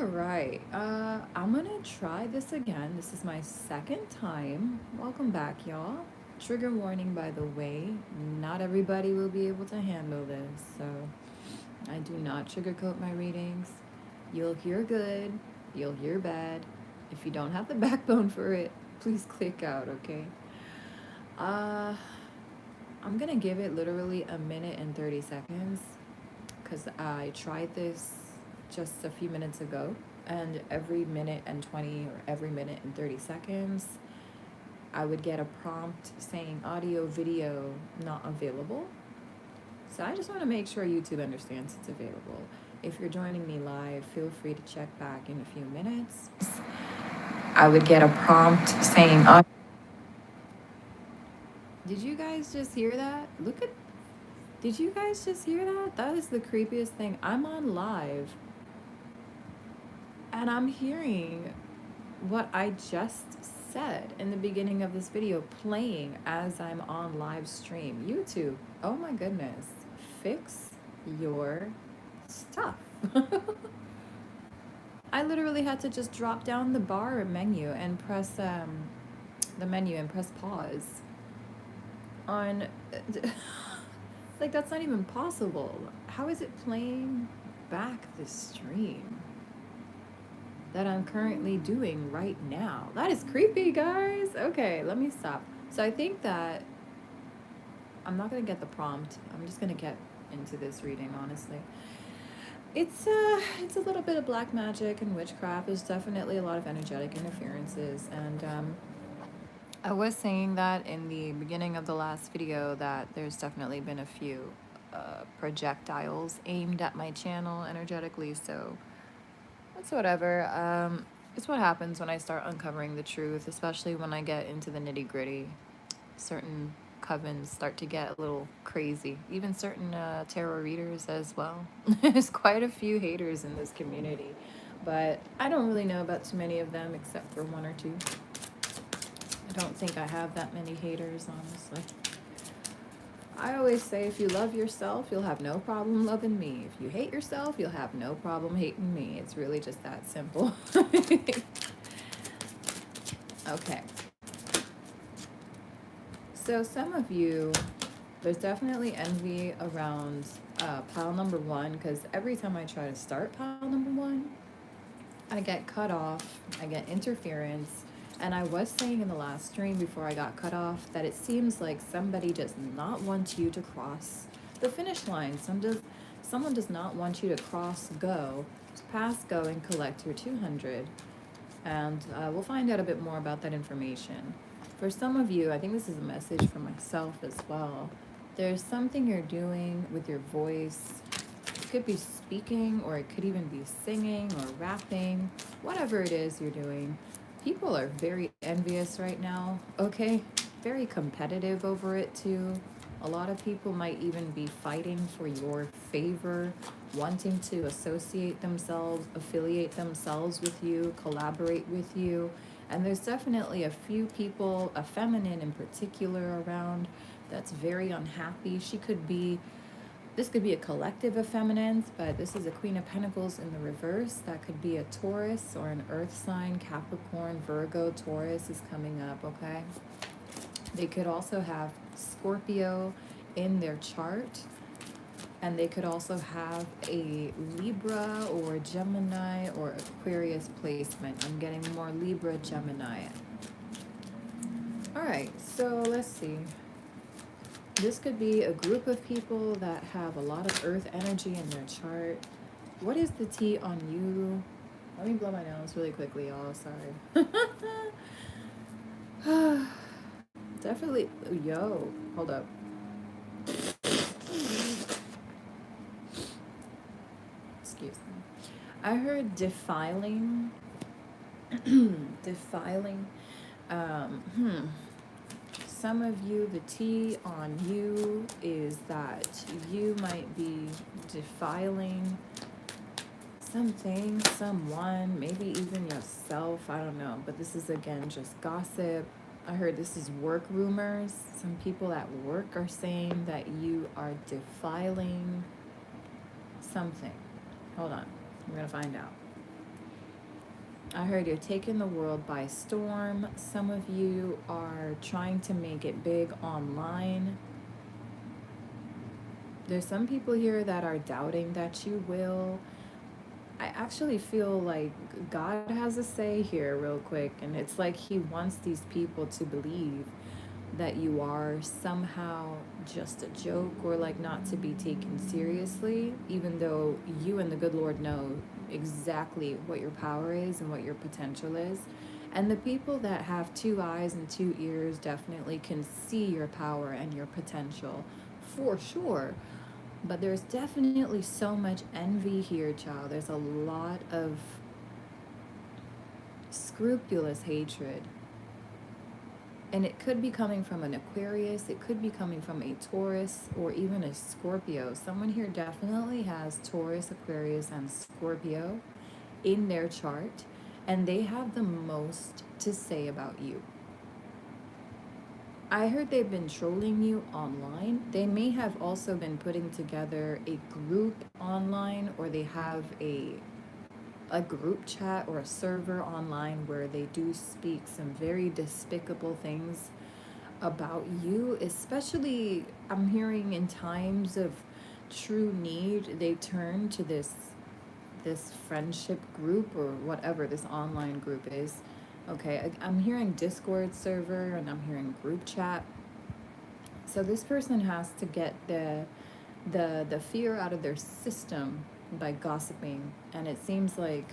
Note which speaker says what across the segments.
Speaker 1: All right. I'm gonna try this again. This is my second time. Welcome back, y'all. Trigger warning, by the way. Not everybody will be able to handle this, so I do not sugarcoat my readings. You'll hear good, you'll hear bad. If you don't have the backbone for it, please click out, okay? Uh, I'm gonna give it literally a minute and 30 seconds because I tried this just a few minutes ago, and every minute and 20 or every minute and 30 seconds, I would get a prompt saying audio, video not available. So I just want to make sure YouTube understands it's available. If you're joining me live, feel free to check back in a few minutes. I would get a prompt saying, did you guys just hear that? Did you guys just hear that? That is the creepiest thing. I'm on live and I'm hearing what I just said in the beginning of this video playing as I'm on live stream. YouTube, oh my goodness, fix your stuff. I literally had to just drop down the bar menu and press the menu and press pause on. Like, that's not even possible. How is it playing back the stream that I'm currently doing right now? That is creepy, guys. Okay, let me stop. So I think that I'm not gonna get the prompt. I'm just gonna get into this reading, honestly. It's a little bit of black magic and witchcraft. There's definitely a lot of energetic interferences, and I was saying that in the beginning of the last video that there's definitely been a few projectiles aimed at my channel energetically, so that's whatever. It's what happens when I start uncovering the truth, especially when I get into the nitty gritty. Certain covens start to get a little crazy, even certain tarot readers as well. There's quite a few haters in this community, but I don't really know about too many of them except for one or two. I don't think I have that many haters, honestly. I always say if you love yourself, you'll have no problem loving me. If you hate yourself, you'll have no problem hating me. It's really just that simple. Okay. So some of you, there's definitely envy around pile number one, because every time I try to start pile number one, I get cut off, I get interference. And I was saying in the last stream before I got cut off that it seems like somebody does not want you to cross the finish line. Someone does not want you to pass go and collect your 200. And we'll find out a bit more about that information. For some of you, I think this is a message for myself as well. There's something you're doing with your voice. It could be speaking, or it could even be singing or rapping, whatever it is you're doing. People are very envious right now, okay? Very competitive over it too. A lot of people might even be fighting for your favor, wanting to affiliate themselves with you, collaborate with you. And there's definitely a few people, a feminine in particular, around that's very unhappy. This could be a collective of feminines, but this is a Queen of Pentacles in the reverse. That could be a Taurus or an earth sign, Capricorn, Virgo, Taurus is coming up, okay? They could also have Scorpio in their chart, and they could also have a Libra or Gemini or Aquarius placement. I'm getting more Libra, Gemini. All right, so let's see. This could be a group of people that have a lot of earth energy in their chart. What is the tea on you? Let me blow my nose really quickly, y'all. Sorry. Definitely. Yo, hold up. Excuse me. I heard defiling. Defiling. Some of you, the tea on you is that you might be defiling something, someone, maybe even yourself. I don't know. But this is, again, just gossip. I heard this is work rumors. Some people at work are saying that you are defiling something. Hold on. I'm going to find out. I heard you're taking the world by storm. Some of you are trying to make it big online. There's some people here that are doubting that you will. I actually feel like God has a say here, real quick, and it's like He wants these people to believe that you are somehow just a joke or like not to be taken seriously, even though you and the good Lord know exactly what your power is and what your potential is. And the people that have two eyes and two ears definitely can see your power and your potential for sure. But there's definitely so much envy here, child. There's a lot of scrupulous hatred. And it could be coming from an Aquarius, it could be coming from a Taurus, or even a Scorpio. Someone here definitely has Taurus, Aquarius, and Scorpio in their chart, and they have the most to say about you. I heard they've been trolling you online. They may have also been putting together a group online, or they have a group chat or a server online where they do speak some very despicable things about you, especially I'm hearing in times of true need, they turn to this friendship group or whatever this online group is. Okay, I'm hearing Discord server and I'm hearing group chat. So this person has to get the fear out of their system by gossiping, and it seems like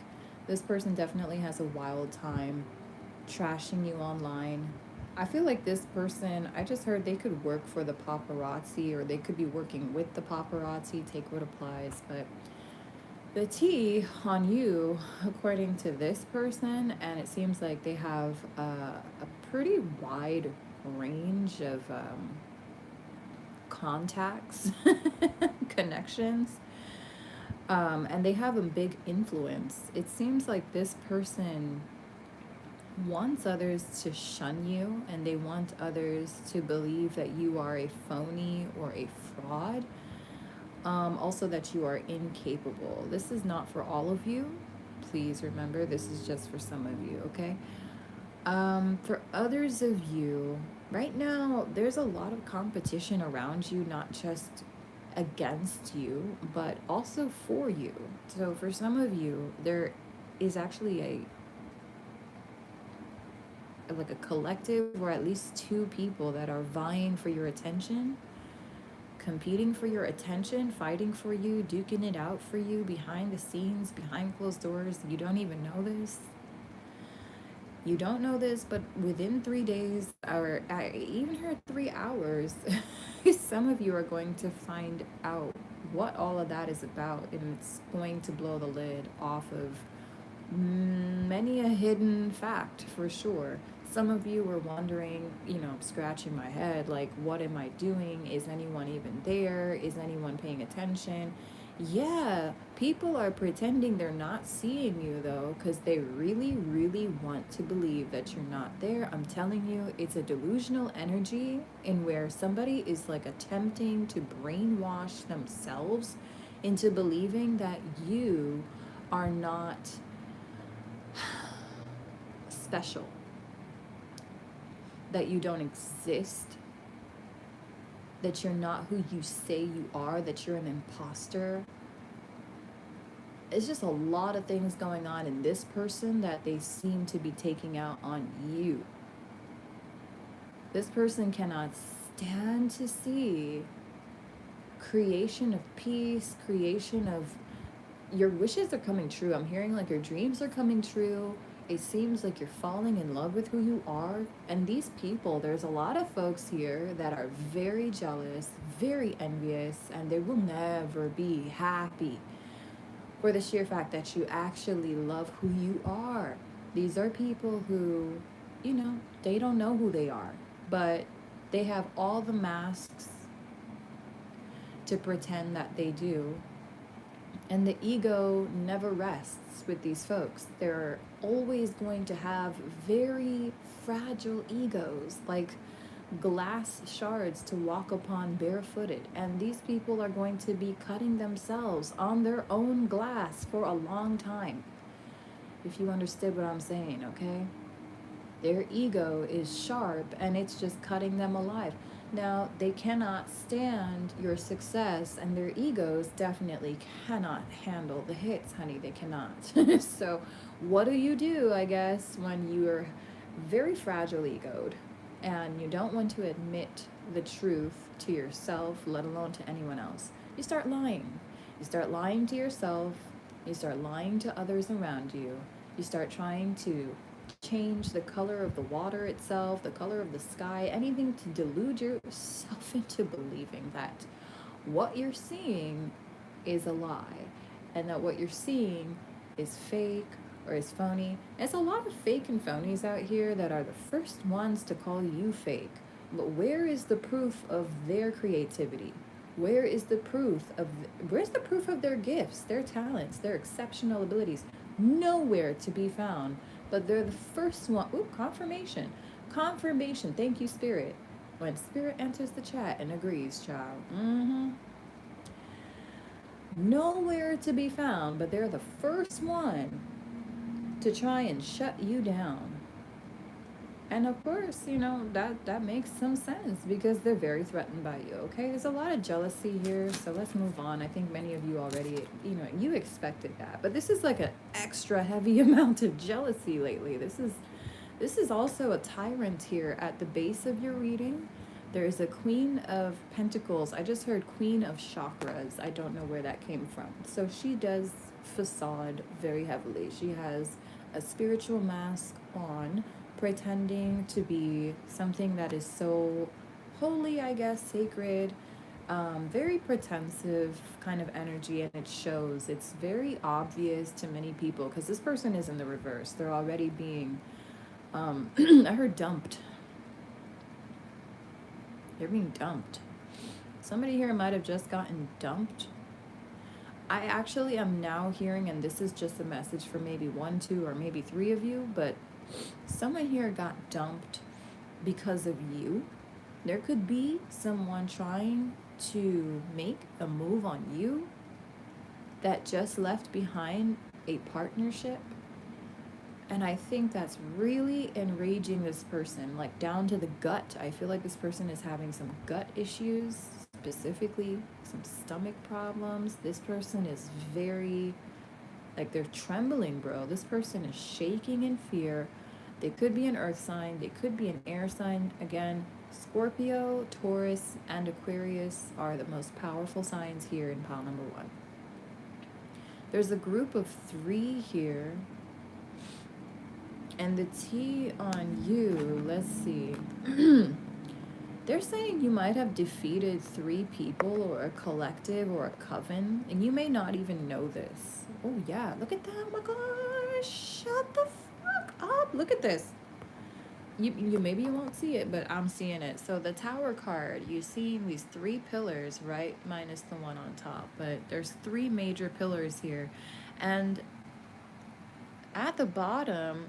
Speaker 1: this person definitely has a wild time trashing you online. I feel like this person, I just heard they could work for the paparazzi or they could be working with the paparazzi, take what applies. But the tea on you, according to this person, and it seems like they have a pretty wide range of contacts, connections, and they have a big influence. It seems like this person wants others to shun you and they want others to believe that you are a phony or a fraud. Also, that you are incapable. This is not for all of you. Please remember, this is just for some of you, okay? For others of you, right now, there's a lot of competition around you, not just against you, but also for you. So, for some of you, there is actually like a collective or at least two people that are vying for your attention, competing for your attention, fighting for you, duking it out for you behind the scenes, behind closed doors. You don't even know this. You don't know this, but within 3 days, or I even heard 3 hours, some of you are going to find out what all of that is about, and it's going to blow the lid off of many a hidden fact for sure. Some of you were wondering, scratching my head, like, what am I doing? Is anyone even there? Is anyone paying attention? Yeah, people are pretending they're not seeing you though, because they really, really want to believe that you're not there. I'm telling you, it's a delusional energy in where somebody is like attempting to brainwash themselves into believing that you are not special, that you don't exist, that you're not who you say you are, that you're an imposter. It's just a lot of things going on in this person that they seem to be taking out on you. This person cannot stand to see creation of peace, creation of your wishes are coming true. I'm hearing like your dreams are coming true. It seems like you're falling in love with who you are. And these people, there's a lot of folks here that are very jealous, very envious, and they will never be happy for the sheer fact that you actually love who you are. These are people who, they don't know who they are, but they have all the masks to pretend that they do. And the ego never rests with these folks. They're always going to have very fragile egos, like glass shards to walk upon barefooted. And these people are going to be cutting themselves on their own glass for a long time. if you understood what I'm saying, okay? Their ego is sharp and it's just cutting them alive. Now, they cannot stand your success, and their egos definitely cannot handle the hits, honey. They cannot. So, what do, I guess, when you're very fragile egoed and you don't want to admit the truth to yourself, let alone to anyone else? You start lying. You start lying to yourself, you start lying to others around you, you start trying to change the color of the water itself, the color of the sky, anything to delude yourself into believing that what you're seeing is a lie and that what you're seeing is fake or is phony. There's a lot of fake and phonies out here that are the first ones to call you fake. But where is the proof of their creativity? Where's the proof of their gifts, their talents, their exceptional abilities? Nowhere to be found. But they're the first one. Ooh, confirmation. Confirmation. Thank you, Spirit. When Spirit enters the chat and agrees, child. Nowhere to be found, but they're the first one to try and shut you down. And of course, that makes some sense because they're very threatened by you, okay? There's a lot of jealousy here, so let's move on. I think many of you already, you expected that. But this is like an extra heavy amount of jealousy lately. This is also a tyrant here at the base of your reading. There is a Queen of Pentacles. I just heard Queen of Chakras. I don't know where that came from. So she does facade very heavily. She has a spiritual mask on, pretending to be something that is so holy, I guess, sacred, very pretensive kind of energy, and it shows. It's very obvious to many people because this person is in the reverse. They're already being, I heard dumped. They're being dumped. Somebody here might have just gotten dumped. I actually am now hearing, and this is just a message for maybe 1, 2, or maybe 3 of you, but someone here got dumped because of you. There could be someone trying to make a move on you that just left behind a partnership. And I think that's really enraging this person, like down to the gut. I feel like this person is having some gut issues, specifically some stomach problems. This person is very, like, they're trembling, bro. This person is shaking in fear. They could be an earth sign. They could be an air sign. Again, Scorpio, Taurus, and Aquarius are the most powerful signs here in pile number 1. There's a group of 3 here. And the T on you, let's see. They're saying you might have defeated 3 people or a collective or a coven, and you may not even know this. Oh yeah, look at that. Oh my gosh, shut the fuck up. Look at this. You maybe you won't see it, but I'm seeing it. So the Tower card, you see these 3 pillars, right? Minus the one on top, but there's 3 major pillars here. And at the bottom,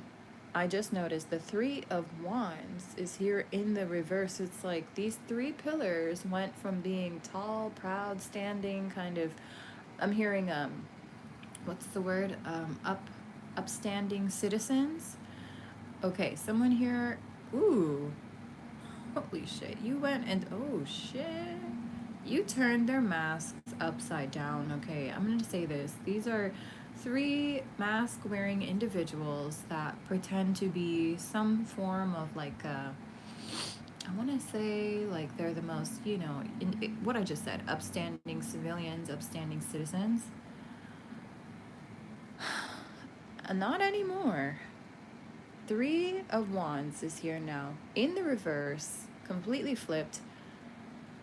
Speaker 1: I just noticed the 3 of Wands is here in the reverse. It's like these 3 pillars went from being tall, proud, standing, kind of, I'm hearing, what's the word? Upstanding citizens. Okay, someone here, ooh, holy shit, you went and, oh shit, you turned their masks upside down. Okay, I'm gonna say this. These are 3 mask-wearing individuals that pretend to be some form of like I want to say like they're the most, what I just said, upstanding civilians, upstanding citizens. Not anymore. 3 of Wands is here now. In the reverse, completely flipped.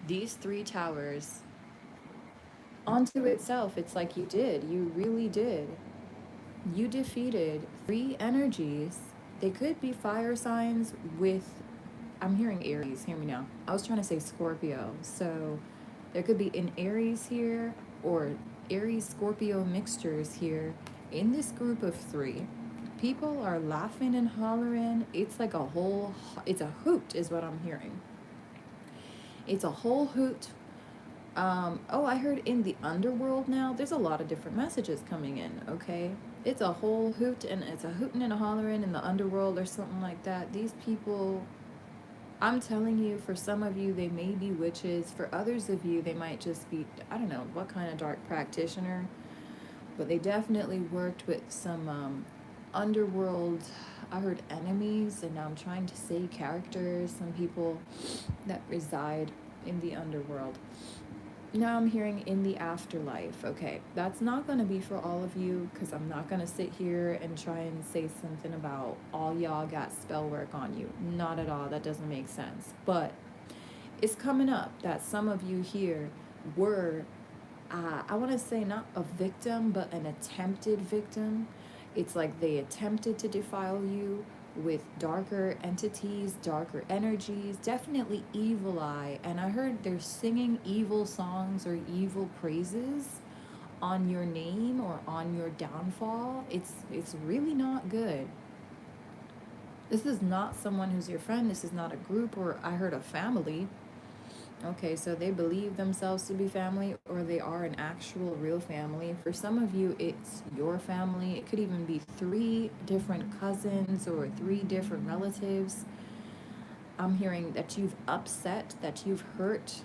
Speaker 1: These 3 towers onto itself. It's like you really did. You defeated 3 energies. They could be fire signs with, I'm hearing Aries, hear me now. I was trying to say Scorpio. So there could be an Aries here or Aries Scorpio mixtures here in this group of 3. People are laughing and hollering. It's like it's a hoot is what I'm hearing. It's a whole hoot. I heard in the underworld now, there's a lot of different messages coming in, okay? It's a whole hoot, and it's a hooting and a hollering in the underworld or something like that. These people, I'm telling you, for some of you, they may be witches. For others of you, they might just be, I don't know what kind of dark practitioner, but they definitely worked with some underworld. I heard enemies, and now I'm trying to say characters, some people that reside in the underworld. Now I'm hearing in the afterlife. Okay, that's not going to be for all of you, because I'm not going to sit here and try and say something about all y'all got spell work on you. Not at all. That doesn't make sense. But it's coming up that some of you here were, I want to say not a victim, but an attempted victim. It's like they attempted to defile you with darker entities, darker energies, definitely evil eye. And I heard they're singing evil songs or evil praises on your name or on your downfall. It's really not good. This is not someone who's your friend. This is not a group, or I heard a family. Okay, so they believe themselves to be family, or they are an actual real family. For some of you, it's your family. It could even be 3 different cousins or 3 different relatives. I'm hearing that you've upset, that you've hurt.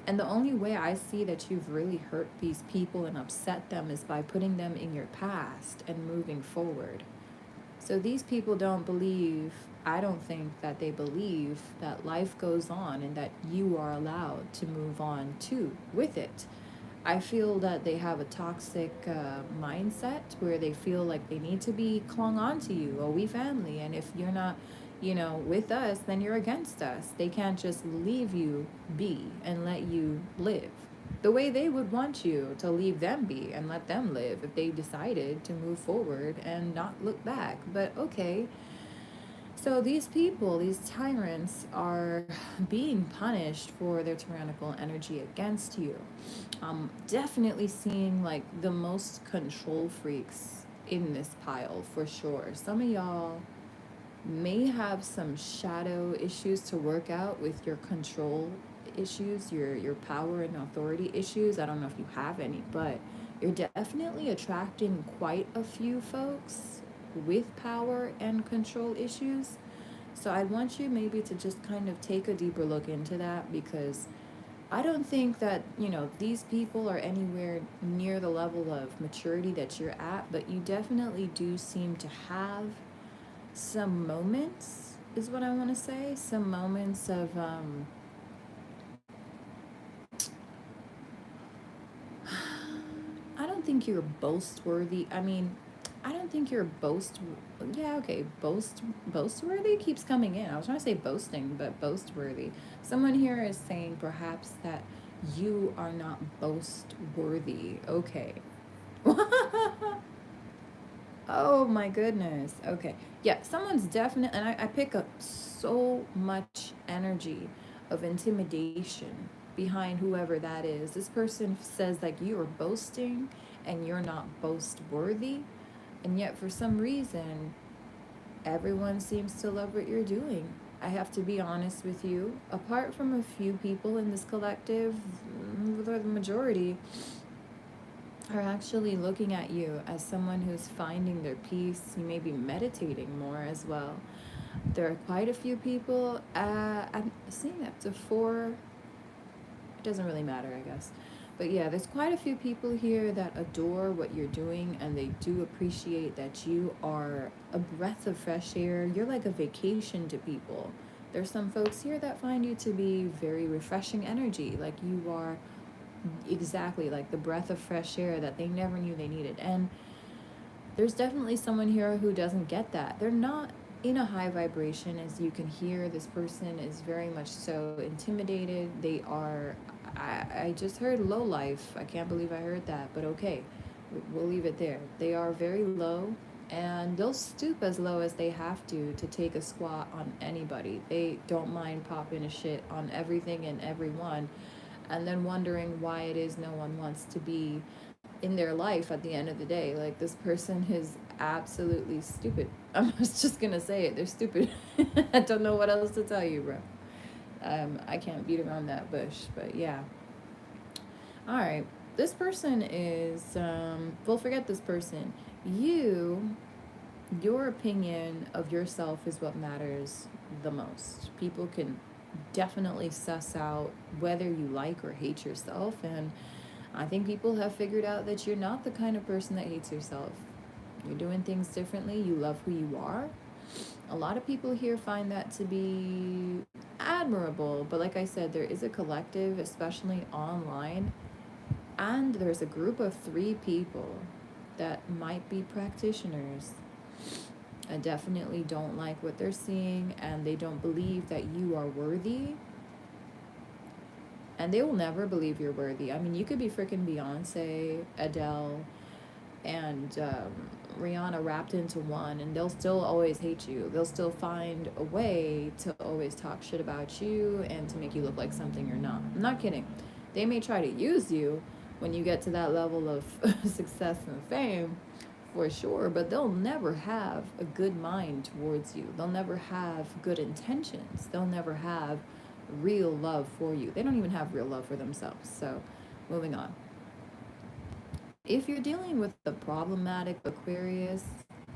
Speaker 1: And the only way I see that you've really hurt these people and upset them is by putting them in your past and moving forward. So these people don't believe, I don't think that they believe that life goes on and that you are allowed to move on too with it. I feel that they have a toxic mindset where they feel like they need to be clung on to you. Oh, we family, and if you're not, with us, then you're against us. They can't just leave you be and let you live the way they would want you to leave them be and let them live if they decided to move forward and not look back. But okay, so these people, these tyrants, are being punished for their tyrannical energy against you. Definitely seeing like the most control freaks in this pile for sure. Some of y'all may have some shadow issues to work out with your control issues, your power and authority issues. I don't know if you have any, but you're definitely attracting quite a few folks with power and control issues. So I want you maybe to just kind of take a deeper look into that, because I don't think that, these people are anywhere near the level of maturity that you're at, but you definitely do seem to have some moments, is what I want to say. Some moments of, I don't think you're boast worthy. I mean, I don't think you're boast. Yeah, okay, boast worthy keeps coming in. I was trying to say boasting, but boast worthy. Someone here is saying perhaps that you are not boast worthy. Okay. Oh my goodness. Okay. Yeah, someone's definite, and I pick up so much energy of intimidation behind whoever that is. This person says like you are boasting and you're not boast worthy, and yet for some reason everyone seems to love what you're doing. I have to be honest with you. Apart from a few people in this collective, the majority are actually looking at you as someone who's finding their peace. You may be meditating more as well. There are quite a few people. I'm seeing up to 4. It doesn't really matter, I guess. But yeah, there's quite a few people here that adore what you're doing, and they do appreciate that you are a breath of fresh air. You're like a vacation to people. There's some folks here that find you to be very refreshing energy, like you are exactly like the breath of fresh air that they never knew they needed. And there's definitely someone here who doesn't get that. They're not in a high vibration, as you can hear. This person is very much so intimidated. They are, I just heard low life. I can't believe I heard that, but okay, we'll leave it there. They are very low, and they'll stoop as low as they have to take a squat on anybody. They don't mind popping a shit on everything and everyone, and then wondering why it is no one wants to be in their life at the end of the day. Like, this person is absolutely stupid. I'm just gonna say it. They're stupid. I don't know what else to tell you, bro. I can't beat around that bush, but yeah. All right. This person is, well, forget this person. you, your opinion of yourself is what matters the most. People can definitely suss out whether you like or hate yourself, and I think people have figured out that you're not the kind of person that hates yourself. You're doing things differently, you love who you are. A lot of people here find that to be admirable, but like I said, there is a collective, especially online, and there's a group of 3 people that might be practitioners. I definitely don't like what they're seeing, and they don't believe that you are worthy, and they will never believe you're worthy. I mean, you could be freaking Beyonce, Adele, and Rihanna wrapped into one, and they'll still always hate you. They'll still find a way to always talk shit about you and to make you look like something you're not. I'm not kidding. They may try to use you when you get to that level of success and fame, for sure, but they'll never have a good mind towards you. They'll never have good intentions. They'll never have real love for you. They don't even have real love for themselves. So, moving on. If you're dealing with the problematic Aquarius,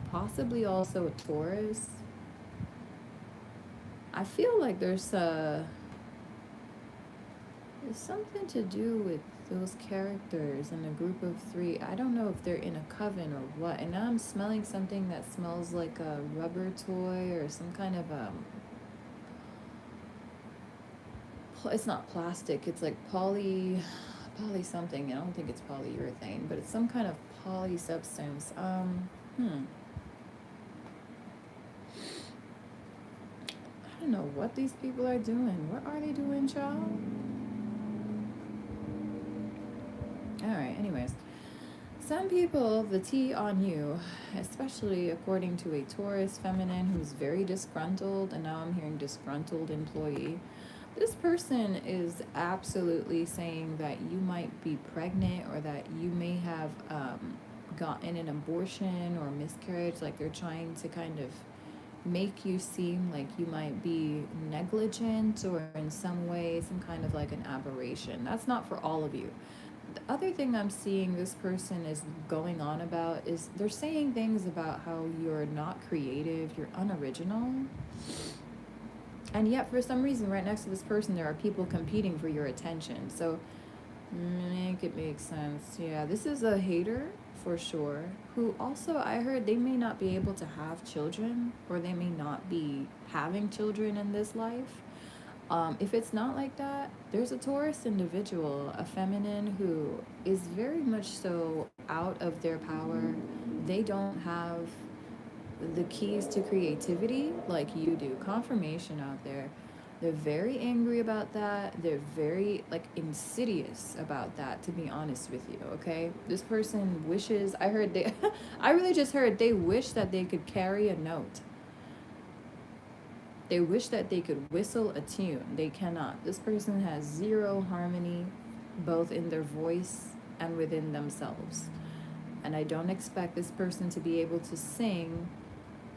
Speaker 1: possibly also a Taurus, I feel like there's something to do with those characters in a group of 3. I don't know if they're in a coven or what. And now I'm smelling something that smells like a rubber toy or some kind of it's not plastic. It's like poly something. I don't think it's polyurethane, but it's some kind of poly substance. I don't know what these people are doing. What are they doing, child? Alright, anyways. Some people, the tea on you, especially according to a Taurus feminine who's very disgruntled, and now I'm hearing disgruntled employee. This person is absolutely saying that you might be pregnant or that you may have gotten an abortion or miscarriage. Like they're trying to kind of make you seem like you might be negligent or in some way some kind of like an aberration. That's not for all of you. The other thing I'm seeing this person is going on about is they're saying things about how you're not creative, you're unoriginal. And yet, for some reason, right next to this person, there are people competing for your attention. So, make it make sense. Yeah, this is a hater for sure. Who also, I heard they may not be able to have children, or they may not be having children in this life. If it's not like that, there's a Taurus individual, a feminine, who is very much so out of their power. They don't have the keys to creativity like you do. Confirmation out there. They're very angry about that. They're very like insidious about that, to be honest with you, okay? This person wishes, I heard they I really just heard they wish that they could carry a note. They wish that they could whistle a tune. They cannot. This person has zero harmony, both in their voice and within themselves. And I don't expect this person to be able to sing,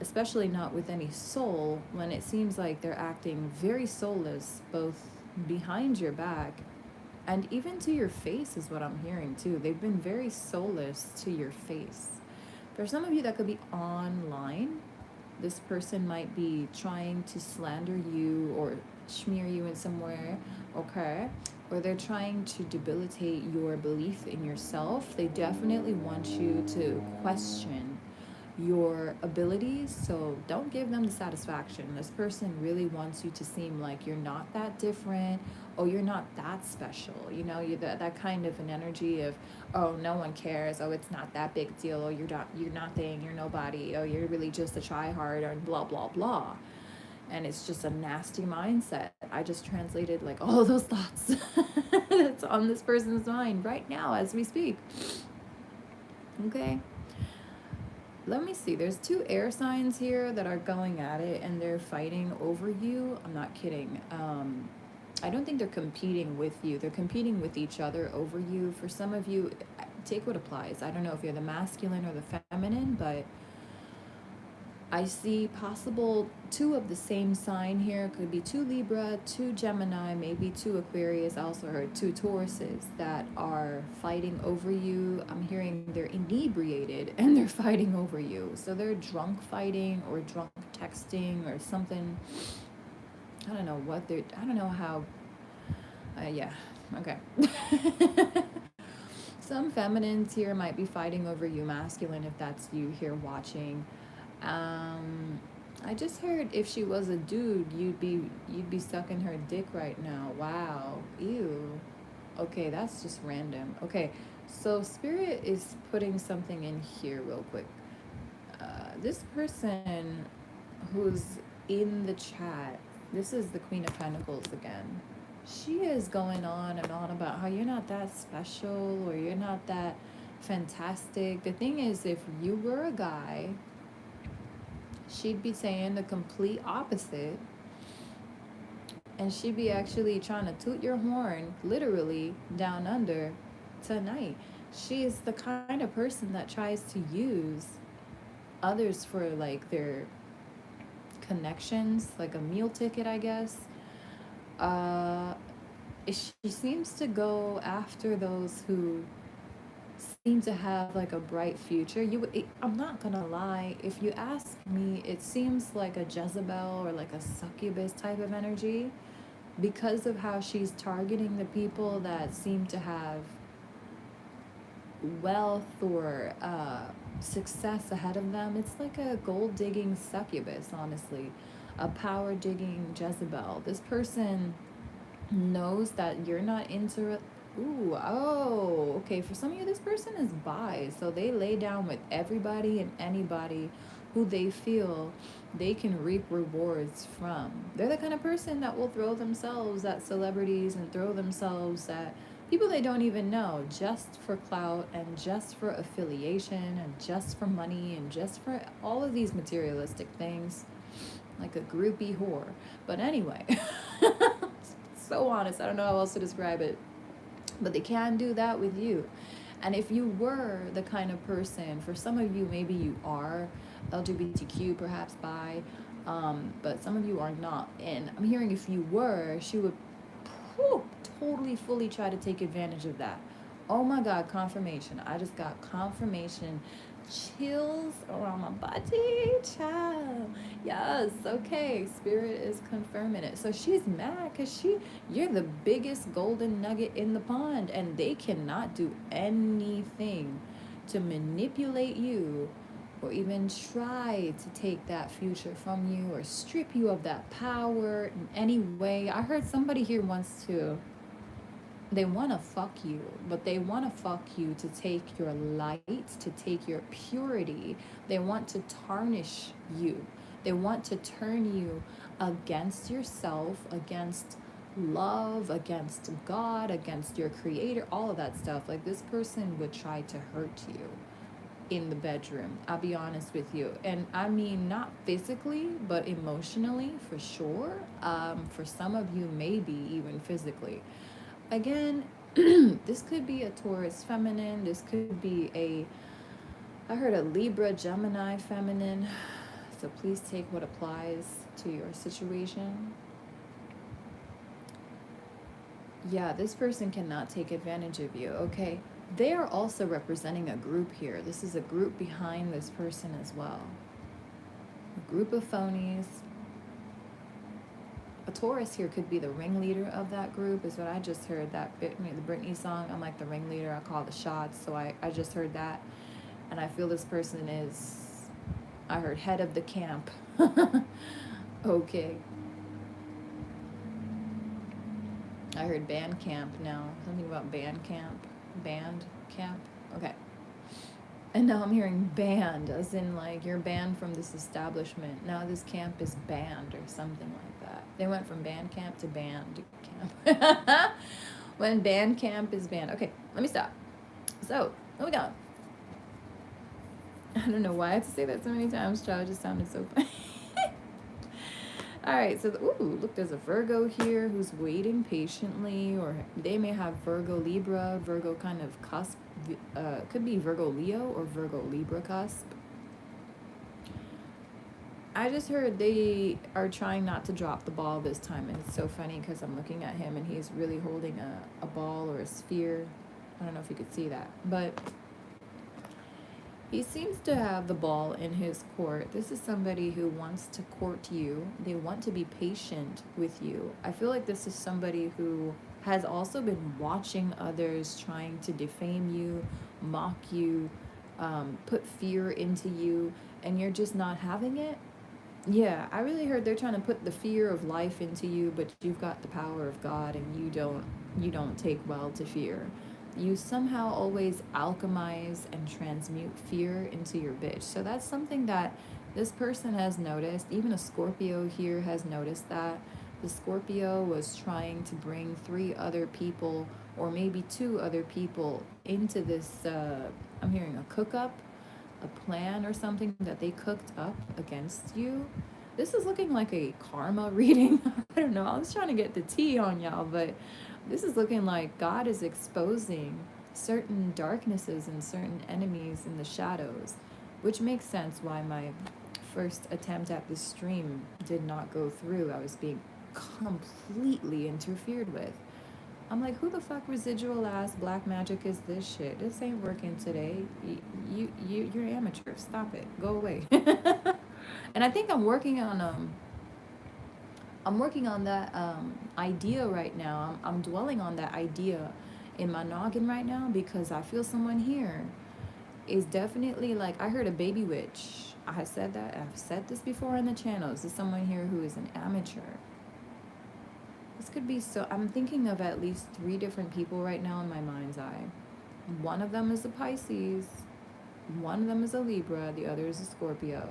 Speaker 1: especially not with any soul, when it seems like they're acting very soulless, both behind your back and even to your face, is what I'm hearing too. They've been very soulless to your face. For some of you, that could be online. This person might be trying to slander you or smear you in somewhere, okay? Or they're trying to debilitate your belief in yourself. They definitely want you to question your abilities, so don't give them the satisfaction. This person really wants you to seem like you're not that different, or you're not that special. You know, you that kind of an energy of, oh, no one cares, oh, it's not that big deal, oh, you're nothing, you're nobody, oh, you're really just a try hard, or blah blah blah. And it's just a nasty mindset. I just translated like all of those thoughts that's on this person's mind right now as we speak. Okay. Let me see. There's 2 air signs here that are going at it, and they're fighting over you. I'm not kidding. I don't think they're competing with you. They're competing with each other over you. For some of you, take what applies. I don't know if you're the masculine or the feminine, but I see possible two of the same sign here. Could be two Libra, two Gemini, maybe two Aquarius. I also heard two Tauruses that are fighting over you. I'm hearing they're inebriated and they're fighting over you. So they're drunk fighting or drunk texting or something. I don't know what they're, I don't know how. Yeah, okay. Some feminines here might be fighting over you, masculine, if that's you here watching. Um, I just heard if she was a dude, you'd be sucking her dick right now. Wow. Ew. Okay, that's just random. Okay, so spirit is putting something in here real quick. This person who's in the chat, this is the Queen of Pentacles again. She is going on and on about how you're not that special or you're not that fantastic. The thing is, if you were a guy, she'd be saying the complete opposite, and she'd be actually trying to toot your horn literally down under tonight. She is the kind of person that tries to use others for like their connections, like a meal ticket, I guess. uh she seems to go after those who seem to have like a bright future. I'm not gonna lie, if you ask me, it seems like a Jezebel or like a succubus type of energy, because of how she's targeting the people that seem to have wealth or success ahead of them. It's like a gold digging succubus, honestly, a power digging Jezebel. This person knows that you're not into it. Ooh, oh, okay. For some of you, this person is bi, so they lay down with everybody and anybody who they feel they can reap rewards from. They're the kind of person that will throw themselves at celebrities and throw themselves at people they don't even know, just for clout and just for affiliation and just for money and just for all of these materialistic things, like a groupie whore. But anyway, so honest, I don't know how else to describe it, but they can do that with you. And if you were the kind of person, for some of you, maybe you are LGBTQ, perhaps bi, but some of you are not. And I'm hearing if you were, she would whew, totally, fully try to take advantage of that. Oh my God, confirmation. I just got confirmation. Chills around my body, child. Yes, okay. Spirit is confirming it. So she's mad because you're the biggest golden nugget in the pond, and they cannot do anything to manipulate you or even try to take that future from you or strip you of that power in any way. I heard somebody here wants to, they want to fuck you, but they want to fuck you to take your light, to take your purity. They want to tarnish you. They want to turn you against yourself, against love, against God, against your creator, all of that stuff. Like, this person would try to hurt you in the bedroom, I'll be honest with you. And I mean, not physically, but emotionally, for sure. For some of you, maybe even physically. Again, this could be a Taurus feminine. This could be I heard a Libra, Gemini feminine. So please take what applies to your situation. Yeah, this person cannot take advantage of you, okay? They are also representing a group here. This is a group behind this person as well. A group of phonies. A Taurus here could be the ringleader of that group, is what I just heard. That the Britney song, I'm like the ringleader, I call the shots. So I just heard that, and I feel this person is, I heard head of the camp. Okay. I heard band camp now. Something about band camp. Band camp. Okay. And now I'm hearing banned, as in like you're banned from this establishment. Now this camp is banned or something like that. They went from band camp to band camp. When band camp is banned. Okay, let me stop. So, what we got? I don't know why I have to say that so many times, child. It just sounded so funny. All right, so, ooh, look, there's a Virgo here who's waiting patiently, or they may have Virgo Libra, Virgo kind of cusp, could be Virgo Leo or Virgo Libra cusp. I just heard they are trying not to drop the ball this time, and it's so funny because I'm looking at him and he's really holding a ball or a sphere. I don't know if you could see that, but he seems to have the ball in his court. This is somebody who wants to court you. They want to be patient with you. I feel like this is somebody who has also been watching others trying to defame you, mock you, put fear into you, and you're just not having it. Yeah, I really heard they're trying to put the fear of life into you, but you've got the power of God and you don't take well to fear. You somehow always alchemize and transmute fear into your bitch. So that's something that this person has noticed. Even a Scorpio here has noticed that. The Scorpio was trying to bring 3 other people or maybe 2 other people into this I'm hearing a cook up, a plan or something that they cooked up against you. This is looking like a karma reading. I don't know. I was trying to get the tea on y'all, but this is looking like God is exposing certain darknesses and certain enemies in the shadows, which makes sense why my first attempt at this stream did not go through. I was being completely interfered with. I'm like, who the fuck residual ass black magic is this shit? This ain't working today. You're amateur. Stop it. Go away. And I think I'm working on that idea right now. I'm dwelling on that idea in my noggin right now because I feel someone here is definitely like, I heard a baby witch. I have said that. I've said this before on the channel. This is someone here who is an amateur. This could be so. I'm thinking of at least 3 different people right now in my mind's eye. One of them is a Pisces. One of them is a Libra. The other is a Scorpio.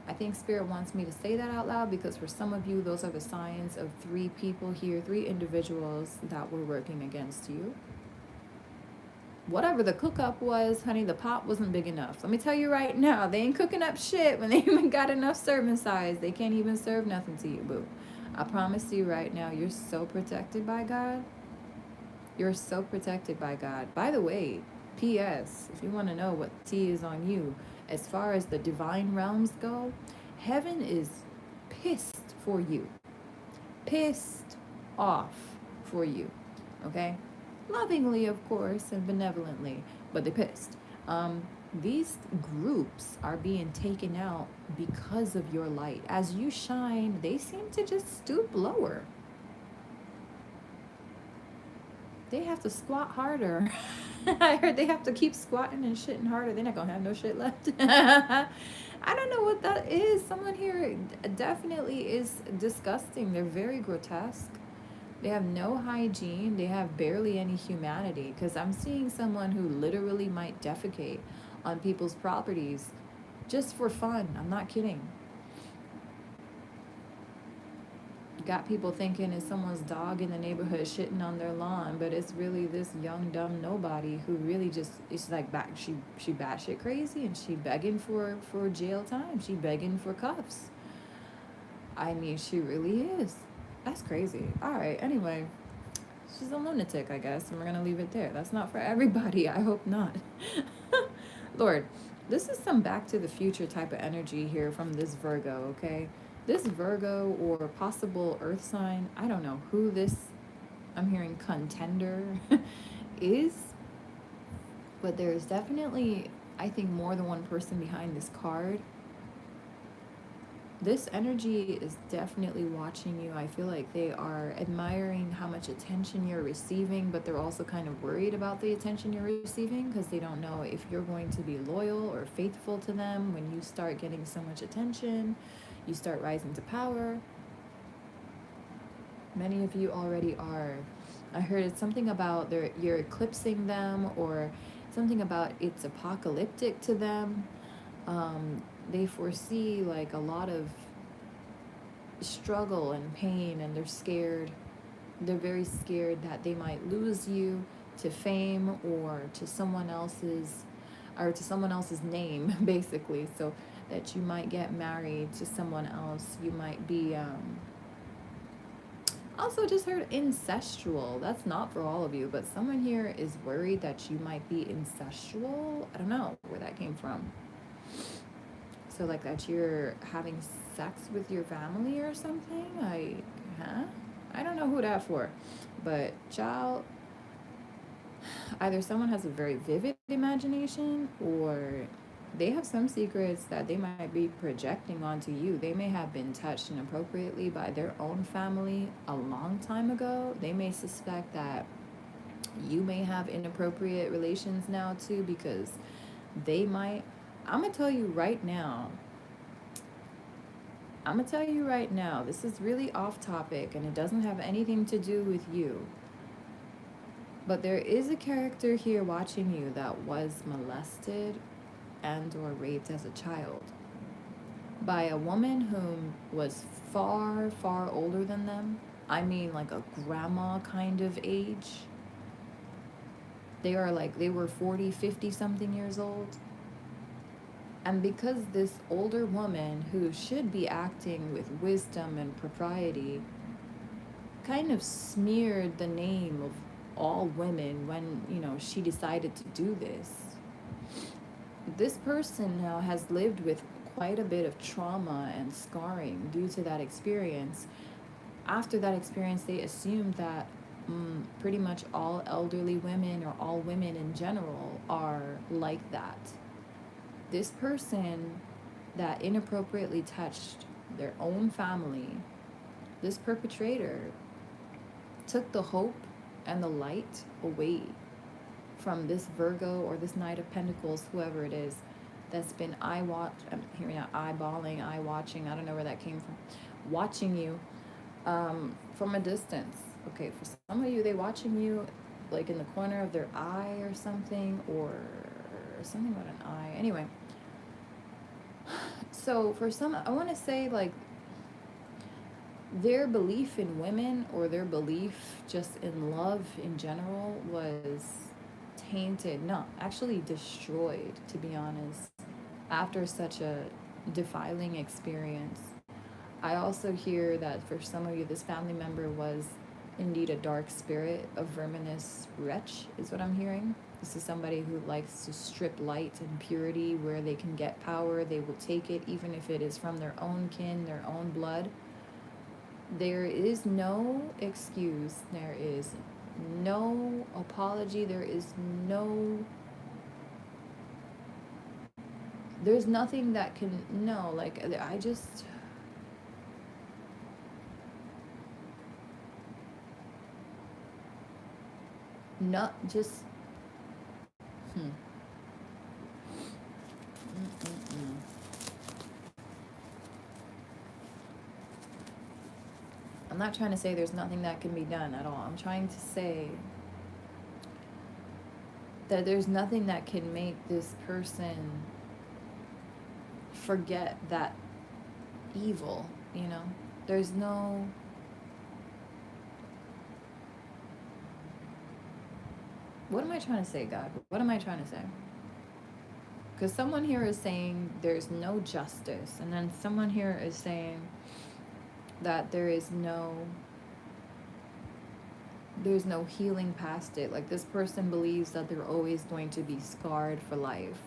Speaker 1: I think Spirit wants me to say that out loud because for some of you, those are the signs of 3 people here, 3 individuals that were working against you. Whatever the cook up was, honey, the pot wasn't big enough. Let me tell you right now, they ain't cooking up shit when they even got enough serving size. They can't even serve nothing to you, boo. I promise you right now, you're so protected by God. You're so protected by God. By the way, P.S., if you want to know what tea is on you, as far as the divine realms go, heaven is pissed for you. Pissed off for you. Okay? Lovingly, of course, and benevolently, but they're pissed. These groups are being taken out because of your light. As you shine, they seem to just stoop lower. They have to squat harder. I heard they have to keep squatting and shitting harder. They're not going to have no shit left. I don't know what that is. Someone here definitely is disgusting. They're very grotesque. They have no hygiene. They have barely any humanity. Because I'm seeing someone who literally might defecate on people's properties just for fun. I'm not kidding. Got people thinking it's someone's dog in the neighborhood shitting on their lawn, but it's really this young dumb nobody who really just, it's like she batshit crazy and she begging for jail time. She begging for cuffs. I mean, she really is. That's crazy. All right, anyway, she's a lunatic, I guess, and we're gonna leave it there. That's not for everybody. I hope not. Lord, this is some Back to the Future type of energy here from this Virgo, okay? This Virgo or possible earth sign, I don't know who this, I'm hearing contender is, but there's definitely, I think, more than one person behind this card. This energy is definitely watching you. I feel like they are admiring how much attention you're receiving, but they're also kind of worried about the attention you're receiving because they don't know if you're going to be loyal or faithful to them when you start getting so much attention, you start rising to power. Many of you already are. I heard it's something about you're eclipsing them, or something about it's apocalyptic to them. They foresee like a lot of struggle and pain, and they're scared. They're very scared that they might lose you to fame or to someone else's name, basically. So that you might get married to someone else. You might be also just heard incestual. That's not for all of you, but someone here is worried that you might be incestual. I don't know where that came from. So like that you're having sex with your family or something? Like, huh? I don't know who that for. But child, either someone has a very vivid imagination or they have some secrets that they might be projecting onto you. They may have been touched inappropriately by their own family a long time ago. They may suspect that you may have inappropriate relations now too because they might. I'm gonna tell you right now. I'm gonna tell you right now, this is really off topic and it doesn't have anything to do with you. But there is a character here watching you that was molested and or raped as a child by a woman whom was far, far older than them. I mean like a grandma kind of age. They were 40, 50 something years old. And because this older woman who should be acting with wisdom and propriety kind of smeared the name of all women when, she decided to do this. This person now has lived with quite a bit of trauma and scarring due to that experience. After that experience, they assumed that pretty much all elderly women or all women in general are like that. This person that inappropriately touched their own family, this perpetrator took the hope and the light away from this Virgo or this Knight of Pentacles, whoever it is, that's been I'm hearing out eyeballing, eye watching, I don't know where that came from, watching you from a distance. Okay, for some of you, they watching you like in the corner of their eye or something, or something about an eye. Anyway, so for some, I want to say like their belief in women or their belief just in love in general was tainted, no, actually destroyed, to be honest, after such a defiling experience. I also hear that for some of you, this family member was indeed a dark spirit, a verminous wretch, is what I'm hearing. This is somebody who likes to strip light and purity where they can get power. They will take it, even if it is from their own kin, their own blood. There is no excuse. There is no apology. There's nothing that can, no, like, I just, not just, hmm. Mm-mm-mm. I'm not trying to say there's nothing that can be done at all. I'm trying to say that there's nothing that can make this person forget that evil, There's no, what am I trying to say, God? What am I trying to say? Because someone here is saying there's no justice, and then someone here is saying that there's no healing past it. Like this person believes that they're always going to be scarred for life.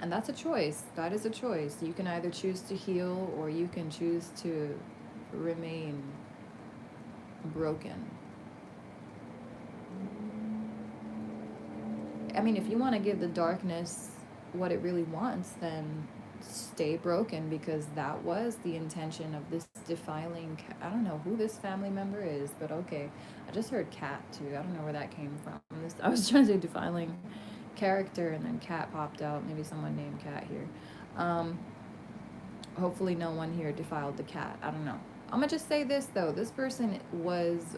Speaker 1: And that's a choice. That is a choice. You can either choose to heal or you can choose to remain broken. I mean, if you want to give the darkness what it really wants, then stay broken, because that was the intention of this defiling. I don't know who this family member is, but okay. I just heard cat too. I don't know where that came from. I was trying to say defiling character, and then cat popped out. Maybe someone named cat here. Hopefully no one here defiled the cat. I don't know. I'm gonna just say this though. This person was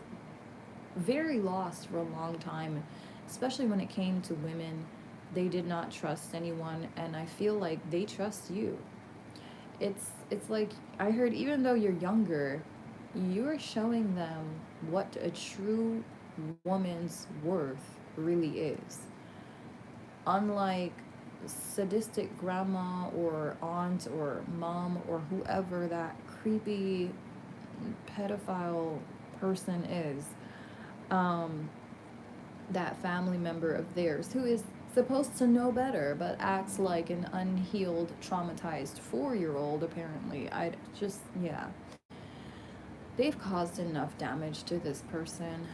Speaker 1: very lost for a long time, especially when it came to women. They did not trust anyone, and I feel like they trust you. It's like I heard, even though you're younger, you're showing them what a true woman's worth really is. Unlike sadistic grandma or aunt or mom or whoever that creepy pedophile person is, that family member of theirs who is supposed to know better, but acts like an unhealed, traumatized 4-year-old, apparently. I just, yeah. They've caused enough damage to this person.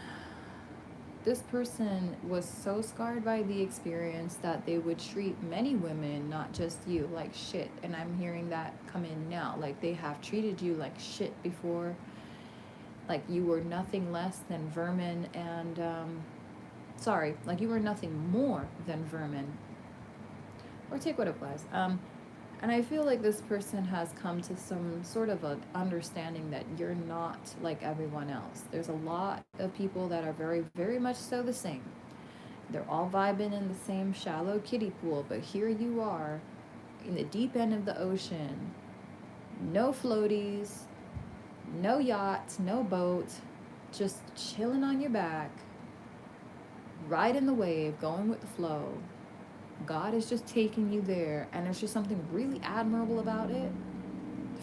Speaker 1: This person was so scarred by the experience that they would treat many women, not just you, like shit. And I'm hearing that come in now. Like they have treated you like shit before. Like you were nothing less than vermin and, sorry, like you were nothing more than vermin. Or take what it was. And I feel like this person has come to some sort of an understanding that you're not like everyone else. There's a lot of people that are very, very much so the same. They're all vibing in the same shallow kiddie pool, but here you are in the deep end of the ocean. No floaties, no yacht, no boat, just chilling on your back, riding the wave, going with the flow. God is just taking you there, and there's just something really admirable about it.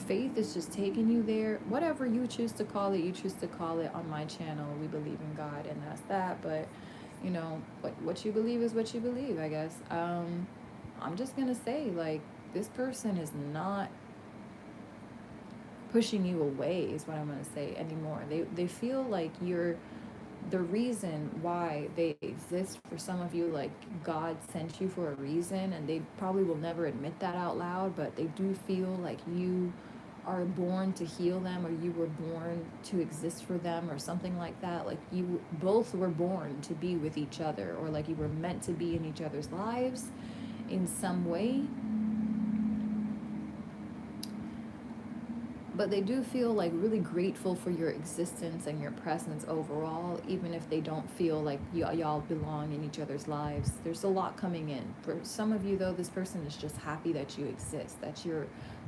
Speaker 1: Faith is just taking you there. Whatever you choose to call it, you choose to call it. On my channel, we believe in God, and that's that. But you know, what you believe is what you believe, I guess. I'm just gonna say, like, this person is not pushing you away, is what I'm gonna say, anymore. They feel like you're the reason why they exist. For some of you, like, God sent you for a reason, and they probably will never admit that out loud, but they do feel like you are born to heal them, or you were born to exist for them, or something like that. Like you both were born to be with each other, or like you were meant to be in each other's lives in some way. But they do feel like really grateful for your existence and your presence overall, even if they don't feel like y'all belong in each other's lives. There's a lot coming in. For some of you, though, this person is just happy that you exist, that you're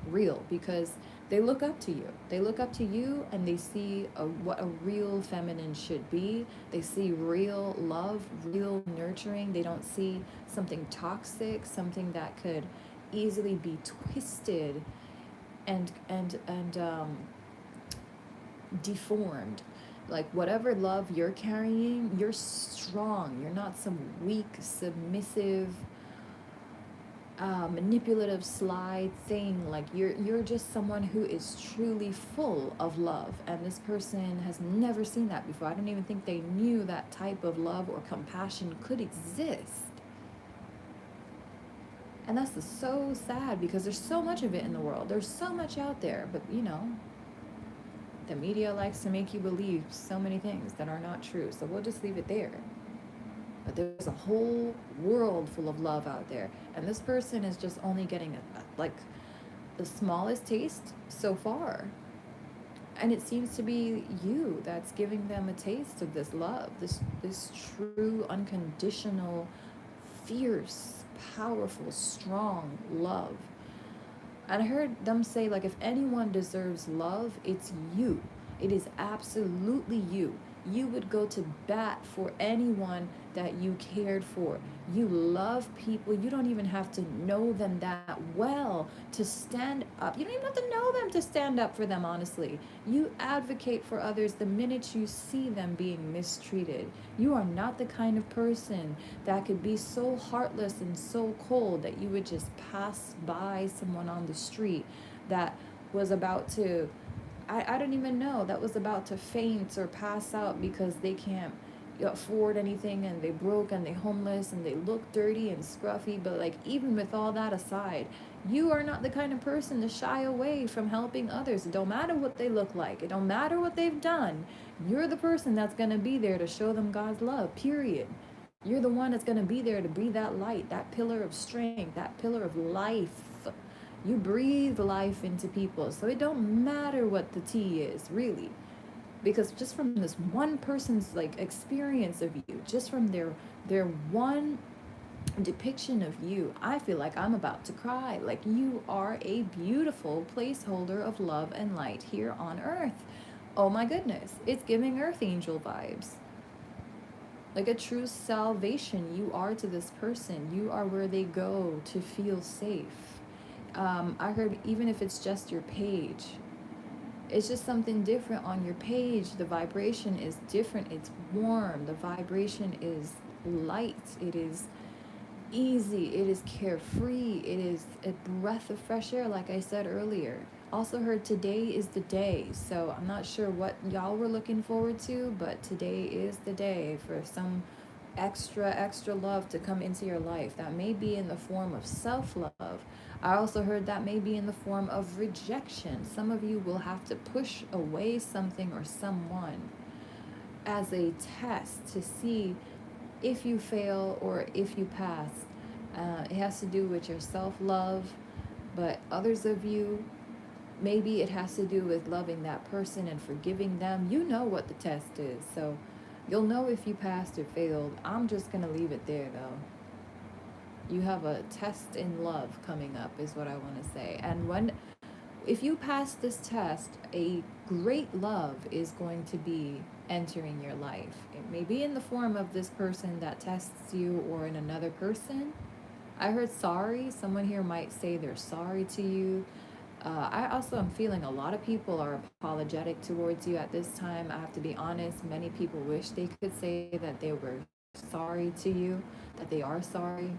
Speaker 1: real, because they look up to you. They look up to you, and they see what a real feminine should be. They see real love, real nurturing. They don't see something toxic, something that could easily be twisted and deformed. Like whatever love you're carrying, you're strong. You're not some weak, submissive, manipulative, sly thing. Like you're just someone who is truly full of love, and this person has never seen that before. I don't even think they knew that type of love or compassion could exist. And that's so sad, because there's so much of it in the world. There's so much out there, but you know, the media likes to make you believe so many things that are not true. So we'll just leave it there. But there's a whole world full of love out there, and this person is just only getting like the smallest taste so far. And it seems to be you that's giving them a taste of this love, this true, unconditional, fierce, powerful, strong love. And I heard them say, like, if anyone deserves love, it's you. It is absolutely you. You would go to bat for anyone that you cared for. You love people. You don't even have to know them that well to stand up. You don't even have to know them to stand up for them, honestly. You advocate for others the minute you see them being mistreated. You are not the kind of person that could be so heartless and so cold that you would just pass by someone on the street that was about to, I don't even know, that was about to faint or pass out because they can't afford anything, and they broke, and they homeless, and they look dirty and scruffy. But like, even with all that aside, you are not the kind of person to shy away from helping others. It don't matter what they look like, it don't matter what they've done. You're the person that's going to be there to show them God's love, period. You're the one that's going to be there to be that light, that pillar of strength, that pillar of life. You breathe life into people, so it don't matter what the tea is, really. Because just from this one person's like experience of you, just from their one depiction of you, I feel like I'm about to cry. Like, you are a beautiful placeholder of love and light here on earth. Oh my goodness, it's giving earth angel vibes. Like a true salvation you are to this person. You are where they go to feel safe. I heard, even if it's just your page, it's just something different on your page. The vibration is different. It's warm. The vibration is light. It is easy, it is carefree, it is a breath of fresh air, like I said earlier. Also heard today is the day, so I'm not sure what y'all were looking forward to, but today is the day for some extra love to come into your life. That may be in the form of self-love. I also heard that may be in the form of rejection. Some of you will have to push away something or someone as a test to see if you fail or if you pass. It has to do with your self-love, but others of you, maybe it has to do with loving that person and forgiving them. You know what the test is, so you'll know if you passed or failed. I'm just gonna leave it there though. You have a test in love coming up, is what I want to say. And if you pass this test, a great love is going to be entering your life. It may be in the form of this person that tests you or in another person. I heard sorry. Someone here might say they're sorry to you. I also am feeling a lot of people are apologetic towards you at this time. I have to be honest. Many people wish they could say that they were sorry to you, that they are sorry.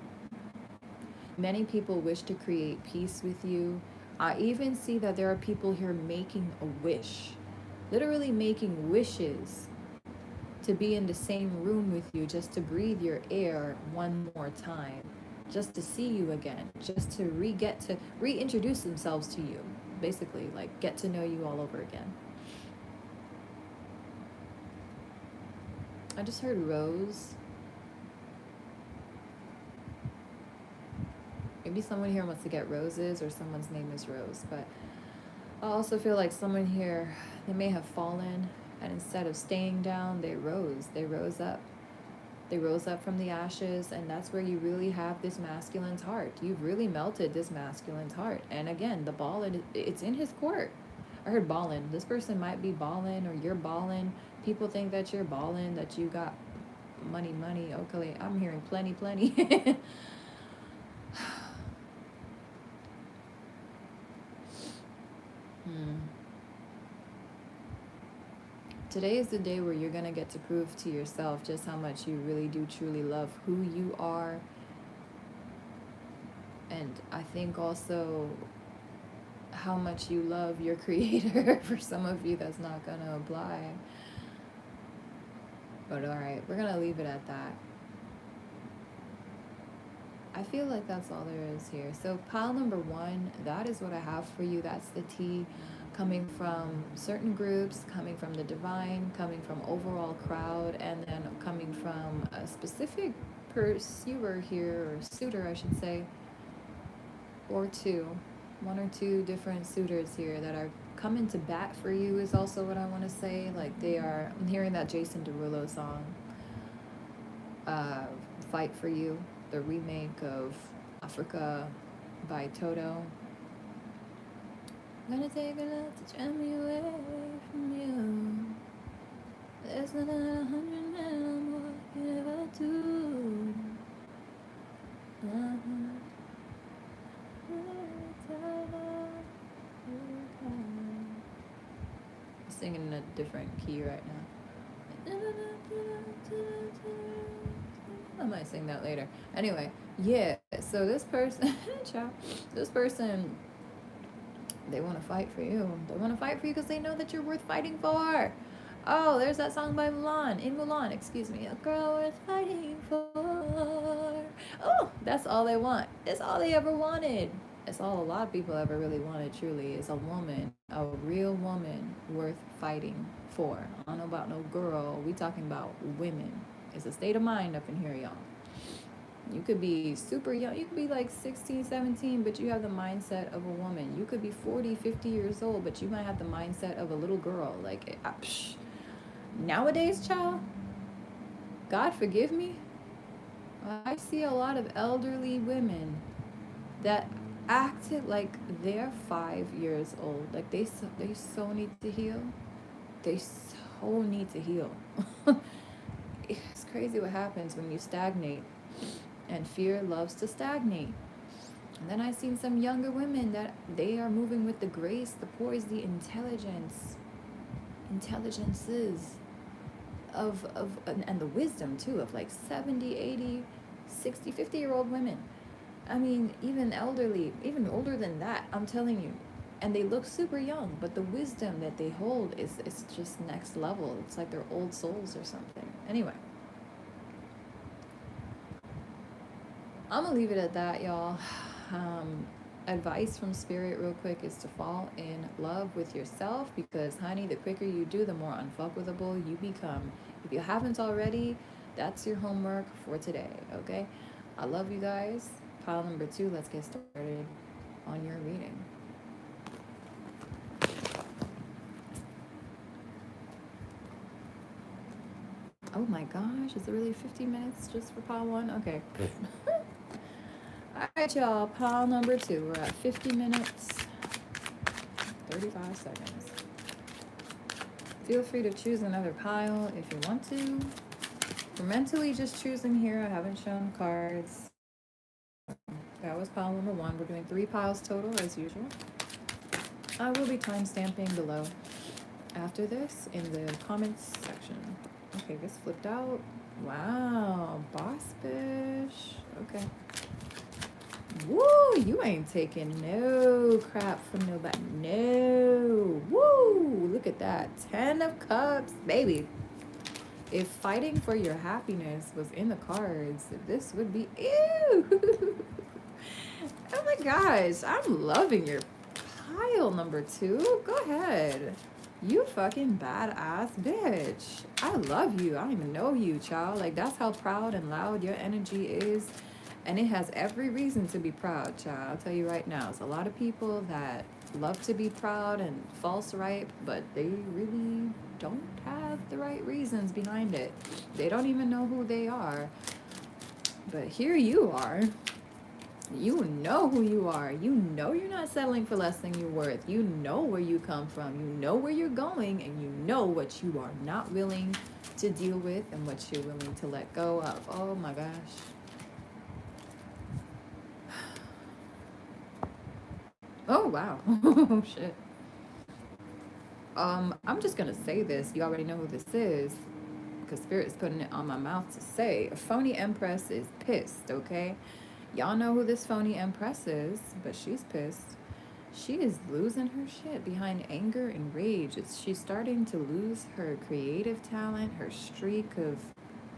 Speaker 1: Many people wish to create peace with you. I even see that there are people here making a wish, literally making wishes to be in the same room with you, just to breathe your air one more time, just to see you again, just to reintroduce themselves to you, basically, like get to know you all over again. I just heard rose. Maybe someone here wants to get roses or someone's name is Rose, but I also feel like someone here, they may have fallen, and instead of staying down, they rose. They rose up. They rose up from the ashes, and that's where you really have this masculine's heart. You've really melted this masculine's heart. And again, the ball, it's in his court. I heard ballin'. This person might be ballin', or you're ballin'. People think that you're ballin', that you got money. Okay, I'm hearing plenty. Hmm. Today is the day where you're going to get to prove to yourself just how much you really do truly love who you are. And I think also how much you love your creator. For some of you, that's not going to apply. But all right, we're going to leave it at that. I feel like that's all there is here. So pile number 1, that is what I have for you. That's the tea coming from certain groups, coming from the divine, coming from overall crowd, and then coming from a specific pursuer here, or suitor I should say, or two. 1 or 2 different suitors here that are coming to bat for you is also what I want to say. Like they are, I'm hearing that Jason Derulo song, Fight for You, the remake of Africa by Toto. I'm gonna take a lot to drive me away from you. There's not 100 men more I could ever do. I'm singing in a different key right now. I might sing that later. Anyway, yeah, so this person, this person, they want to fight for you. They want to fight for you because they know that you're worth fighting for. Oh, there's that song by Mulan. In Mulan, excuse me. A girl worth fighting for. Oh, that's all they want. It's all they ever wanted. It's all a lot of people ever really wanted, truly, is a woman, a real woman worth fighting for. I don't know about no girl. We talking about women. It's a state of mind up in here, y'all. You could be super young. You could be like 16, 17, but you have the mindset of a woman. You could be 40, 50 years old, but you might have the mindset of a little girl. Like, nowadays, child, God forgive me, I see a lot of elderly women that acted like they're 5 years old. Like, they so need to heal. They so need to heal. It's crazy what happens when you stagnate. And fear loves to stagnate. And then I've seen some younger women that they are moving with the grace, the poise, the intelligences of and the wisdom too, of like 70, 80, 60, 50-year-old women. I mean, even elderly, even older than that, I'm telling you. And they look super young, but the wisdom that they hold is just next level. It's like they're old souls or something. Anyway, I'm gonna leave it at that, y'all. Advice from spirit real quick is to fall in love with yourself, because honey, the quicker you do, the more unfuckable you become. If you haven't already, that's your homework for today. Okay, I love you guys. Pile number 2, let's get started on your reading. Oh my gosh, is it really 50 minutes just for pile 1? Okay. Alright, y'all, pile number 2. We're at 50 minutes, 35 seconds. Feel free to choose another pile if you want to. We're mentally just choosing here. I haven't shown cards. That was pile number 1. We're doing 3 piles total as usual. I will be time stamping below after this in the comments section. Okay, this flipped out. Wow, boss fish. Okay. Woo, you ain't taking no crap from nobody. No. Woo, look at that. 10 of cups, baby. If fighting for your happiness was in the cards, this would be ew. Oh my gosh, I'm loving your pile number 2. Go ahead. You fucking badass bitch. I love you. I don't even know you, child. Like, that's how proud and loud your energy is. And it has every reason to be proud, child. I'll tell you right now. There's a lot of people that love to be proud and false right, but they really don't have the right reasons behind it. They don't even know who they are. But here you are. You know who you are. You know you're not settling for less than you're worth. You know where you come from. You know where you're going, and you know what you are not willing to deal with and what you're willing to let go of. Oh my gosh. Oh wow. Oh shit. I'm just gonna say this. You already know who this is, because Spirit is putting it on my mouth to say. A phony Empress is pissed, okay? Y'all know who this phony Empress is, but she's pissed. She is losing her shit behind anger and rage. She's starting to lose her creative talent, her streak of,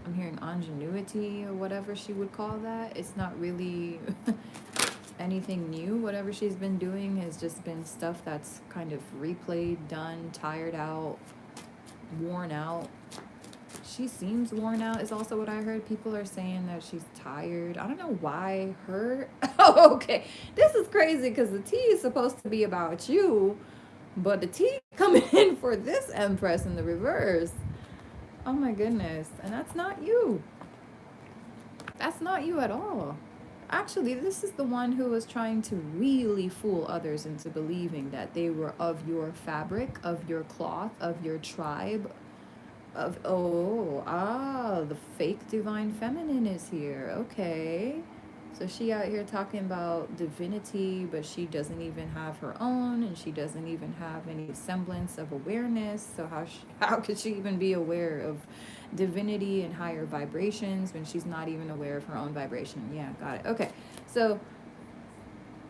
Speaker 1: I'm hearing ingenuity or whatever she would call that. It's not really anything new. Whatever she's been doing has just been stuff that's kind of replayed, done, tired out, worn out. She seems worn out is also what I heard. People are saying that she's tired. I don't know why her. Oh, okay. This is crazy because the tea is supposed to be about you, but the tea coming in for this Empress in the reverse. Oh my goodness. And that's not you. That's not you at all. Actually, this is the one who was trying to really fool others into believing that they were of your fabric, of your cloth, of your tribe, the fake divine feminine is here. Okay, so she out here talking about divinity, but she doesn't even have her own, and she doesn't even have any semblance of awareness. So how could she even be aware of divinity and higher vibrations when she's not even aware of her own vibration? Yeah, got it. Okay, so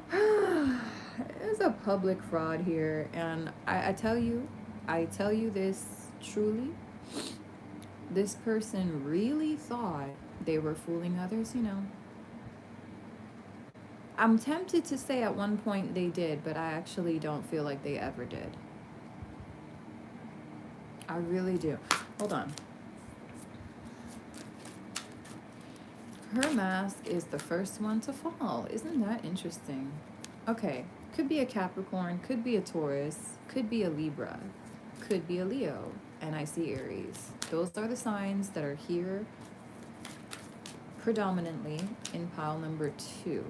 Speaker 1: there's a public fraud here, and I tell you this truly. This person really thought they were fooling others, you know. I'm tempted to say at one point they did, but I actually don't feel like they ever did. I really do. Hold on. Her mask is the first one to fall. Isn't that interesting? Okay, could be a Capricorn, could be a Taurus, could be a Libra, could be a Leo, and I see Aries. Those are the signs that are here predominantly in pile number 2.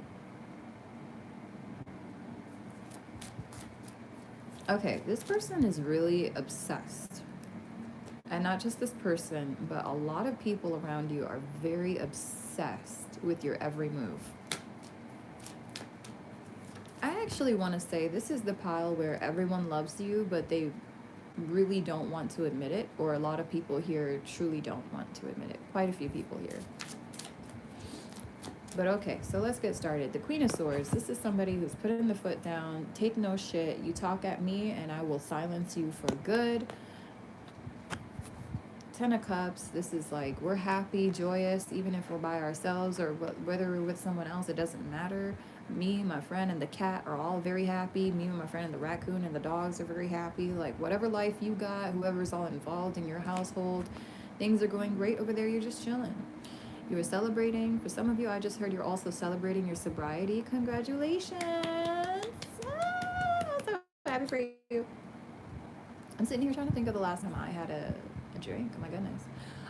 Speaker 1: Okay, this person is really obsessed. And not just this person, but a lot of people around you are very obsessed with your every move. I actually want to say this is the pile where everyone loves you, but they really don't want to admit it, or a lot of people here truly don't want to admit it. Quite a few people here. But okay, so let's get started. The Queen of Swords. This is somebody who's putting the foot down. Take no shit. You talk at me, and I will silence you for good. Ten of Cups. This is like we're happy, joyous, even if we're by ourselves or whether we're with someone else. It doesn't matter. Me, my friend, and the cat are all very happy. Me and my friend and the raccoon and the dogs are very happy. Like whatever life you got, whoever's all involved in your household, things are going great over there. You're just chilling. You were celebrating. For some of you, I just heard you're also celebrating your sobriety. Congratulations! I'm so happy for you. I'm sitting here trying to think of the last time I had a drink. Oh my goodness.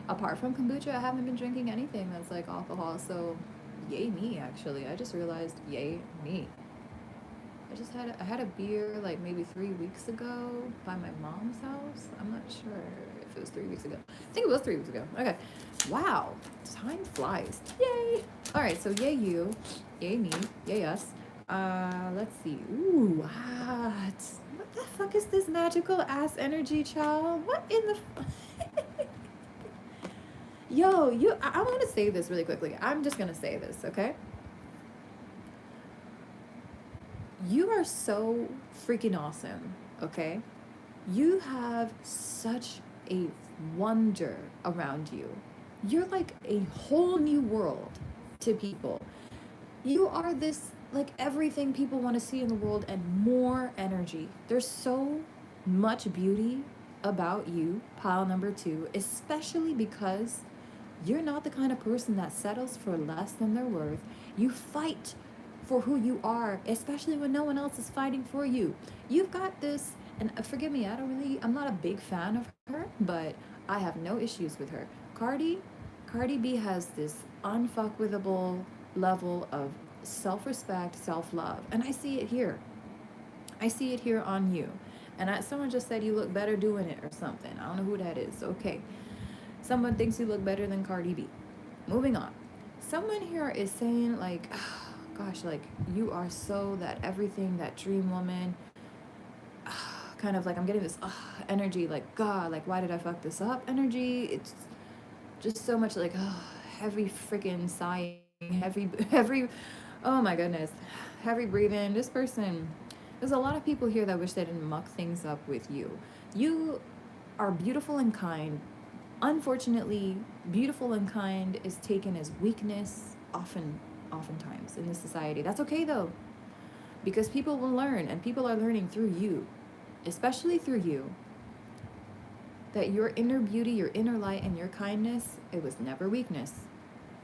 Speaker 1: Apart from kombucha, I haven't been drinking anything that's like alcohol. So, yay me! Actually, I just realized, yay me. I had a beer like maybe 3 weeks ago by my mom's house. I'm not sure if it was 3 weeks ago. I think it was 3 weeks ago. Okay. Wow. Time flies. Yay. All right. So yay you, yay me, yay us. Let's see. Ooh, what the fuck is this magical ass energy, child? What in the? Yo, I want to say this really quickly. I'm just gonna say this, okay? You are so freaking awesome, okay? You have such a wonder around you. You're like a whole new world to people. You are this, like everything people want to see in the world and more energy. There's so much beauty about you, pile number 2, especially because you're not the kind of person that settles for less than their worth. You fight for who you are, especially when no one else is fighting for you. You've got this, and forgive me, I'm not a big fan of her, but I have no issues with her. Cardi B has this unfuckwithable level of self-respect, self-love, and I see it here. I see it here on you. And someone just said you look better doing it or something. I don't know who that is. Okay. Someone thinks you look better than Cardi B. Moving on. Someone here is saying like, gosh, like you are so that everything, that dream woman, kind of like I'm getting this energy like, God, like why did I fuck this up energy. It's just so much like heavy freaking sighing, heavy, oh my goodness, heavy breathing. This person, there's a lot of people here that wish they didn't muck things up with you. You are beautiful and kind. Unfortunately, beautiful and kind is taken as weakness oftentimes in this society. That's okay though, because people will learn, and people are learning through you, especially through you, that your inner beauty, your inner light, and your kindness, it was never weakness.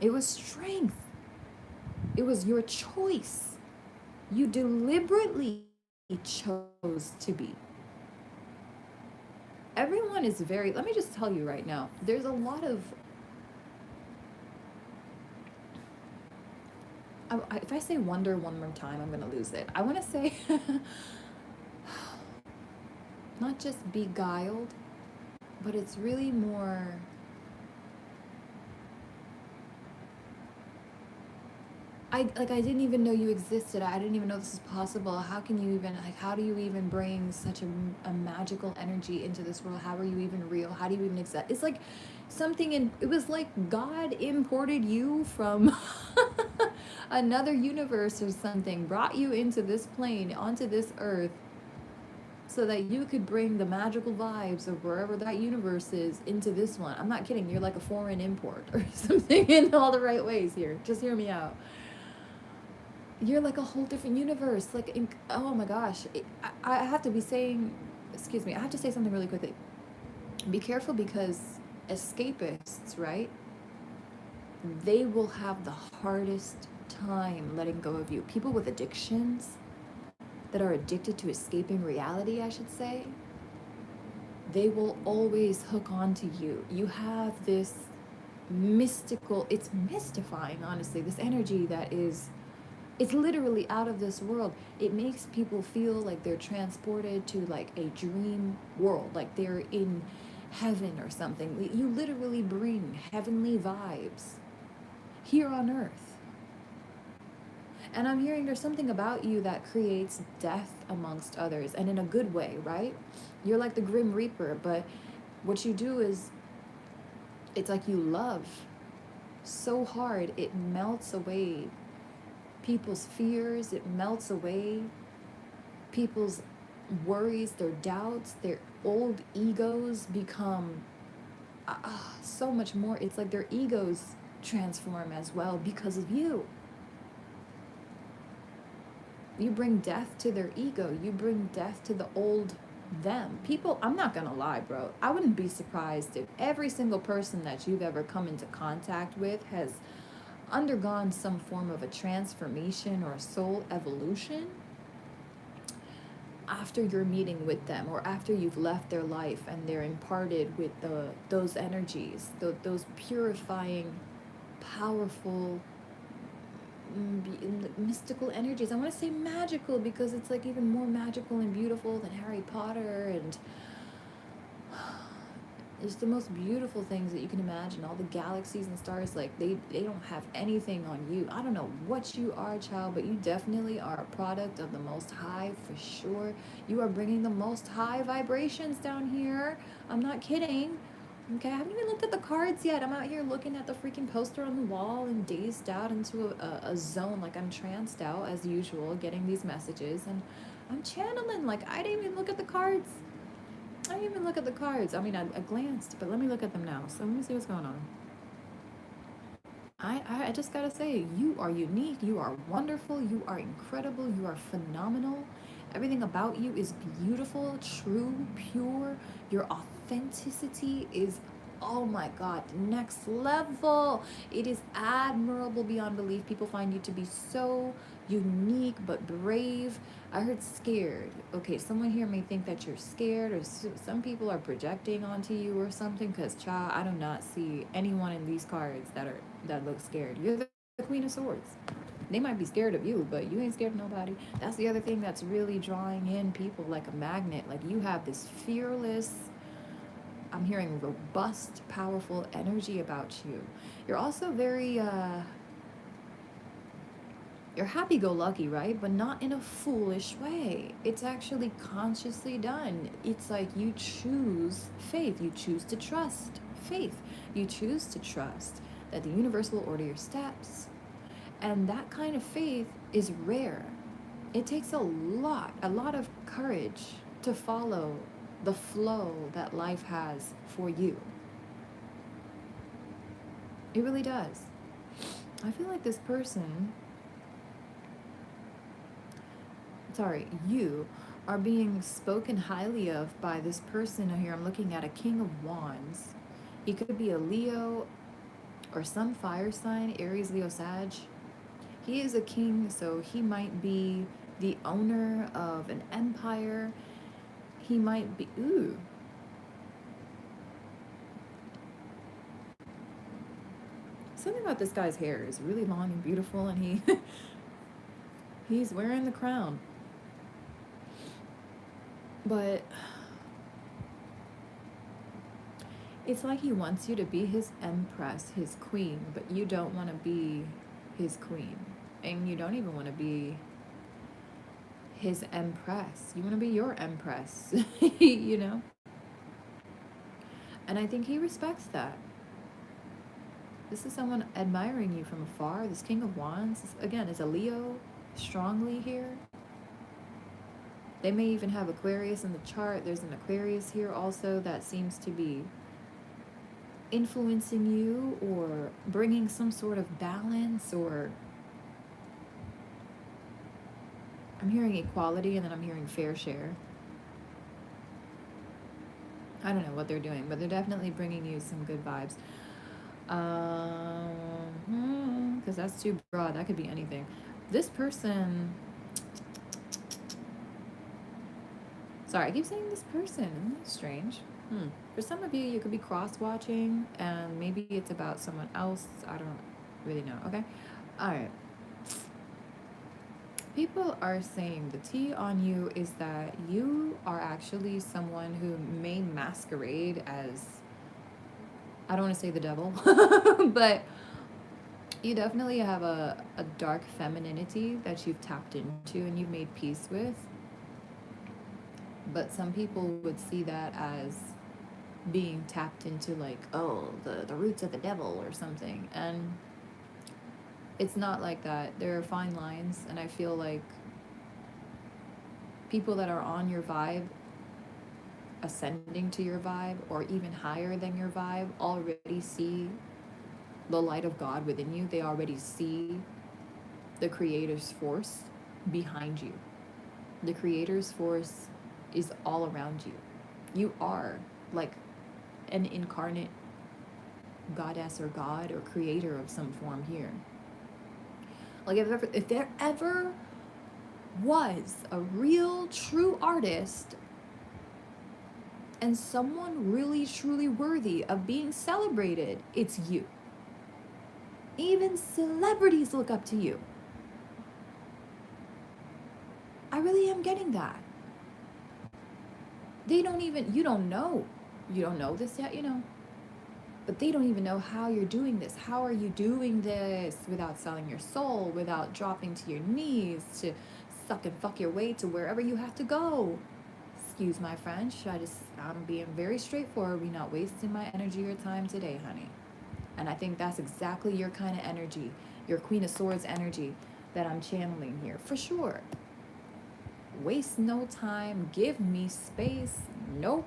Speaker 1: It was strength. It was your choice. You deliberately chose to be. Everyone is very, let me just tell you right now, there's a lot of, if I say wonder one more time, I'm going to lose it. I want to say, not just beguiled, but it's really more, I didn't even know you existed. I didn't even know this is possible. How can you even, like, how do you even bring such a magical energy into this world? How are you even real? How do you even exist? It's like something it was like God imported you from another universe or something, brought you into this plane, onto this earth, so that you could bring the magical vibes of wherever that universe is into this one. I'm not kidding. You're like a foreign import or something in all the right ways here. Just hear me out. You're like a whole different universe. Like, oh my gosh. I have to be saying, excuse me, I have to say something really quickly. Be careful, because escapists, right? They will have the hardest time letting go of you. People with addictions that are addicted to escaping reality, I should say, they will always hook on to you. You have this mystical, it's mystifying, honestly, this energy that is, it's literally out of this world. It makes people feel like they're transported to like a dream world, like they're in heaven or something. You literally bring heavenly vibes here on earth. And I'm hearing there's something about you that creates death amongst others, and in a good way, right? You're like the Grim Reaper, but what you do is, it's like you love so hard it melts away people's fears, it melts away people's worries, their doubts, their old egos become so much more. It's like their egos transform as well because of you. You bring death to their ego. You bring death to the old them. People, I'm not gonna lie, bro. I wouldn't be surprised if every single person that you've ever come into contact with has undergone some form of a transformation or a soul evolution after you're meeting with them or after you've left their life and they're imparted with those energies, those purifying, powerful, mystical energies. I want to say magical because it's like even more magical and beautiful than Harry Potter, and it's the most beautiful things that you can imagine. All the galaxies and stars, like they don't have anything on you. I don't know what you are, child, but you definitely are a product of the Most High for sure. You are bringing the Most High vibrations down here. I'm not kidding. Okay, I haven't even looked at the cards yet. I'm out here looking at the freaking poster on the wall and dazed out into a zone, like I'm tranced out as usual, getting these messages, and I'm channeling. Like I didn't even look at the cards. I didn't even look at the cards. I mean, I glanced, but let me look at them now. So let me see what's going on. I just gotta say, you are unique. You are wonderful. You are incredible. You are phenomenal. Everything about you is beautiful, true, pure. Your authenticity is, oh my God, next level. It is admirable beyond belief. People find you to be so unique but brave. I heard scared. Okay, someone here may think that you're scared, or some people are projecting onto you or something. Cause child, I do not see anyone in these cards that look scared. You're the Queen of Swords. They might be scared of you, but you ain't scared of nobody. That's the other thing that's really drawing in people like a magnet. Like you have this fearless, I'm hearing robust, powerful energy about you. You're also very you're happy-go-lucky, right? But not in a foolish way. It's actually consciously done. It's like you choose faith. You choose to trust faith. You choose to trust that the universe will order your steps. And that kind of faith is rare. It takes a lot of courage to follow the flow that life has for you. It really does. I feel like this person, sorry, you are being spoken highly of by this person here. I'm looking at a King of Wands. He could be a Leo or some fire sign, Aries, Leo, Sag. He is a king, so he might be the owner of an empire. He might be, ooh. Something about this guy's hair is really long and beautiful, and he's wearing the crown. But it's like he wants you to be his empress, his queen, but you don't want to be his queen. And you don't even want to be his empress. You want to be your empress, you know? And I think he respects that. This is someone admiring you from afar. This King of Wands, again, is a Leo strongly here. They may even have Aquarius in the chart. There's an Aquarius here also that seems to be influencing you or bringing some sort of balance, or I'm hearing equality, and then I'm hearing fair share. I don't know what they're doing, but they're definitely bringing you some good vibes. Because that's too broad. That could be anything. This person, sorry, I keep saying this person. Isn't that strange? For some of you, you could be cross-watching, and maybe it's about someone else. I don't really know. Okay? All right. People are saying the tea on you is that you are actually someone who may masquerade as, I don't want to say the devil, but you definitely have a dark femininity that you've tapped into and you've made peace with. But some people would see that as being tapped into like, oh, the roots of the devil or something. And it's not like that. There are fine lines, and I feel like people that are on your vibe, ascending to your vibe, or even higher than your vibe, already see the light of God within you. They already see the creator's force behind you. The creator's force is all around you. You are like an incarnate goddess or god or creator of some form here. Like if there ever was a real true artist and someone really truly worthy of being celebrated, it's you. Even celebrities look up to you. I really am getting that. They don't even, you don't know this yet, but they don't even know how you're doing this. How are you doing this without selling your soul, without dropping to your knees to suck and fuck your way to wherever you have to go? Excuse my French. I'm being very straightforward. We're not wasting my energy or time today, honey. And I think that's exactly your kind of energy, your Queen of Swords energy that I'm channeling here, for sure. Waste no time. Give me space. Nope.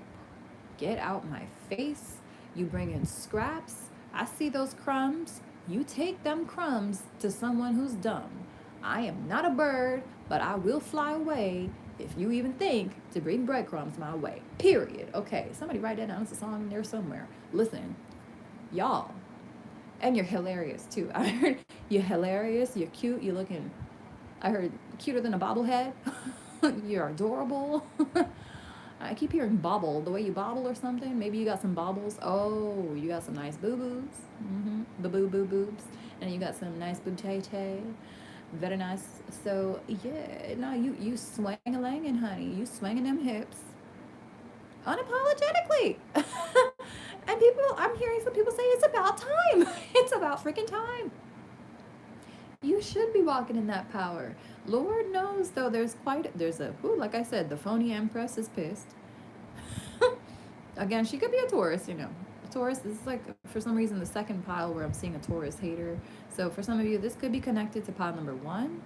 Speaker 1: Get out my face. You bring in scraps. I see those crumbs. You take them crumbs to someone who's dumb. I am not a bird, but I will fly away if you even think to bring breadcrumbs my way. Period. Okay, somebody write that down. It's a song in there somewhere. Listen, y'all. And you're hilarious too. I heard you're hilarious. You're cute. You're looking, I heard, cuter than a bobblehead. You're adorable. I keep hearing bobble, the way you bobble or something. Maybe you got some bobbles. Oh, you got some nice boo-boos. Boo-boo-boo-boobs. And you got some nice boob-tay-tay. Very nice. So, yeah, no, you swang-a-langin', honey. You swinging them hips. Unapologetically. And I'm hearing some people say it's about time. It's about freaking time. You should be walking in that power. Lord knows, though, like I said, the phony Empress is pissed. Again, she could be a Taurus, A Taurus is like, for some reason, the second pile where I'm seeing a Taurus hater. So for some of you, this could be connected to pile number 1.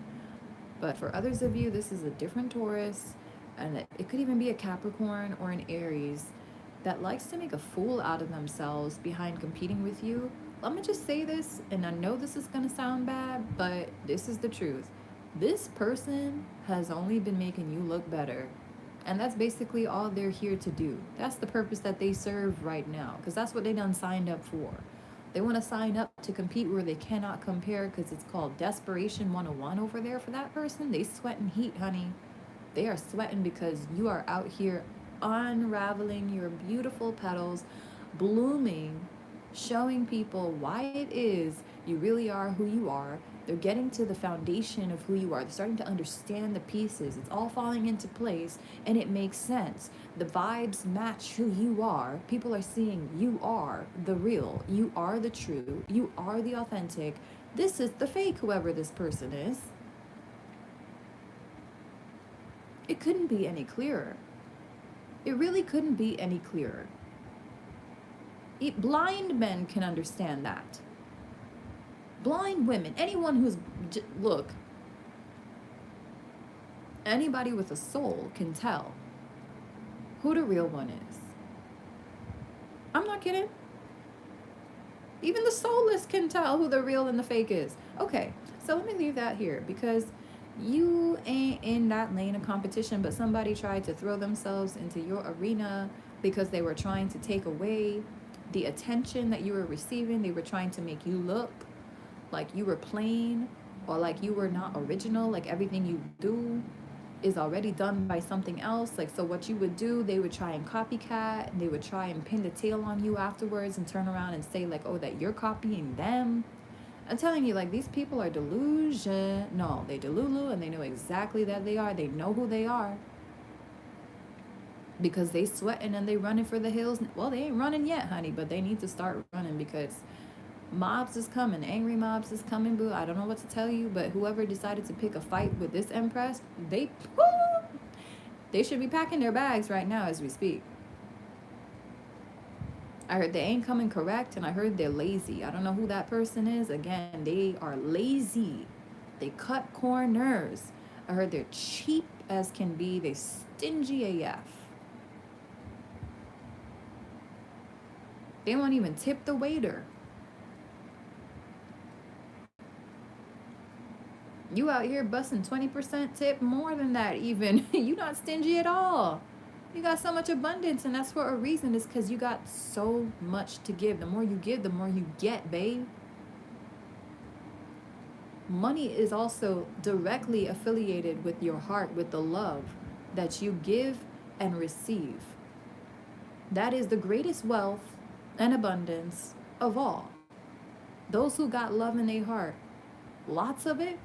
Speaker 1: But for others of you, this is a different Taurus. And it could even be a Capricorn or an Aries that likes to make a fool out of themselves behind competing with you. Let me just say this, and I know this is going to sound bad, but this is the truth. This person has only been making you look better. And that's basically all they're here to do. That's the purpose that they serve right now, because that's what they done signed up for. They want to sign up to compete where they cannot compare, because it's called Desperation 101 over there for that person. They sweating heat, honey. They are sweating because you are out here unraveling your beautiful petals, blooming, showing people why it is you really are who you are. They're getting to the foundation of who you are. They're starting to understand the pieces. It's all falling into place, and it makes sense. The vibes match who you are. People are seeing you are the real. You are the true. You are the authentic. This is the fake, whoever this person is. It couldn't be any clearer. It really couldn't be any clearer. Blind men can understand that. Blind women, anyone who's, look, anybody with a soul can tell who the real one is. I'm not kidding. Even the soulless can tell who the real and the fake is. Okay, so let me leave that here, because you ain't in that lane of competition, but somebody tried to throw themselves into your arena because they were trying to take away the attention that you were receiving. They were trying to make you look like you were plain, or like you were not original, like everything you do is already done by something else. Like, so what you would do, they would try and copycat, and they would try and pin the tail on you afterwards and turn around and say like, oh, that you're copying them. I'm telling you, like, these people are delusion. No, they delulu, and they know exactly that they are. They know who they are. Because they sweating and they running for the hills. Well, they ain't running yet, honey, but they need to start running, because mobs is coming. Angry mobs is coming, boo. I don't know what to tell you, but whoever decided to pick a fight with this Empress, they should be packing their bags right now as we speak. I heard they ain't coming correct, and I heard they're lazy. I don't know who that person is. Again, they are lazy. They cut corners. I heard they're cheap as can be. They stingy AF. They won't even tip the waiter. You out here busting 20% tip, more than that even. You not stingy at all. You got so much abundance, and that's for a reason. It's because you got so much to give. The more you give, the more you get, babe. Money is also directly affiliated with your heart, with the love that you give and receive. That is the greatest wealth and abundance of all. Those who got love in their heart, lots of it,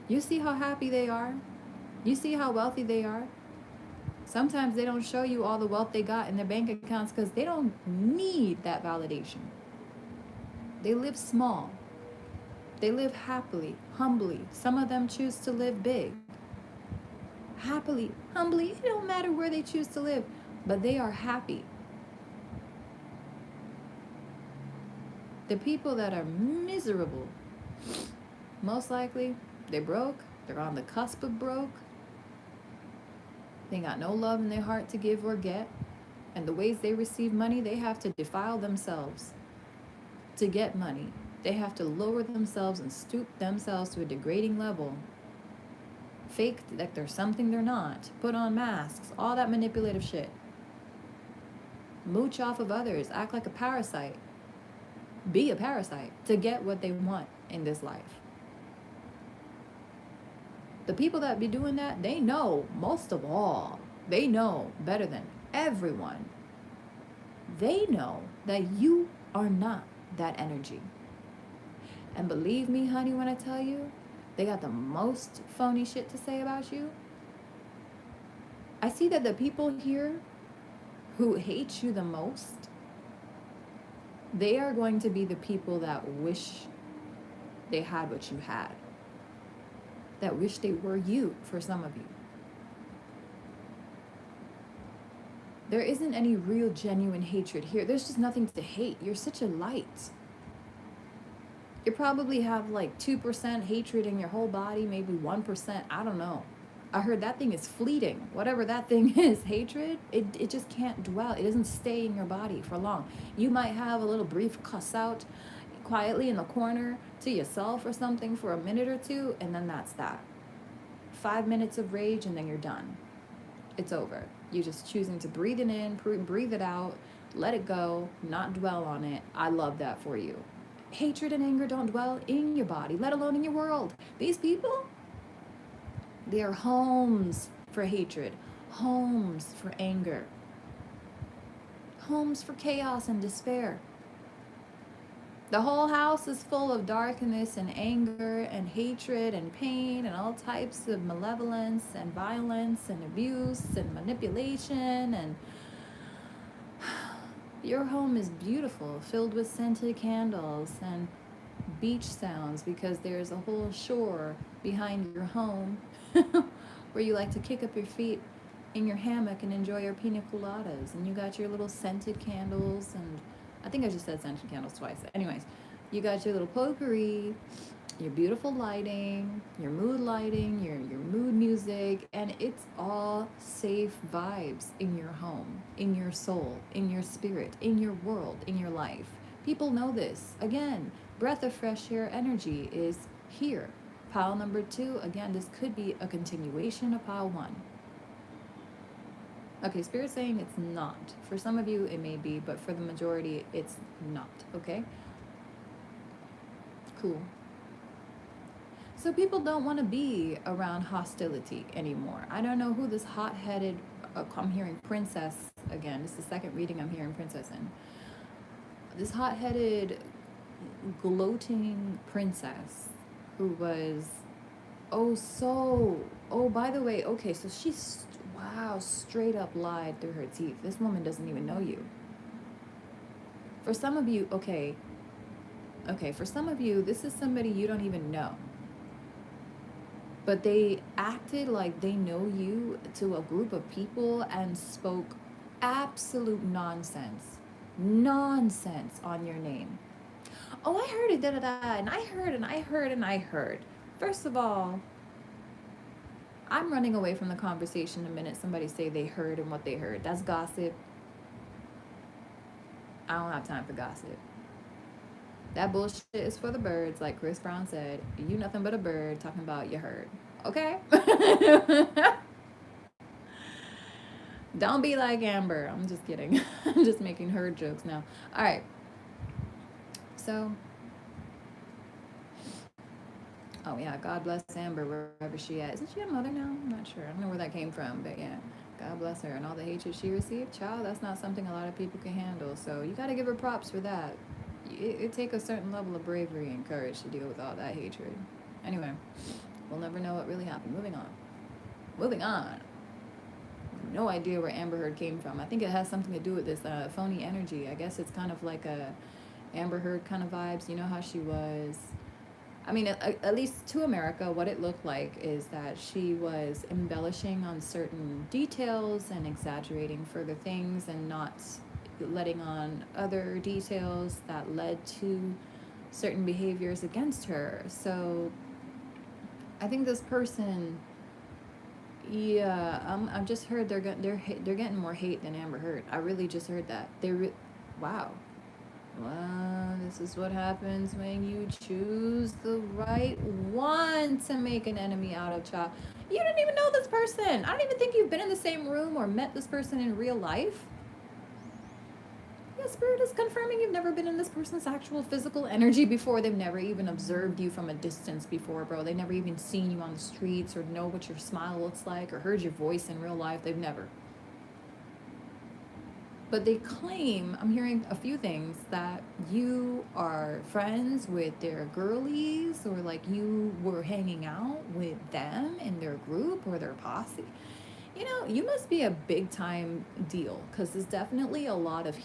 Speaker 1: you see how happy they are? You see how wealthy they are? Sometimes they don't show you all the wealth they got in their bank accounts because they don't need that validation. They live small. They live happily, humbly. Some of them choose to live big. Happily, humbly, it don't matter where they choose to live, but they are happy. The people that are miserable, most likely, they're broke. They're on the cusp of broke. They got no love in their heart to give or get. And the ways they receive money, they have to defile themselves to get money. They have to lower themselves and stoop themselves to a degrading level. Fake like they're something they're not. Put on masks. All that manipulative shit. Mooch off of others. Act like a parasite. Be a parasite to get what they want in this life. The people that be doing that, they know, most of all, they know better than everyone. They know that you are not that energy. And believe me, honey, when I tell you, they got the most phony shit to say about you. I see that the people here who hate you the most, they are going to be the people that wish they had what you had. That wish they were you, for some of you. There isn't any real genuine hatred here. There's just nothing to hate. You're such a light. You probably have like 2% hatred in your whole body, maybe 1%. I don't know. I heard that thing is fleeting. Whatever that thing is, hatred, it just can't dwell. It doesn't stay in your body for long. You might have a little brief cuss out quietly in the corner to yourself or something for a minute or two, and then that's that. 5 minutes of rage, and then you're done. It's over. You're just choosing to breathe it in, breathe it out, let it go, not dwell on it. I love that for you. Hatred and anger don't dwell in your body, let alone in your world. These people, they are homes for hatred, homes for anger, homes for chaos and despair. The whole house is full of darkness and anger and hatred and pain and all types of malevolence and violence and abuse and manipulation. And your home is beautiful, filled with scented candles and beach sounds, because there's a whole shore behind your home where you like to kick up your feet in your hammock and enjoy your pina coladas. And you got your little scented candles, and I think I just said scented candles twice. Anyways, you got your little potpourri, your beautiful lighting, your mood lighting, your mood music, and it's all safe vibes in your home, in your soul, in your spirit, in your world, in your life. People know this. Again, breath of fresh air energy is here. Pile number 2, again, this could be a continuation of pile 1. Okay, Spirit's saying it's not. For some of you, it may be, but for the majority, it's not, okay? Cool. So people don't want to be around hostility anymore. I don't know who this hot-headed, I'm hearing princess again. This is the second reading I'm hearing princess in. This hot-headed, gloating princess who was, by the way, okay, so she's, wow, straight up lied through her teeth. This woman doesn't even know you. For some of you, okay, for some of you, this is somebody you don't even know. But they acted like they know you to a group of people and spoke absolute nonsense nonsense on your name. Oh, I heard it, da da da, and I heard, and I heard, and I heard. First of all, I'm running away from the conversation the minute somebody say they heard and what they heard. That's gossip. I don't have time for gossip. That bullshit is for the birds, like Chris Brown said. You nothing but a bird talking about you heard. Okay? Don't be like Amber. I'm just kidding. I'm just making her jokes now. All right. So, oh yeah, God bless Amber wherever she at. Isn't she a mother now? I'm not sure. I don't know where that came from, but yeah, God bless her and all the hatred she received. Child, that's not something a lot of people can handle. So you got to give her props for that. It take a certain level of bravery and courage to deal with all that hatred. Anyway, we'll never know what really happened. Moving on. Moving on. No idea where Amber Heard came from. I think it has something to do with this phony energy. I guess it's kind of like a Amber Heard kind of vibes. You know how she was. I mean, at least to America, what it looked like is that she was embellishing on certain details and exaggerating further things and not letting on other details that led to certain behaviors against her. So I think this person, yeah, I've just heard they're getting more hate than Amber Heard. I really just heard that. Wow. Wow, this is what happens when you choose the right one to make an enemy out of, child. You didn't even know this person. I don't even think you've been in the same room or met this person in real life. Yeah, Spirit is confirming you've never been in this person's actual physical energy before. They've never even observed you from a distance before, bro. They've never even seen you on the streets or know what your smile looks like or heard your voice in real life. They've never. But they claim, I'm hearing a few things, that you are friends with their girlies or like you were hanging out with them in their group or their posse. You know, you must be a big time deal because there's definitely a lot of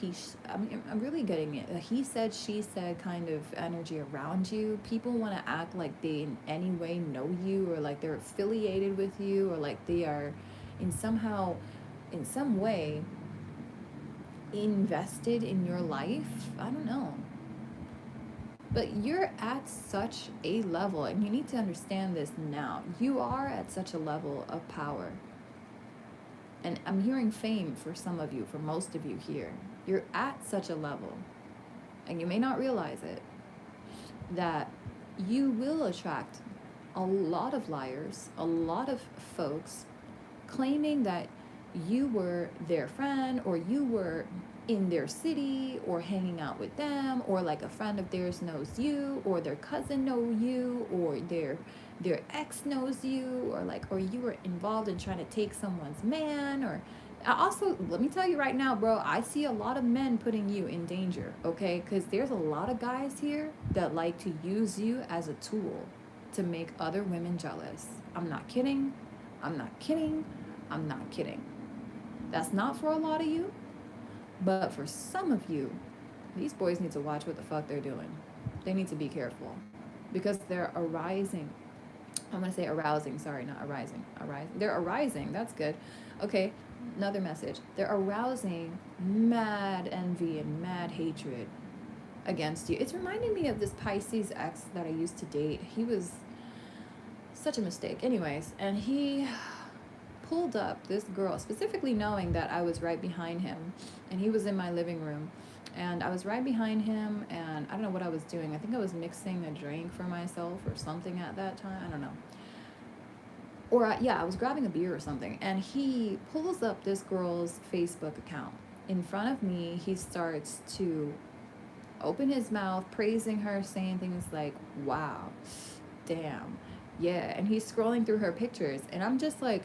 Speaker 1: I'm really getting it. A he said, she said kind of energy around you. People want to act like they in any way know you or like they're affiliated with you or like they are in some way invested in your life. I don't know. But you're at such a level, and you need to understand this now. You are at such a level of power. And I'm hearing fame for some of you, for most of you here. You're at such a level, and you may not realize it, that you will attract a lot of liars, a lot of folks claiming that you were their friend or you were in their city or hanging out with them or like a friend of theirs knows you or their cousin know you or their ex knows you or you were involved in trying to take someone's man or also let me tell you right now, bro, I see a lot of men putting you in danger, okay? Because there's a lot of guys here that like to use you as a tool to make other women jealous. I'm not kidding. I'm not kidding. I'm not kidding. That's not for a lot of you, but for some of you, these boys need to watch what the fuck they're doing. They need to be careful because they're arising. I'm going to say arousing. Sorry, not arising. Arising. They're arising. That's good. Okay, another message. They're arousing mad envy and mad hatred against you. It's reminding me of this Pisces ex that I used to date. He was such a mistake. Anyways, and he pulled up this girl, specifically knowing that I was right behind him, and he was in my living room, and I was right behind him, and I don't know what I was doing. I think I was mixing a drink for myself or something at that time. I don't know. Or, I was grabbing a beer or something, and he pulls up this girl's Facebook account. In front of me, he starts to open his mouth, praising her, saying things like, wow, damn, yeah, and he's scrolling through her pictures, and I'm just like,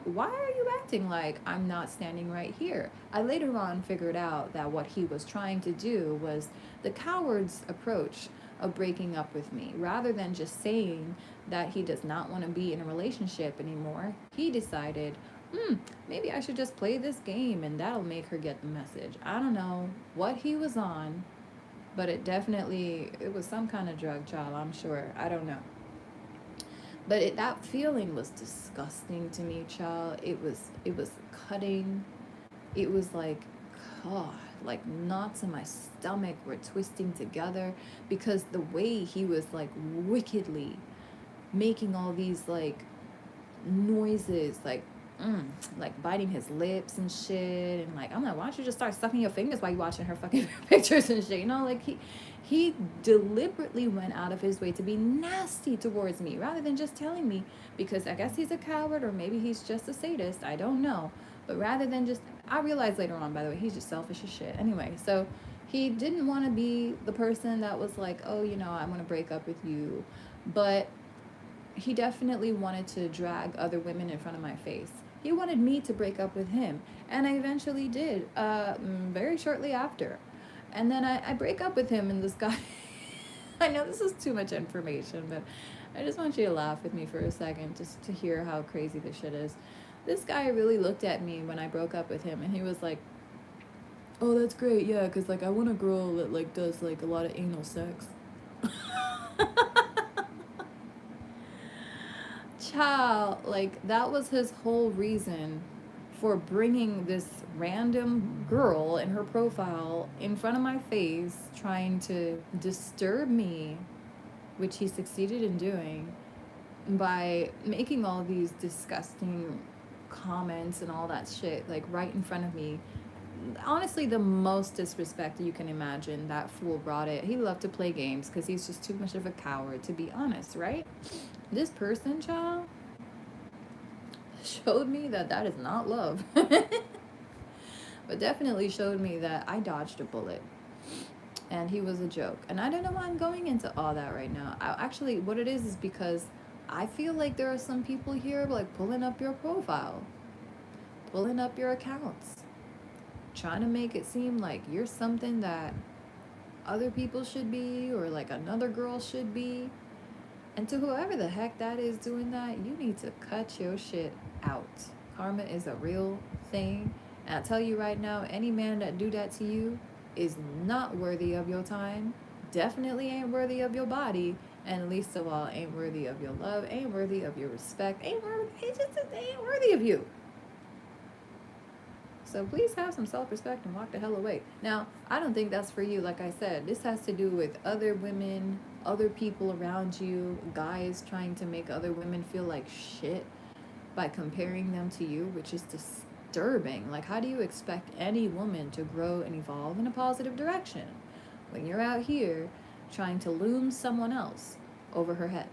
Speaker 1: why are you acting like I'm not standing right here? I later on figured out that what he was trying to do was the coward's approach of breaking up with me. Rather than just saying that he does not want to be in a relationship anymore, he decided, maybe I should just play this game and that'll make her get the message. I don't know what he was on, but it was some kind of drug, child, I'm sure. I don't know. But that feeling was disgusting to me, child. It was cutting. It was like oh, like knots in my stomach were twisting together because the way he was like wickedly making all these like noises, like biting his lips and shit, and like I'm like, why don't you just start sucking your fingers while you watching her fucking pictures and shit, you know? Like he deliberately went out of his way to be nasty towards me rather than just telling me, because I guess he's a coward or maybe he's just a sadist, I don't know. But rather than just, I realized later on, by the way, he's just selfish as shit. Anyway, so he didn't want to be the person that was like, oh, you know, I'm going to break up with you. But he definitely wanted to drag other women in front of my face. He wanted me to break up with him. And I eventually did, very shortly after. And then I break up with him, and this guy, I know this is too much information, but I just want you to laugh with me for a second just to hear how crazy this shit is. This guy really looked at me when I broke up with him, and he was like, oh, that's great, yeah, because, like, I want a girl that, like, does, like, a lot of anal sex. Child, like, that was his whole reason for bringing this random girl in her profile in front of my face, trying to disturb me, which he succeeded in doing by making all these disgusting comments and all that shit, like, right in front of me. Honestly, the most disrespect you can imagine. That fool brought it. He loved to play games because he's just too much of a coward, to be honest, right? This person, child, showed me that that is not love. But definitely showed me that I dodged a bullet and he was a joke. And I don't know why I'm going into all that right now. Actually, what it is because I feel like there are some people here like pulling up your profile, pulling up your accounts, trying to make it seem like you're something that other people should be or like another girl should be. And to whoever the heck that is doing that, you need to cut your shit out. Karma is a real thing. And I tell you right now, any man that do that to you is not worthy of your time, definitely ain't worthy of your body, and least of all, ain't worthy of your love, ain't worthy of your respect, ain't worthy of you. So please have some self-respect and walk the hell away. Now, I don't think that's for you. Like I said, this has to do with other women, other people around you, guys trying to make other women feel like shit by comparing them to you, which is disturbing. Like, how do you expect any woman to grow and evolve in a positive direction when you're out here trying to loom someone else over her head?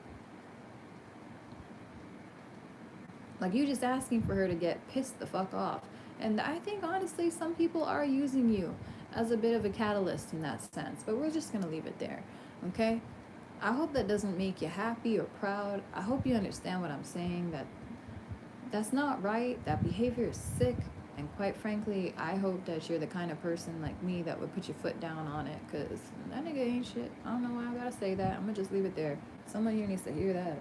Speaker 1: Like, you just asking for her to get pissed the fuck off. And I think, honestly, some people are using you as a bit of a catalyst in that sense. But we're just going to leave it there, okay? I hope that doesn't make you happy or proud. I hope you understand what I'm saying, that that's not right. That behavior is sick. And quite frankly, I hope that you're the kind of person like me that would put your foot down on it. Because that nigga ain't shit. I don't know why I got to say that. I'm going to just leave it there. Someone here needs to hear that.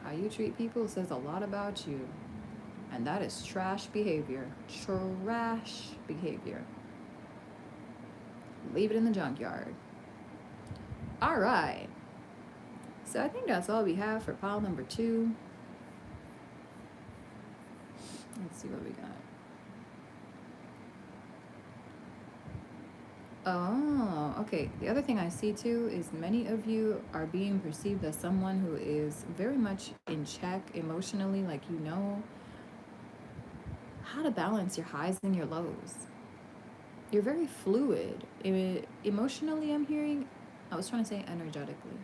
Speaker 1: How you treat people says a lot about you. And that is trash behavior. Trash behavior. Leave it in the junkyard. All right. So I think that's all we have for pile number 2. Let's see what we got. Oh, okay. The other thing I see too is many of you are being perceived as someone who is very much in check emotionally, like you know how to balance your highs and your lows. You're very fluid. Emotionally, I'm hearing, I was trying to say energetically.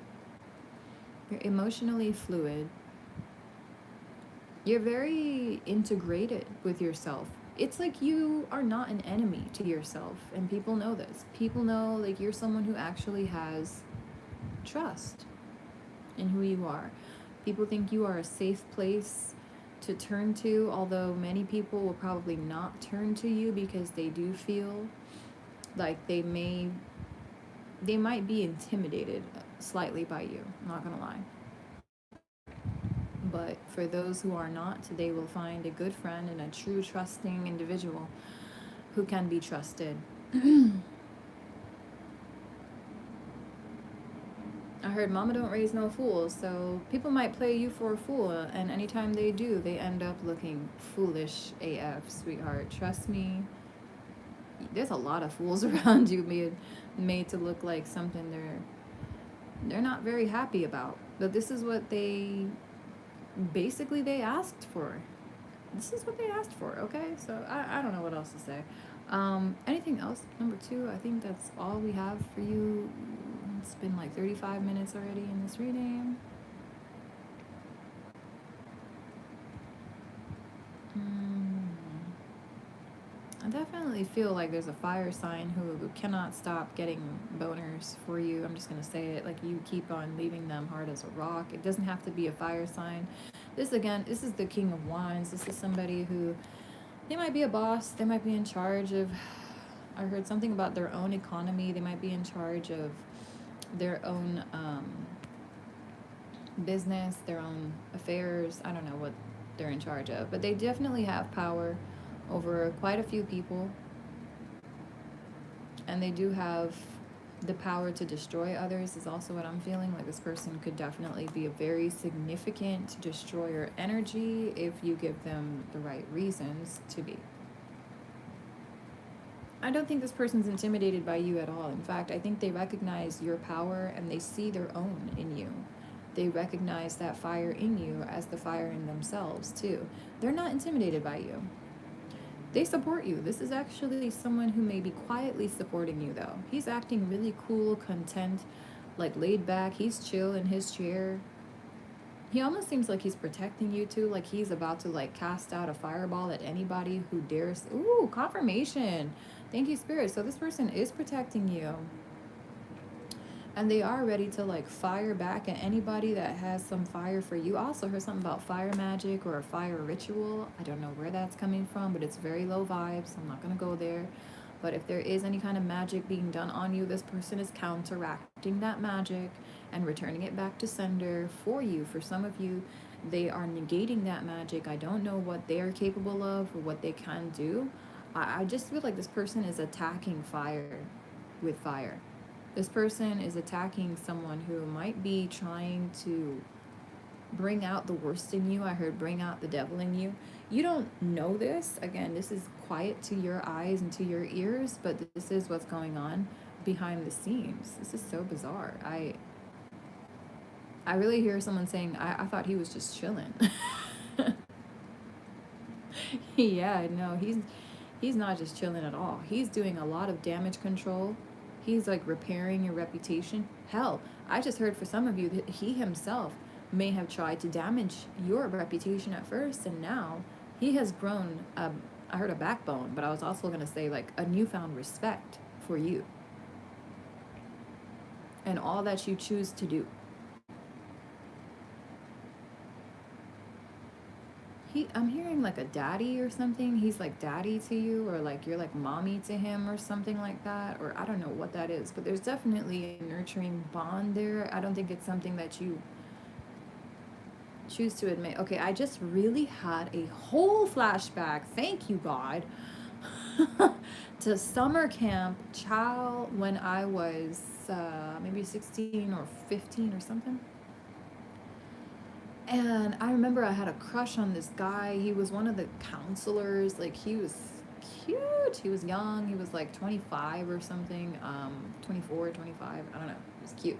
Speaker 1: You're emotionally fluid. You're very integrated with yourself. It's like you are not an enemy to yourself, and people know this. People know like you're someone who actually has trust in who you are. People think you are a safe place to turn to, although many people will probably not turn to you because they do feel like they might be intimidated slightly by you, I'm not gonna lie. But for those who are not, they will find a good friend and a true trusting individual who can be trusted. I heard mama don't raise no fools, so people might play you for a fool, and anytime they do, they end up looking foolish AF, sweetheart. Trust me, there's a lot of fools around you made to look like something they're not very happy about. But this is what they basically they asked for. This is what they asked for, okay? So I don't know what else to say. Anything else? Number two, I think that's all we have for you. It's been like 35 minutes already in this reading. I definitely feel like there's a fire sign who cannot stop getting boners for you. I'm just going to say it. Like, you keep on leaving them hard as a rock. It doesn't have to be a fire sign. This, again, this is the King of Wands. This is somebody who, they might be a boss. They might be in charge of, I heard something about their own economy. They might be in charge of their own business, their own affairs. I don't know what they're in charge of. But they definitely have power over quite a few people, and they do have the power to destroy others is also what I'm feeling. Like, this person could definitely be a very significant destroyer energy if you give them the right reasons to be. I don't think this person's intimidated by you at all. In fact, I think they recognize your power and they see their own in you. They recognize that fire in you as the fire in themselves too. They're not intimidated by you. They support you. This is actually someone who may be quietly supporting you, though. He's acting really cool, content, like laid back. He's chill in his chair. He almost seems like he's protecting you, too. Like he's about to, like, cast out a fireball at anybody who dares. Ooh, confirmation. Thank you, Spirit. So this person is protecting you. And they are ready to, like, fire back at anybody that has some fire for you. I also heard something about fire magic or a fire ritual. I don't know where that's coming from, but it's very low vibes. I'm not going to go there. But if there is any kind of magic being done on you, this person is counteracting that magic and returning it back to sender for you. For some of you, they are negating that magic. I don't know what they are capable of or what they can do. I just feel like this person is attacking fire with fire. This person is attacking someone who might be trying to bring out the worst in you. I heard bring out the devil in you. You don't know this. Again, this is quiet to your eyes and to your ears, but this is what's going on behind the scenes. This is so bizarre. I really hear someone saying, I thought he was just chilling. Yeah, no, he's not just chilling at all. He's doing a lot of damage control. He's like repairing your reputation. Hell, I just heard for some of you that he himself may have tried to damage your reputation at first, and now he has grown, I heard a backbone, but I was also going to say like a newfound respect for you and all that you choose to do. I'm hearing like a daddy or something. He's like daddy to you, or like you're like mommy to him or something like that, or I don't know what that is, but there's definitely a nurturing bond there. I don't think it's something that you choose to admit. Okay, I just really had a whole flashback, thank you God, to summer camp child when I was maybe 16 or 15 or something. And I remember I had a crush on this guy. He was one of the counselors. Like, he was cute. He was young. He was like 25 or something. 24, 25. I don't know. He was cute.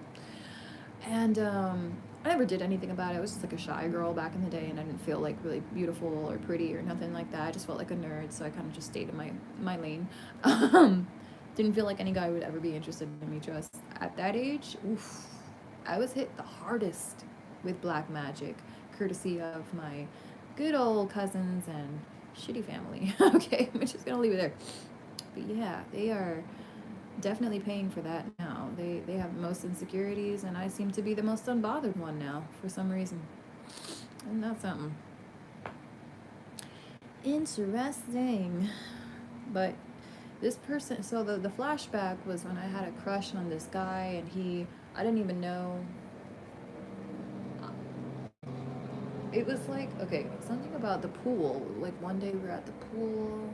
Speaker 1: And I never did anything about it. I was just like a shy girl back in the day, and I didn't feel like really beautiful or pretty or nothing like that. I just felt like a nerd, so I kind of just stayed in my lane. Didn't feel like any guy would ever be interested in me just at that age. Oof. I was hit the hardest with black magic, courtesy of my good old cousins and shitty family. Okay, I'm just gonna leave it there. But yeah, they are definitely paying for that now. They have the most insecurities, and I seem to be the most unbothered one now for some reason. Isn't that something? Interesting. But this person, so the flashback was when I had a crush on this guy, and I didn't even know. It was like, okay, something about the pool. Like, one day we were at the pool.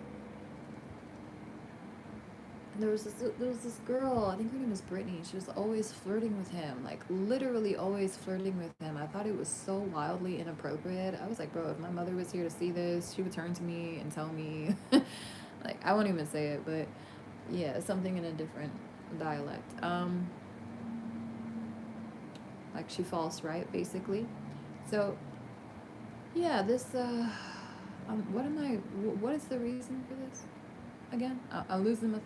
Speaker 1: And there was this girl, I think her name was Brittany. She was always flirting with him, like literally always flirting with him. I thought it was so wildly inappropriate. I was like, bro, if my mother was here to see this, she would turn to me and tell me, like, I won't even say it, but yeah, something in a different dialect. Like she false right, basically. So yeah, this what am I? What is the reason for this again? I'm losing my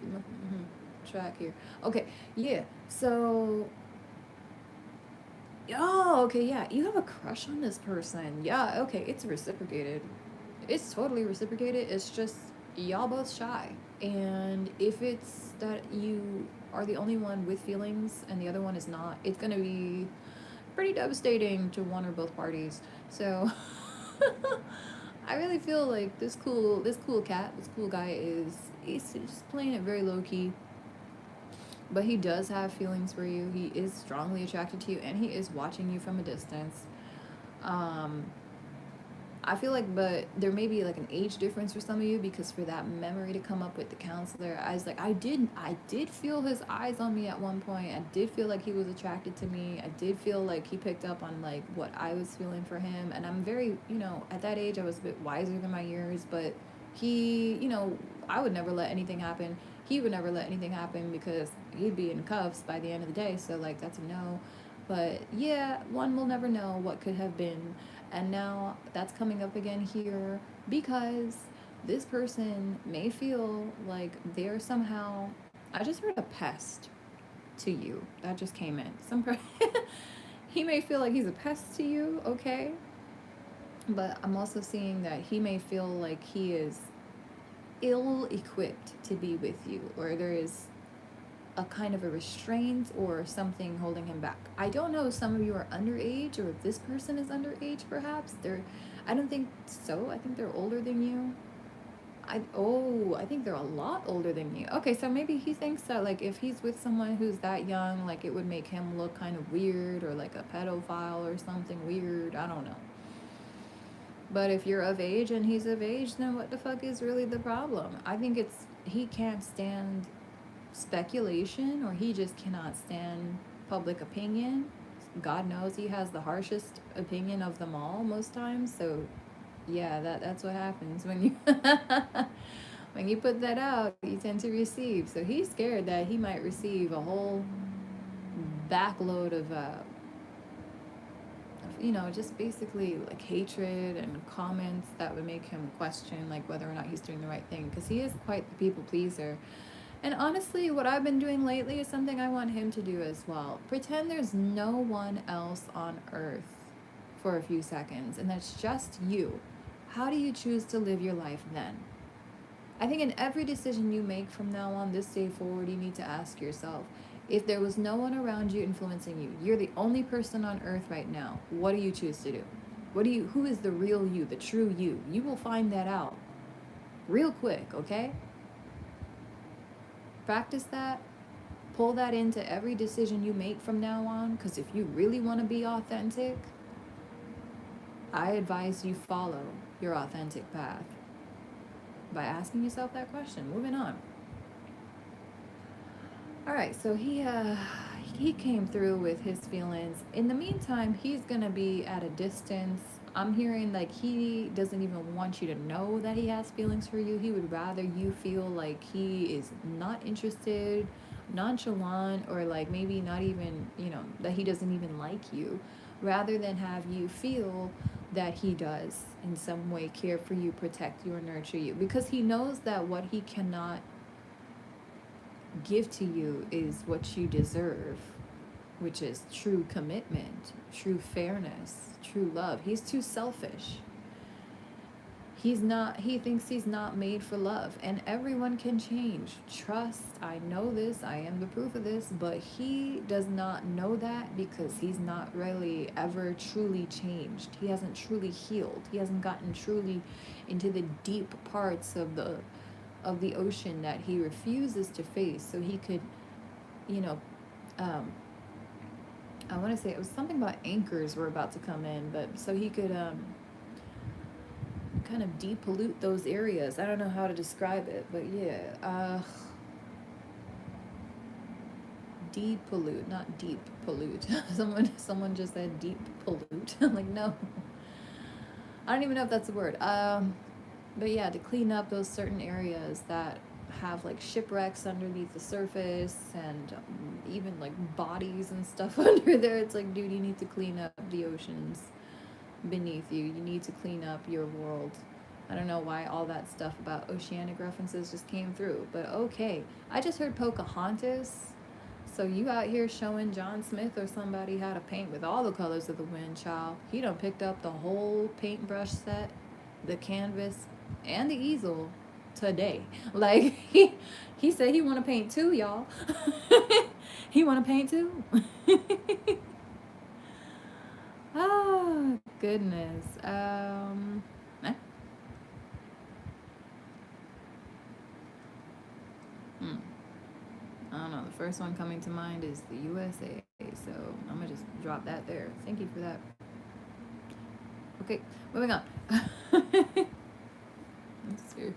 Speaker 1: track here. Okay, yeah. So oh, okay, yeah. You have a crush on this person. Yeah, okay. It's reciprocated. It's totally reciprocated. It's just y'all both shy. And if it's that you are the only one with feelings and the other one is not, it's gonna be pretty devastating to one or both parties. So I really feel like this cool cat, this cool guy he's just playing it very low key, but he does have feelings for you. He is strongly attracted to you, and he is watching you from a distance. Um, I feel like, but there may be like an age difference for some of you because for that memory to come up with the counselor, I was like, I did feel his eyes on me at one point. I did feel like he was attracted to me. I did feel like he picked up on like what I was feeling for him. And I'm very, at that age, I was a bit wiser than my years, but I would never let anything happen. He would never let anything happen because he'd be in cuffs by the end of the day. So like, that's a no. But yeah, one will never know what could have been, and now that's coming up again here because this person may feel like they're somehow. I just heard a pest to you. That just came in. He may feel like he's a pest to you, okay? But I'm also seeing that he may feel like he is ill equipped to be with you, or there is a kind of a restraint or something holding him back. I don't know if some of you are underage or if this person is underage perhaps. I don't think so. I think they're older than you. I think they're a lot older than you. Okay, so maybe he thinks that like if he's with someone who's that young, like it would make him look kind of weird or like a pedophile or something weird. I don't know. But if you're of age and he's of age, then what the fuck is really the problem? I think it's he can't stand speculation or he just cannot stand public opinion. God knows he has the harshest opinion of them all most times. So yeah, that's what happens when you when you put that out, you tend to receive. So he's scared that he might receive a whole backload of just basically like hatred and comments that would make him question like whether or not he's doing the right thing because he is quite the people pleaser. And honestly, what I've been doing lately is something I want him to do as well. Pretend there's no one else on earth for a few seconds, and that's just you. How do you choose to live your life then? I think in every decision you make from now on, this day forward, you need to ask yourself, if there was no one around you influencing you, you're the only person on earth right now, what do you choose to do? Who is the real you, the true you? You will find that out real quick, okay? Practice that. Pull that into every decision you make from now on, because if you really want to be authentic, I advise you follow your authentic path by asking yourself that question. Moving on. All right, so he came through with his feelings. In the meantime, he's gonna be at a distance. I'm hearing like he doesn't even want you to know that he has feelings for you. He would rather you feel like he is not interested, nonchalant, or like maybe not even, that he doesn't even like you, rather than have you feel that he does in some way care for you, protect you, or nurture you. Because he knows that what he cannot give to you is what you deserve, which is true commitment, true fairness, true love. He's too selfish. He thinks he's not made for love, and everyone can change. Trust, I know this, I am the proof of this, but he does not know that because he's not really ever truly changed. He hasn't truly healed. He hasn't gotten truly into the deep parts of the ocean that he refuses to face so he could, you know, um, I want to say it was something about anchors were about to come in, but so he could kind of depollute those areas. I don't know how to describe it, but yeah. depollute, not deep pollute. Someone just said deep pollute. I'm like, no. I don't even know if that's a word. But yeah, to clean up those certain areas that have like shipwrecks underneath the surface and even like bodies and stuff under there. It's like, dude, you need to clean up the oceans beneath you. You need to clean up your world. I don't know why all that stuff about oceanic references just came through, but okay. I just heard Pocahontas. So you out here showing John Smith or somebody how to paint with all the colors of the wind, child. He done picked up the whole paintbrush set, the canvas, and the easel today. Like he said he want to paint too, y'all. He want to paint too. Oh goodness. Eh? I don't know. The first one coming to mind is the USA. So I'm gonna just drop that there. Thank you for that. Okay, moving on. Let's see.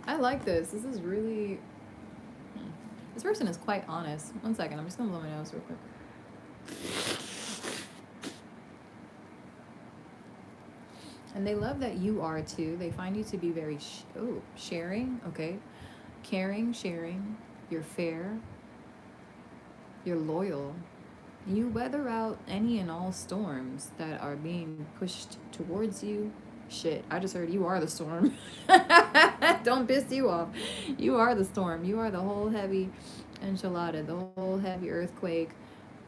Speaker 1: I like this. This is really. This person is quite honest. One second. I'm just gonna blow my nose real quick. And they love that you are too. They find you to be very sharing. Okay, caring, sharing. You're fair. You're loyal. You weather out any and all storms that are being pushed towards you. Shit, I just heard you are the storm. Don't piss you off. You are the storm. You are the whole heavy enchilada, the whole heavy earthquake,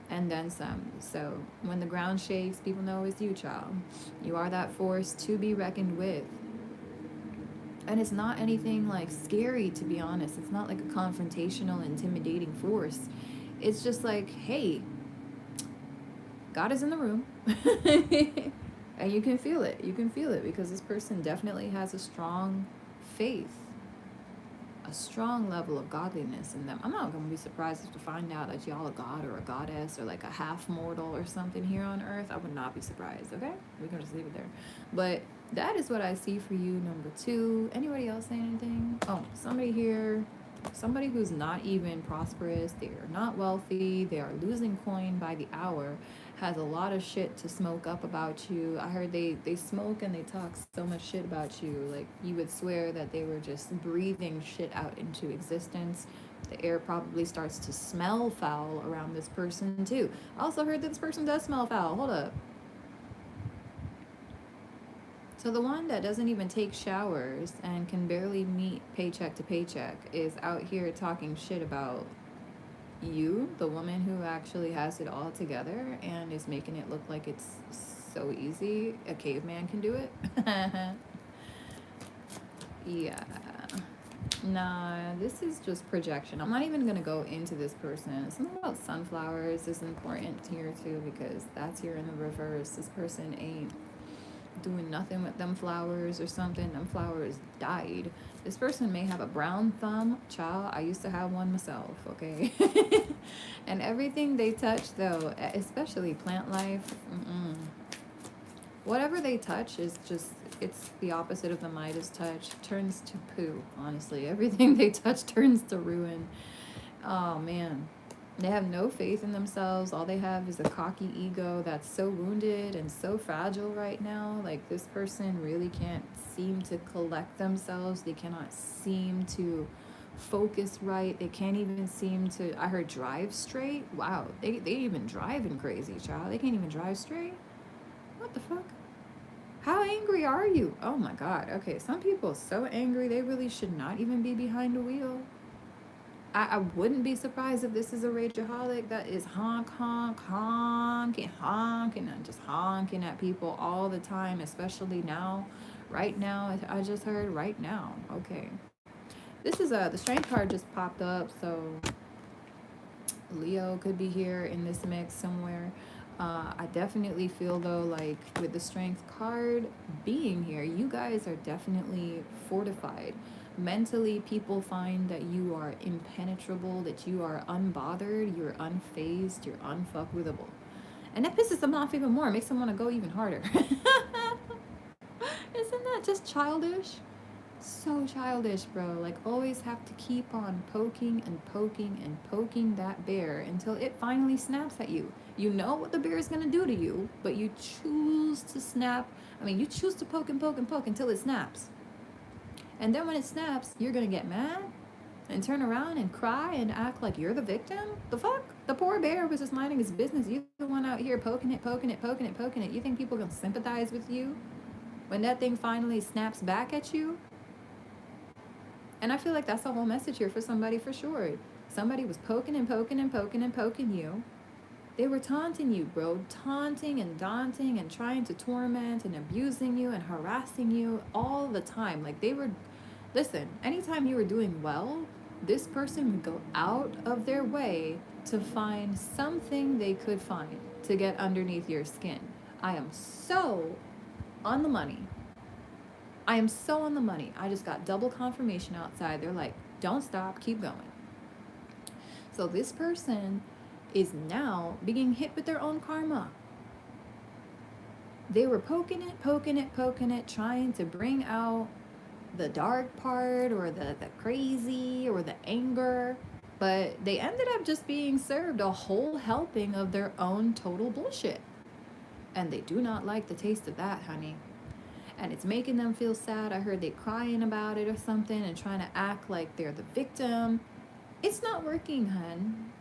Speaker 1: and then some. So when the ground shakes, people know it's you, child. You are that force to be reckoned with. And it's not anything like scary, to be honest. It's not like a confrontational, intimidating force. It's just like, hey, God is in the room. And you can feel it. You can feel it because this person definitely has a strong faith, a strong level of godliness in them. I'm not going to be surprised to find out that y'all a god or a goddess or like a half mortal or something here on earth. I would not be surprised, okay? We can just leave it there. But that is what I see for you, number 2. Anybody else saying anything? Oh, somebody here. Somebody who's not even prosperous. They are not wealthy. They are losing coin by the hour. Has a lot of shit to smoke up about you. I heard they smoke and they talk so much shit about you. Like, you would swear that they were just breathing shit out into existence. The air probably starts to smell foul around this person too. I also heard that this person does smell foul. Hold up. So the one that doesn't even take showers and can barely meet paycheck to paycheck is out here talking shit about you, the woman who actually has it all together and is making it look like it's so easy. A caveman can do it. Yeah. Nah, this is just projection. I'm not even going to go into this person. Something about sunflowers is important here too because that's here in the reverse. This person ain't doing nothing with them flowers or something. Them flowers died. This person may have a brown thumb. Child, I used to have one myself, okay? And everything they touch, though, especially plant life, whatever they touch is just, it's the opposite of the Midas touch. Turns to poo, honestly. Everything they touch turns to ruin. Oh, man. They have no faith in themselves. All they have is a cocky ego that's so wounded and so fragile right now. Like, this person really can't seem to collect themselves. They cannot seem to focus right. They can't even seem to, I heard drive straight. Wow, they even driving crazy, child. They can't even drive straight. What the fuck? How angry are you? Oh my God. Okay, some people are so angry they really should not even be behind a wheel. I wouldn't be surprised if this is a rageaholic that is honking and just honking at people all the time, especially now, right now. I just heard right now. Okay. This is the strength card just popped up, so Leo could be here in this mix somewhere. I definitely feel though, like with the strength card being here, you guys are definitely fortified. Mentally, people find that you are impenetrable, that you are unbothered, you're unfazed, you're unfuckwithable. And that pisses them off even more. It makes them want to go even harder. Isn't that just childish? So childish, bro. Like, always have to keep on poking and poking and poking that bear until it finally snaps at you. You know what the bear is going to do to you, but you choose to snap. I mean, you choose to poke and poke and poke until it snaps. And then when it snaps, you're going to get mad and turn around and cry and act like you're the victim? The fuck? The poor bear was just minding his business. You the one out here poking it, poking it, poking it, poking it. You think people are going to sympathize with you when that thing finally snaps back at you? And I feel like that's the whole message here for somebody for sure. Somebody was poking and poking and poking and poking you. They were taunting you, bro. Taunting and daunting and trying to torment and abusing you and harassing you all the time. Like, they were, listen, anytime you were doing well, this person would go out of their way to find something they could find to get underneath your skin. I am so on the money. I am so on the money. I just got double confirmation outside. They're like, don't stop, keep going. So this person is now being hit with their own karma. They were poking it, poking it, poking it, trying to bring out the dark part or the crazy or the anger. But they ended up just being served a whole helping of their own total bullshit. And they do not like the taste of that, honey. And it's making them feel sad. I heard they crying about it or something and trying to act like they're the victim. It's not working, hun.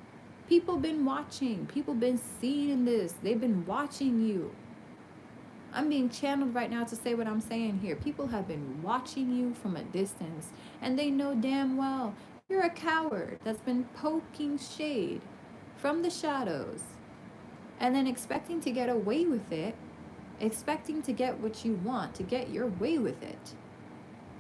Speaker 1: People been watching. People been seeing this. They've been watching you. I'm being channeled right now to say what I'm saying here. People have been watching you from a distance, and they know damn well you're a coward that's been poking shade from the shadows and then expecting to get away with it, expecting to get what you want, to get your way with it.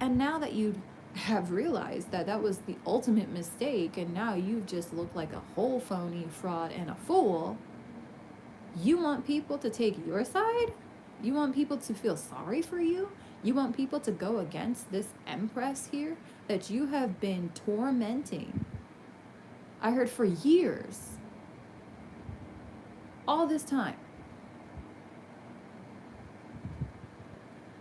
Speaker 1: And now that you have realized that that was the ultimate mistake, and now you've just looked like a whole phony fraud and a fool, you want people to take your side? You want people to feel sorry for you? You want people to go against this empress here that you have been tormenting? I heard for years. All this time.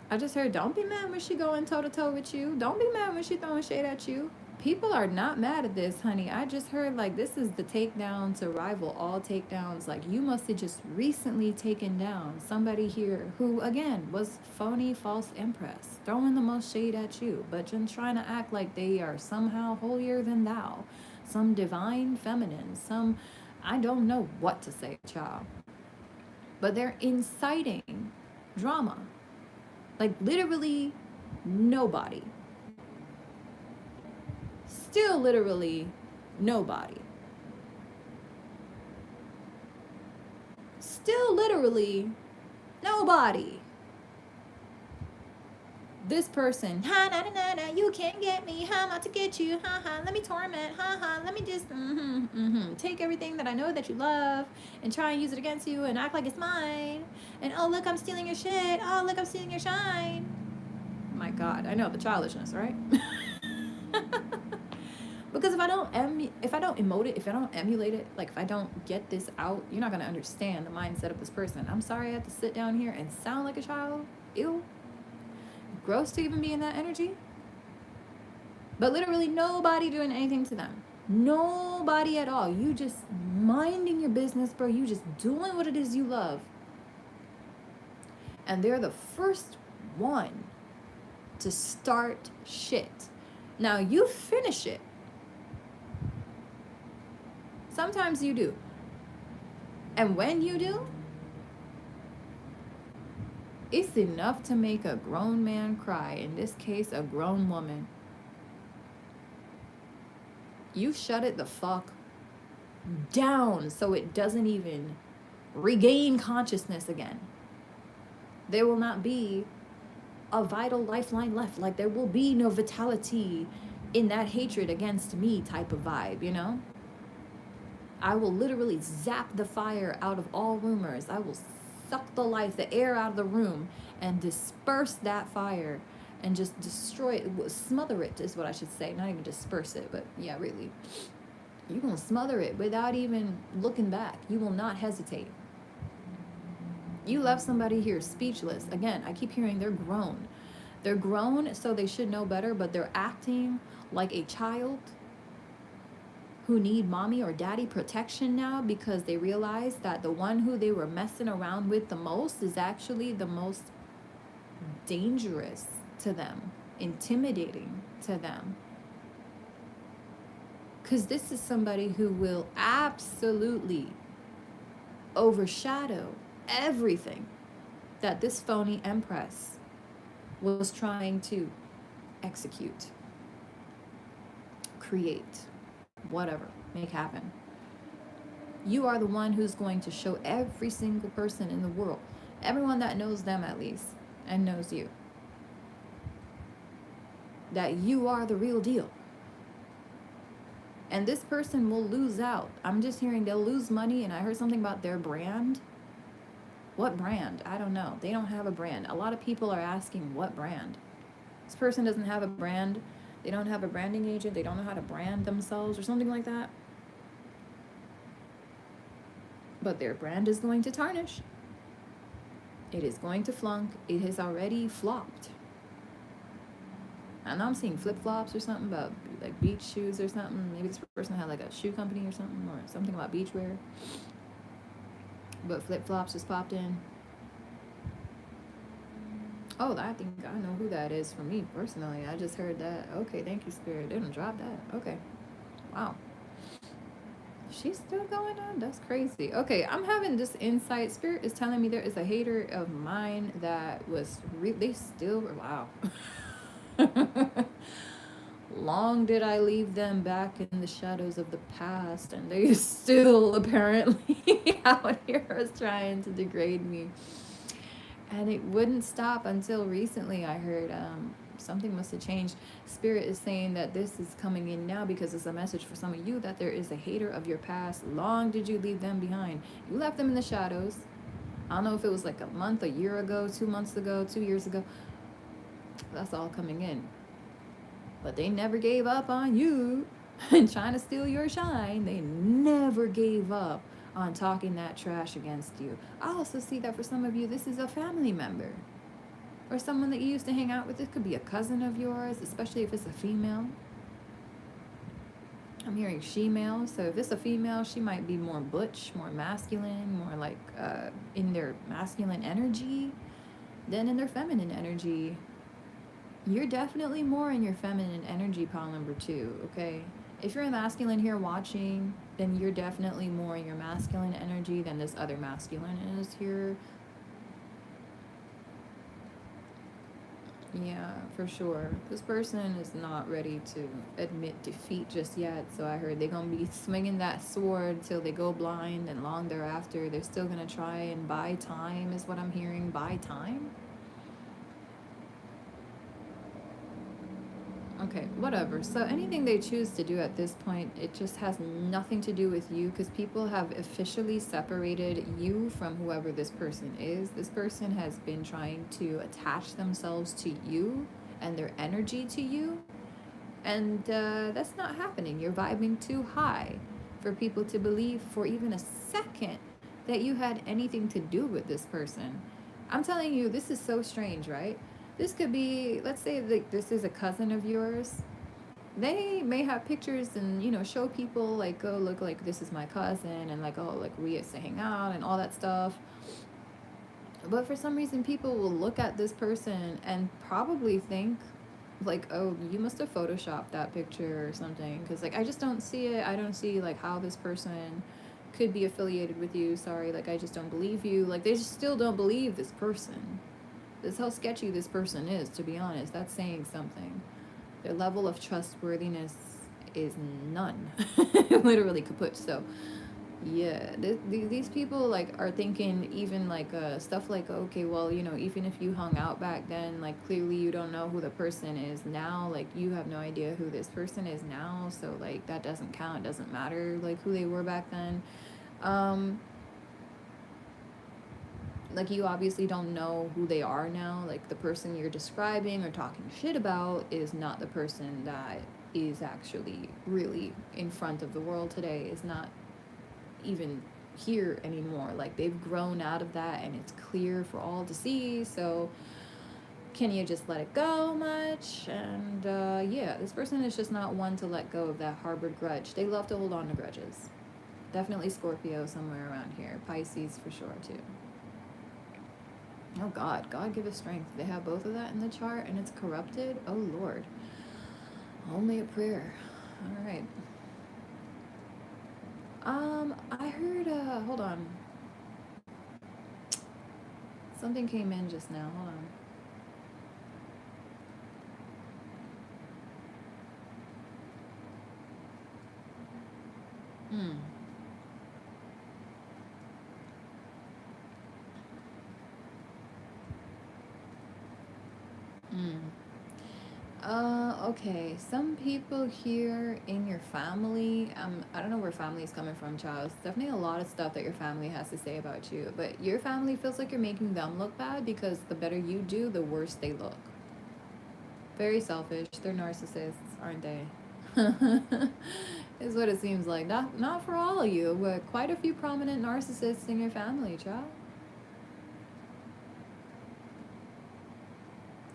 Speaker 1: I just heard, don't be mad when she going toe-to-toe with you. Don't be mad when she throwing shade at you. People are not mad at this, honey. I just heard, like, this is the takedown to rival all takedowns. Like, you must have just recently taken down somebody here who, again, was phony, false empress, throwing the most shade at you, but just trying to act like they are somehow holier than thou, some divine feminine, some, I don't know what to say, child. But they're inciting drama. Like, literally nobody. Still literally nobody. Still literally nobody. This person, ha na na na, you can't get me, ha, I'm out to get you, ha ha, let me torment, ha ha, let me just take everything that I know that you love and try and use it against you and act like it's mine. And oh, look, I'm stealing your shit. Oh, look, I'm stealing your shine. My God, I know the childishness, right? Because if I don't emote it, if I don't emulate it, like if I don't get this out, you're not gonna understand the mindset of this person. I'm sorry I have to sit down here and sound like a child. Ew. Gross to even be in that energy. But literally nobody doing anything to them. Nobody at all. You just minding your business, bro. You just doing what it is you love. And they're the first one to start shit. Now you finish it. Sometimes you do. And when you do, it's enough to make a grown man cry. In this case, a grown woman. You shut it the fuck down so it doesn't even regain consciousness again. There will not be a vital lifeline left. Like, there will be no vitality in that hatred against me type of vibe, you know? I will literally zap the fire out of all rumors. I will suck the life, the air out of the room and disperse that fire and just destroy it. Smother it is what I should say. Not even disperse it, but yeah, really. You're going to smother it without even looking back. You will not hesitate. You left somebody here speechless. Again, I keep hearing they're grown. They're grown, so they should know better, but they're acting like a child who need mommy or daddy protection now because they realize that the one who they were messing around with the most is actually the most dangerous to them, intimidating to them. Because this is somebody who will absolutely overshadow everything that this phony empress was trying to execute, create, whatever, make happen. You are the one who's going to show every single person in the world, everyone that knows them at least, and knows you, that you are the real deal. And this person will lose out. I'm just hearing they'll lose money, and I heard something about their brand. What brand? I don't know. They don't have a brand. A lot of people are asking what brand. This person doesn't have a brand. They don't have a branding agent. They don't know how to brand themselves or something like that. But their brand is going to tarnish. It is going to flunk. It has already flopped. And I'm seeing flip-flops or something about like beach shoes or something. Maybe this person had like a shoe company or something about beach wear. But flip-flops just popped in. Oh, I think I know who that is for me personally. I just heard that. Okay, thank you, Spirit. They didn't drop that. Okay. Wow. She's still going on? That's crazy. Okay, I'm having this insight. Spirit is telling me there is a hater of mine that was they still wow. Long did I leave them back in the shadows of the past, and they still apparently out here trying to degrade me. And it wouldn't stop until recently. I heard something must have changed. Spirit is saying that this is coming in now because it's a message for some of you that there is a hater of your past. Long did you leave them behind? You left them in the shadows. I don't know if it was like a month, a year ago, 2 months ago, 2 years ago. That's all coming in. But they never gave up on you and trying to steal your shine. They never gave up on talking that trash against you. I also see that for some of you, this is a family member or someone that you used to hang out with. It could be a cousin of yours, especially if it's a female. I'm hearing she-male. So if it's a female, she might be more butch, more masculine, more like in their masculine energy than in their feminine energy. You're definitely more in your feminine energy, pile number 2, okay? If you're a masculine here watching, then you're definitely more in your masculine energy than this other masculine is here. Yeah, for sure. This person is not ready to admit defeat just yet. So I heard they're going to be swinging that sword till they go blind, and long thereafter, they're still going to try and buy time, is what I'm hearing. Buy time? Okay, whatever. So anything they choose to do at this point, it just has nothing to do with you, because people have officially separated you from whoever this person is. This person has been trying to attach themselves to you and their energy to you, and that's not happening. You're vibing too high for people to believe for even a second that you had anything to do with this person. I'm telling you, this is so strange, right? This could be, let's say like this is a cousin of yours. They may have pictures and, show people like, oh, look, like this is my cousin, and like, oh, like we used to hang out and all that stuff. But for some reason, people will look at this person and probably think like, oh, you must have photoshopped that picture or something, because like I just don't see it. I don't see like how this person could be affiliated with you. Sorry, like I just don't believe you. Like they just still don't believe this person. That's how sketchy this person is, to be honest. That's saying something. Their level of trustworthiness is none. Literally kaput. So yeah, these people like are thinking even like stuff like, okay, well, even if you hung out back then, like clearly you don't know who the person is now. Like you have no idea who this person is now, so like that doesn't count. It doesn't matter like who they were back then. Like you obviously don't know who they are now. Like the person you're describing or talking shit about is not the person that is actually really in front of the world today, is not even here anymore. Like they've grown out of that, and it's clear for all to see. So Can you just let it go much? And yeah, this person is just not one to let go of that harbored grudge. They love to hold on to grudges. Definitely Scorpio somewhere around here. Pisces for sure too. Oh God, God give us strength. They have both of that in the chart and it's corrupted. Oh Lord. Only a prayer. All right. I heard, hold on. Something came in just now. Hold on. Mm. Okay. Some people here in your family, I don't know where family is coming from, child. It's definitely a lot of stuff that your family has to say about you. But your family feels like you're making them look bad because the better you do, the worse they look. Very selfish. They're narcissists, aren't they? Is what it seems like. Not for all of you, but quite a few prominent narcissists in your family, child.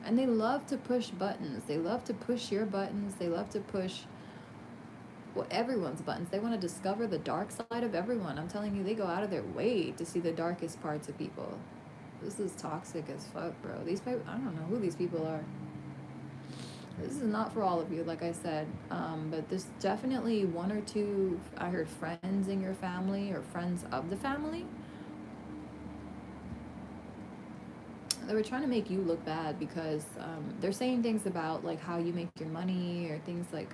Speaker 1: And they love to push buttons. They love to push your buttons. They love to push, well, everyone's buttons. They want to discover the dark side of everyone. I'm telling you, they go out of their way to see the darkest parts of people. This is toxic as fuck, bro. These people, I don't know who these people are. This is not for all of you, like I said. But there's definitely one or two, I heard, friends in your family or friends of the family. They were trying to make you look bad because they're saying things about like how you make your money or things like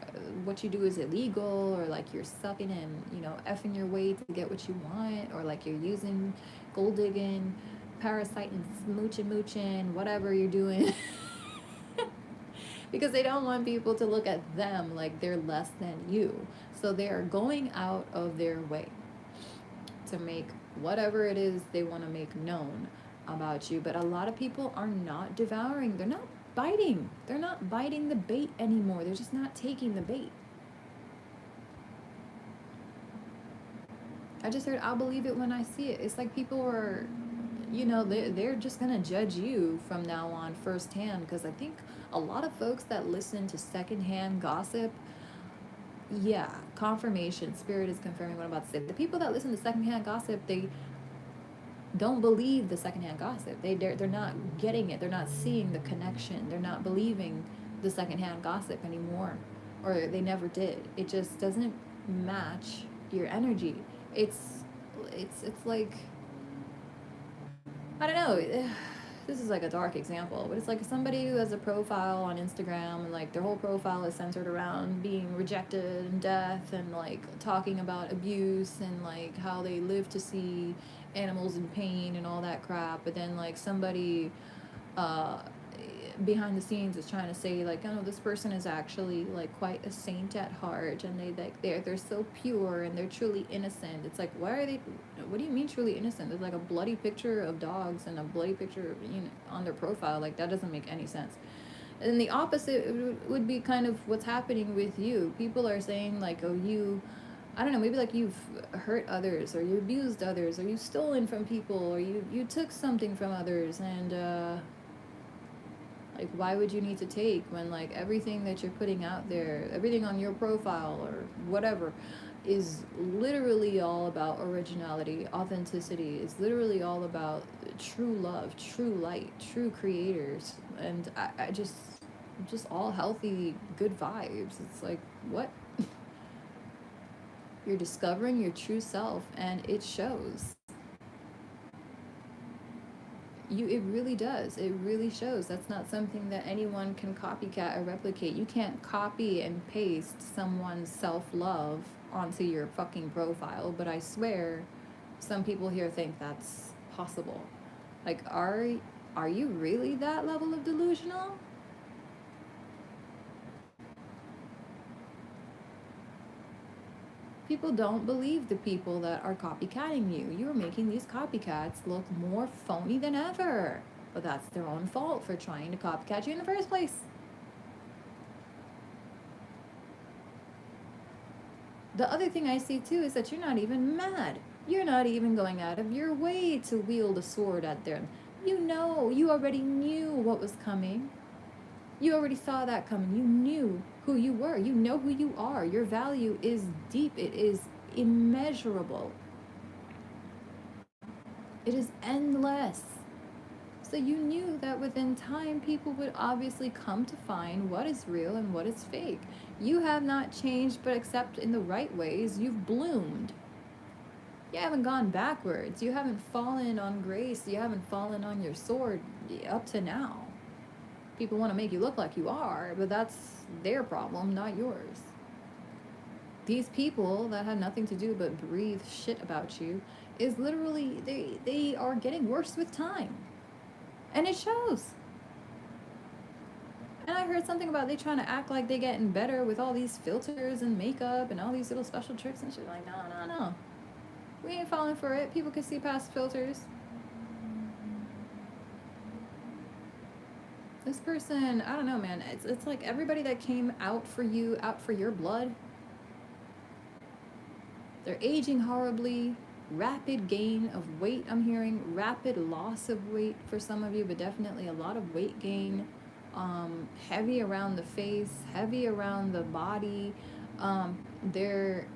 Speaker 1: what you do is illegal or like you're sucking and, you know, effing your way to get what you want, or like you're using gold digging, parasiting, mooching, whatever you're doing. Because they don't want people to look at them like they're less than you. So they are going out of their way to make whatever it is they want to make known about you. But a lot of people are not devouring, they're not biting. They're not biting the bait anymore. They're just not taking the bait. I just heard, I'll believe it when I see it. It's like people are, you know, they're just going to judge you from now on firsthand. Because I think a lot of folks that listen to secondhand gossip, yeah, confirmation, spirit is confirming what I'm about to say. The people that listen to secondhand gossip, they don't believe the secondhand gossip. They're not getting it. They're not seeing the connection. They're not believing the secondhand gossip anymore, or they never did. It just doesn't match your energy. It's it's like, I don't know. This is like a dark example, but it's like somebody who has a profile on Instagram and like their whole profile is centered around being rejected and death and like talking about abuse and like how they live to see animals in pain and all that crap. But then like somebody uh, behind the scenes is trying to say like, oh, this person is actually like quite a saint at heart, and they're so pure and they're truly innocent. It's like, why are they? What do you mean truly innocent? There's like a bloody picture of dogs and a bloody picture, you know, on their profile. Like that doesn't make any sense. And the opposite would be kind of what's happening with you. People are saying like, oh, you, I don't know, maybe like you've hurt others or you abused others or you've stolen from people or you took something from others, and like, why would you need to take when like everything that you're putting out there, everything on your profile or whatever, is literally all about originality, authenticity. Is literally all about true love, true light, true creators, and I just all healthy, good vibes. It's like, what? You're discovering your true self, and it shows. It really does. It really shows. That's not something that anyone can copycat or replicate. You can't copy and paste someone's self-love onto your fucking profile, but I swear some people here think that's possible. Like, are you really that level of delusional? People don't believe the people that are copycatting you. You're making these copycats look more phony than ever. But that's their own fault for trying to copycat you in the first place. The other thing I see too is that you're not even mad. You're not even going out of your way to wield a sword at them. You already knew what was coming. You already saw that coming. You knew who you were. You know who you are. Your value is deep. It is immeasurable. It is endless. So you knew that within time, people would obviously come to find what is real and what is fake. You have not changed, but except in the right ways, you've bloomed. You haven't gone backwards. You haven't fallen on grace. You haven't fallen on your sword up to now. People want to make you look like you are, but that's their problem, not yours. These people that had nothing to do but breathe shit about you is literally, they are getting worse with time. And it shows. And I heard something about they trying to act like they getting better with all these filters and makeup and all these little special tricks and shit. Like, no. We ain't falling for it. People can see past filters. This person, I don't know, man. It's like everybody that came out for you, out for your blood, they're aging horribly. Rapid gain of weight, I'm hearing. Rapid loss of weight for some of you, but definitely a lot of weight gain. Heavy around the face, heavy around the body. Their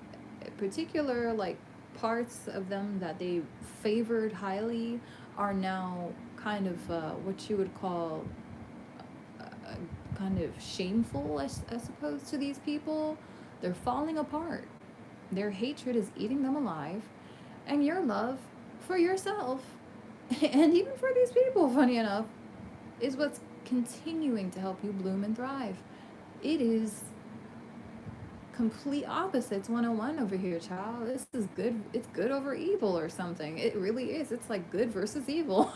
Speaker 1: particular, like, parts of them that they favored highly are now kind of what you would call kind of shameful, I suppose, to these people. They're falling apart. Their hatred is eating them alive. And your love for yourself, and even for these people, funny enough, is what's continuing to help you bloom and thrive. It is complete opposites 101 over here, child. This is good. It's good over evil or something. It really is. It's like good versus evil.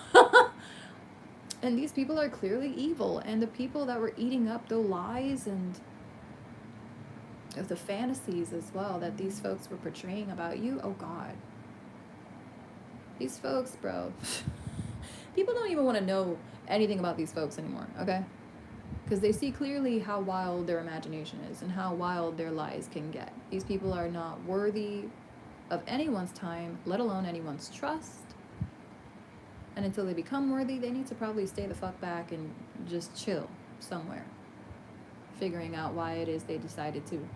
Speaker 1: And these people are clearly evil. And the people that were eating up the lies and of the fantasies as well that these folks were portraying about you, oh God. These folks, bro. People don't even want to know anything about these folks anymore, okay? Because they see clearly how wild their imagination is and how wild their lies can get. These people are not worthy of anyone's time, let alone anyone's trust. And until they become worthy, they need to probably stay the fuck back and just chill somewhere, figuring out why it is they decided to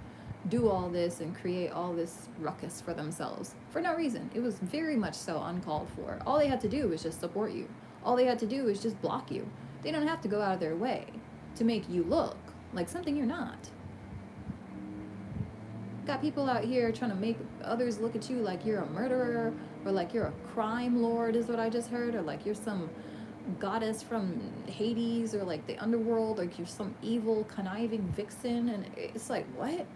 Speaker 1: do all this and create all this ruckus for themselves for no reason. It was very much so uncalled for. All they had to do was just support you. All they had to do was just block you. They don't have to go out of their way to make you look like something you're not. Got people out here trying to make others look at you like you're a murderer, or like you're a crime lord, is what I just heard, or like you're some goddess from Hades, or like the underworld, like you're some evil conniving vixen. And it's like, what?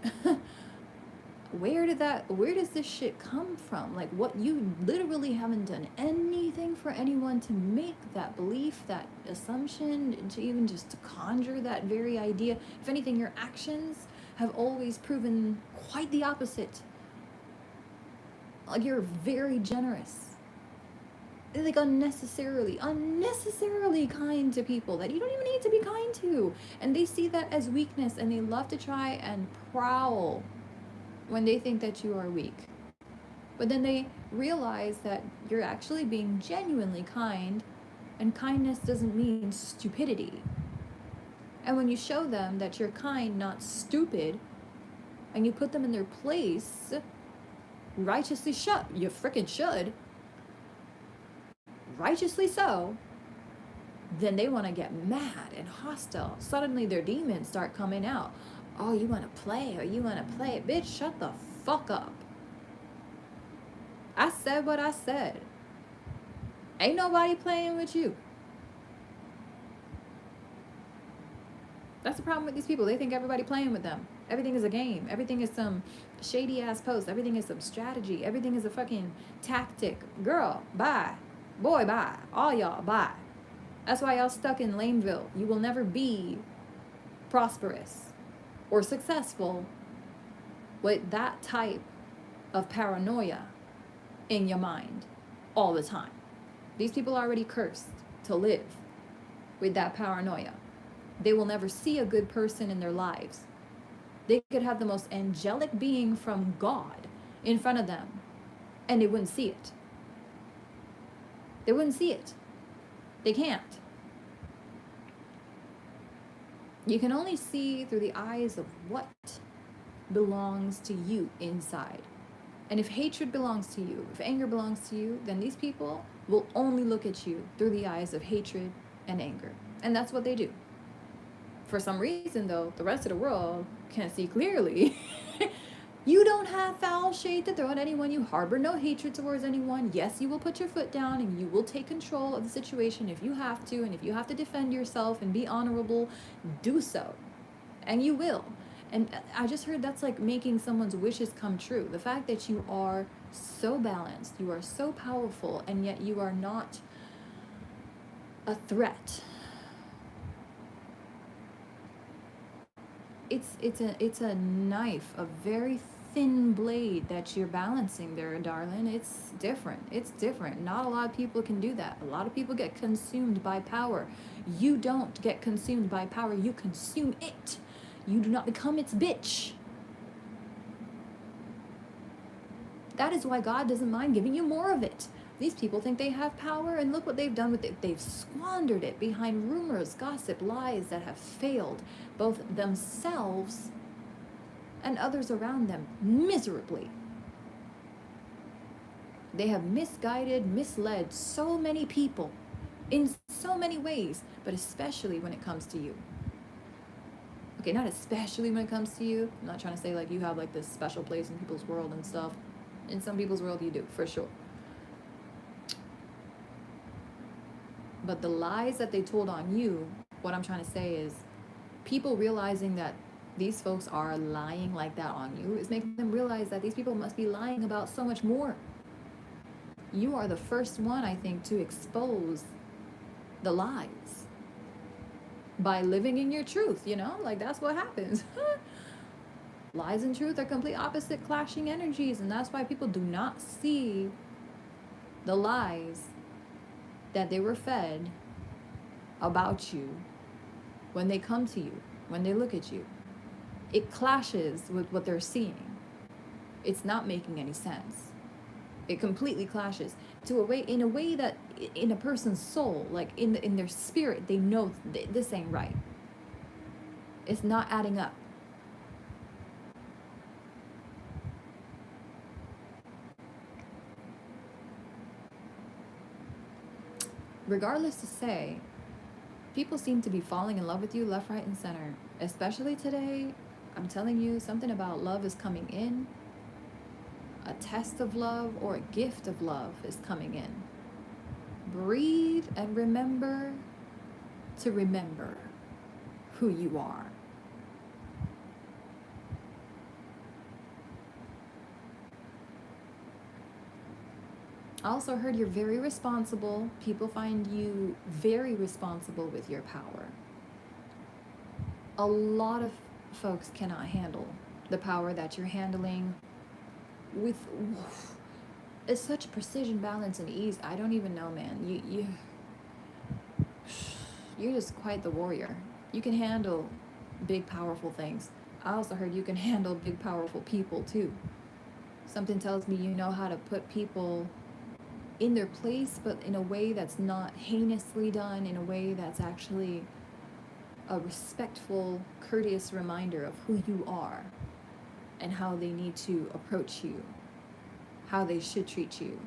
Speaker 1: Where does this shit come from? Like, what? You literally haven't done anything for anyone to make that belief, that assumption, to even just to conjure that very idea. If anything, your actions have always proven quite the opposite. Like, you're very generous, like unnecessarily kind to people that you don't even need to be kind to. And they see that as weakness, and they love to try and prowl when they think that you are weak. But then they realize that you're actually being genuinely kind, and kindness doesn't mean stupidity. And when you show them that you're kind, not stupid, and you put them in their place, righteously you frickin' should, righteously so, then they want to get mad and hostile. Suddenly their demons start coming out. Oh, you want to play? Or you want to play? Bitch, shut the fuck up. I said what I said. Ain't nobody playing with you. That's the problem with these people. They think everybody playing with them. Everything is a game. Everything is some shady ass post. Everything is some strategy. Everything is a fucking tactic. Girl, bye. Boy, bye. All y'all, bye. That's why y'all stuck in Lameville. You will never be prosperous or successful with that type of paranoia in your mind all the time. These people are already cursed to live with that paranoia. They will never see a good person in their lives. They could have the most angelic being from God in front of them, and they wouldn't see it. They wouldn't see it. They can't. You can only see through the eyes of what belongs to you inside. And if hatred belongs to you, if anger belongs to you, then these people will only look at you through the eyes of hatred and anger. And that's what they do. For some reason, though, the rest of the world can't see clearly. You don't have foul shade to throw at anyone. You harbor no hatred towards anyone. Yes, you will put your foot down and you will take control of the situation if you have to. And if you have to defend yourself and be honorable, do so. And you will. And I just heard that's like making someone's wishes come true. The fact that you are so balanced, you are so powerful, and yet you are not a threat. It's a knife, a very thin blade that you're balancing there, darling. It's different. It's different. Not a lot of people can do that. A lot of people get consumed by power. You don't get consumed by power. You consume it. You do not become its bitch. That is why God doesn't mind giving you more of it. These people think they have power, and look what they've done with it. They've squandered it behind rumors, gossip, lies that have failed both themselves and others around them miserably. They have misguided, misled so many people in so many ways, but especially when it comes to you. Okay, not especially when it comes to you. I'm not trying to say like you have like this special place in people's world and stuff. In some people's world you do, for sure. But the lies that they told on you, what I'm trying to say is people realizing that these folks are lying like that on you is making them realize that these people must be lying about so much more. You are the first one, I think, to expose the lies by living in your truth, you know? Like, that's what happens. Lies and truth are complete opposite clashing energies, and that's why people do not see the lies that they were fed about you when they come to you, when they look at you. It clashes with what they're seeing. It's not making any sense. It completely clashes in a way that in a person's soul, like in their spirit, they know this ain't right. It's not adding up. Regardless to say, people seem to be falling in love with you left, right, and center. Especially today, I'm telling you, something about love is coming in. A test of love or a gift of love is coming in. Breathe and remember to remember who you are. I also heard you're very responsible. People find you very responsible with your power. A lot of folks cannot handle the power that you're handling with it's such precision, balance, and ease. I don't even know, man. You're just quite the warrior. You can handle big, powerful things. I also heard you can handle big, powerful people too. Something tells me you know how to put people in their place, but in a way that's not heinously done, in a way that's actually a respectful, courteous reminder of who you are and how they need to approach you, how they should treat you.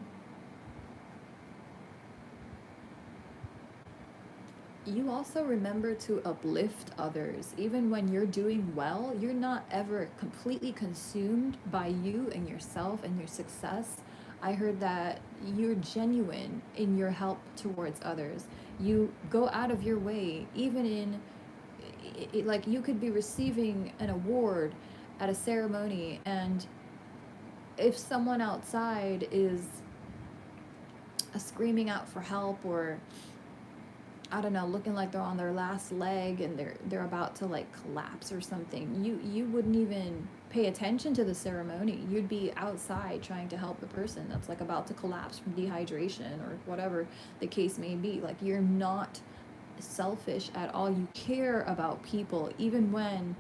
Speaker 1: You also remember to uplift others. Even when you're doing well, you're not ever completely consumed by you and yourself and your success. I heard that you're genuine in your help towards others. You go out of your way, even in, like you could be receiving an award at a ceremony, and if someone outside is screaming out for help, or I don't know, looking like they're on their last leg and they're about to like collapse or something, you wouldn't even pay attention to the ceremony. You'd be outside trying to help the person that's like about to collapse from dehydration or whatever the case may be. Like, you're not selfish at all. You care about people even when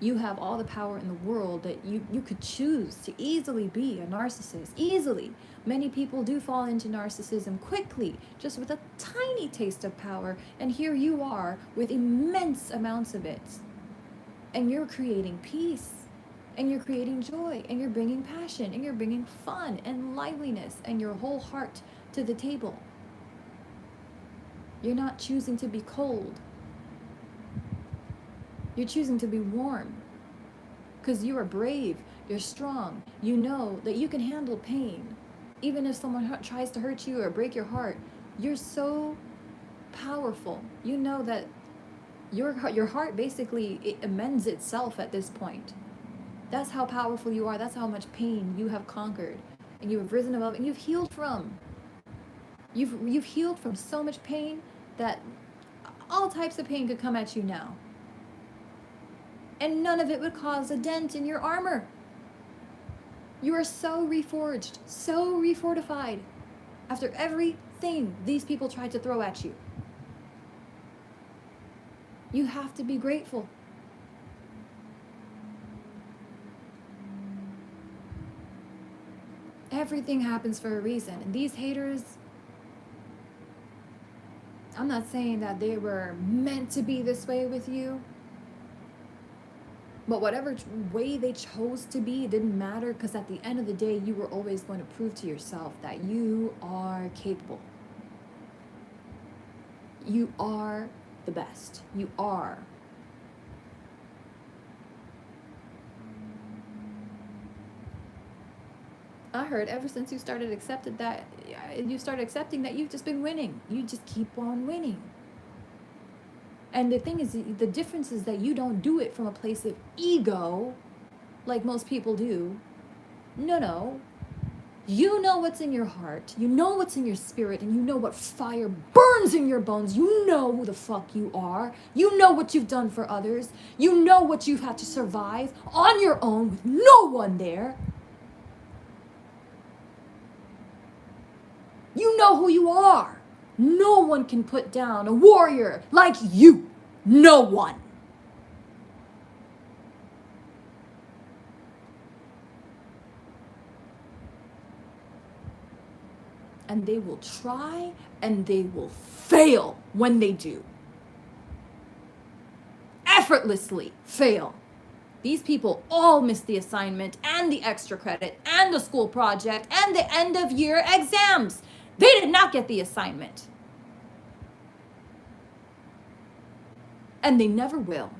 Speaker 1: You have all the power in the world that you could choose to easily be a narcissist. Easily. Many people do fall into narcissism quickly, just with a tiny taste of power. And here you are with immense amounts of it. And you're creating peace. And you're creating joy. And you're bringing passion. And you're bringing fun and liveliness and your whole heart to the table. You're not choosing to be cold. You're choosing to be warm. Because you are brave. You're strong. You know that you can handle pain. Even if someone tries to hurt you or break your heart, you're so powerful. You know that your heart basically it amends itself at this point. That's how powerful you are. That's how much pain you have conquered. And you have risen above and you've healed from. You've healed from so much pain that all types of pain could come at you now. And none of it would cause a dent in your armor. You are so reforged, so refortified after everything these people tried to throw at you. You have to be grateful. Everything happens for a reason. And these haters, I'm not saying that they were meant to be this way with you. But whatever way they chose to be, it didn't matter, because at the end of the day, you were always going to prove to yourself that you are capable. You are the best. You are. I heard ever since you started accepting that you've just been winning. You just keep on winning. And the thing is, the difference is that you don't do it from a place of ego, like most people do. No. You know what's in your heart. You know what's in your spirit. And you know what fire burns in your bones. You know who the fuck you are. You know what you've done for others. You know what you've had to survive on your own with no one there. You know who you are. No one can put down a warrior like you. No one. And they will try and they will fail when they do. Effortlessly fail. These people all missed the assignment and the extra credit and the school project and the end of year exams. They did not get the assignment. And they never will.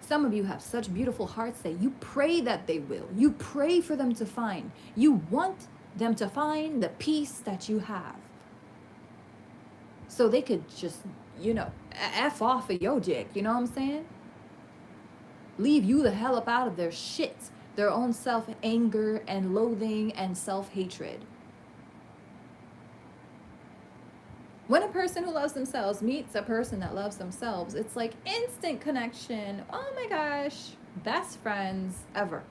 Speaker 1: Some of you have such beautiful hearts that you pray that they will. You pray for them to find. You want them to find the peace that you have. So they could just, F off of your dick. You know what I'm saying? Leave you the hell up out of their shit. Their own self-anger and loathing and self-hatred. When a person who loves themselves meets a person that loves themselves, it's like instant connection. Oh my gosh, best friends ever.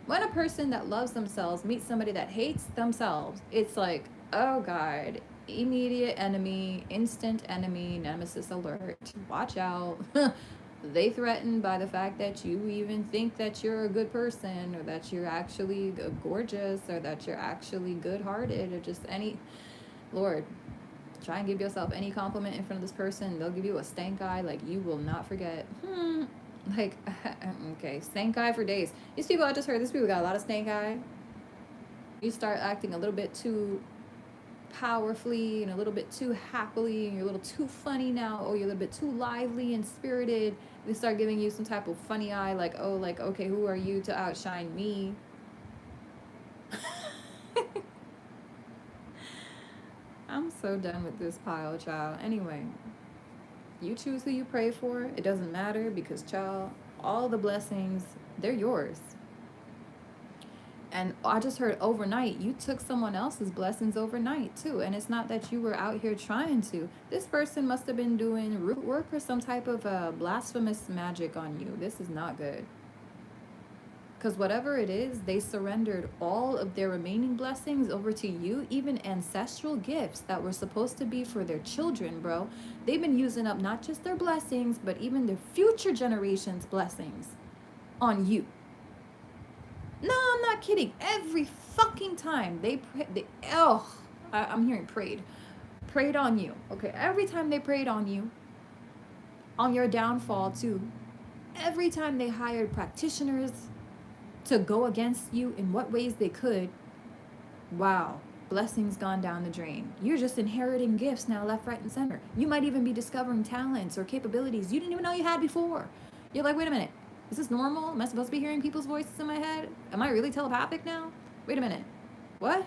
Speaker 1: When a person that loves themselves meets somebody that hates themselves, it's like, oh God, immediate enemy, instant enemy, nemesis alert. Watch out. They threatened by the fact that you even think that you're a good person, or that you're actually gorgeous, or that you're actually good-hearted, or just any... Lord, try and give yourself any compliment in front of this person. They'll give you a stank eye like you will not forget. Like, okay, stank eye for days. These people, I just heard, these people got a lot of stank eye. You start acting a little bit too powerfully and a little bit too happily, and you're a little too funny now, or you're a little bit too lively and spirited. They start giving you some type of funny eye, like, oh, like, okay, who are you to outshine me? I'm so done with this pile, child. Anyway, you choose who you pray for. It doesn't matter, because, child, all the blessings, they're yours. And I just heard overnight, you took someone else's blessings overnight too. And it's not that you were out here trying to. This person must have been doing root work or some type of blasphemous magic on you. This is not good. Because whatever it is, they surrendered all of their remaining blessings over to you, even ancestral gifts that were supposed to be for their children, bro. They've been using up not just their blessings, but even their future generations' blessings on you. No, I'm not kidding. Every fucking time I'm hearing prayed on you. Okay, every time they prayed on you, on your downfall too. Every time they hired practitioners to go against you in what ways they could, wow, blessings gone down the drain. You're just inheriting gifts now, left, right, and center. You might even be discovering talents or capabilities you didn't even know you had before. You're like, wait a minute, is this normal? Am I supposed to be hearing people's voices in my head? Am I really telepathic now? Wait a minute, what?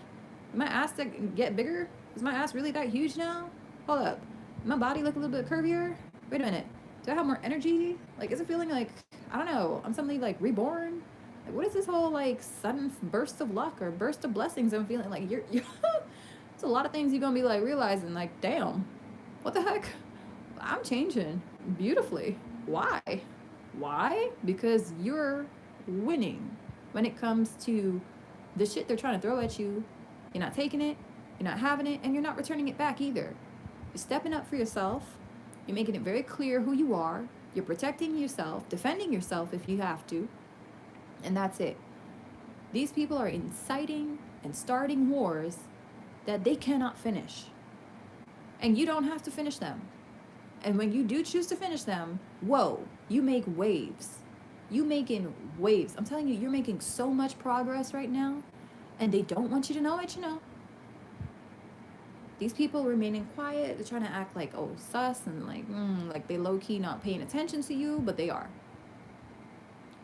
Speaker 1: Am my ass to get bigger? Is my ass really that huge now? Hold up, my body look a little bit curvier? Wait a minute, do I have more energy? Like, is it feeling like, I don't know, I'm suddenly like reborn? Like, what is this whole like sudden burst of luck or burst of blessings I'm feeling? Like, you're it's a lot of things you're gonna be like realizing, like, damn, what the heck? I'm changing beautifully. Why? Why? Because you're winning when it comes to the shit they're trying to throw at you. You're not taking it, you're not having it, and you're not returning it back either. You're stepping up for yourself. You're making it very clear who you are. You're protecting yourself, defending yourself if you have to. And that's it. These people are inciting and starting wars that they cannot finish. And you don't have to finish them. And when you do choose to finish them, whoa, you make waves. You making waves. I'm telling you, you're making so much progress right now. And they don't want you to know it, you know. These people remaining quiet, they're trying to act like, oh, sus, and like they low-key not paying attention to you, but they are.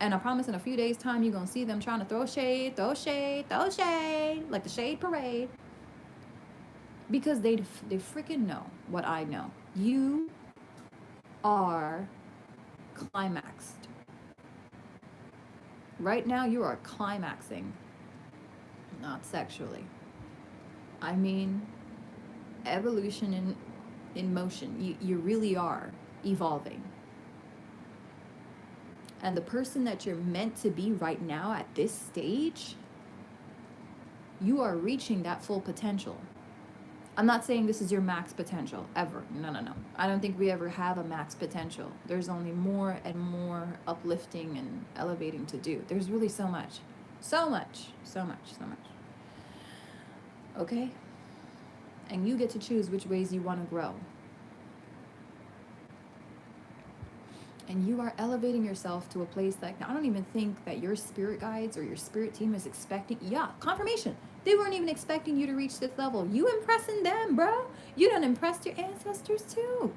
Speaker 1: And I promise in a few days' time, you're going to see them trying to throw shade, like the shade parade. Because they freaking know what I know. You are climaxed. Right now, you are climaxing. Not sexually. I mean, evolution in motion. You really are evolving. And the person that you're meant to be right now at this stage, you are reaching that full potential. I'm not saying this is your max potential, ever. No. I don't think we ever have a max potential. There's only more and more uplifting and elevating to do. There's really so much. So much. Okay? And you get to choose which ways you want to grow. And you are elevating yourself to a place that I don't even think that your spirit guides or your spirit team is expecting. Yeah, confirmation. They weren't even expecting you to reach this level. You impressing them, bro. You done impressed your ancestors too.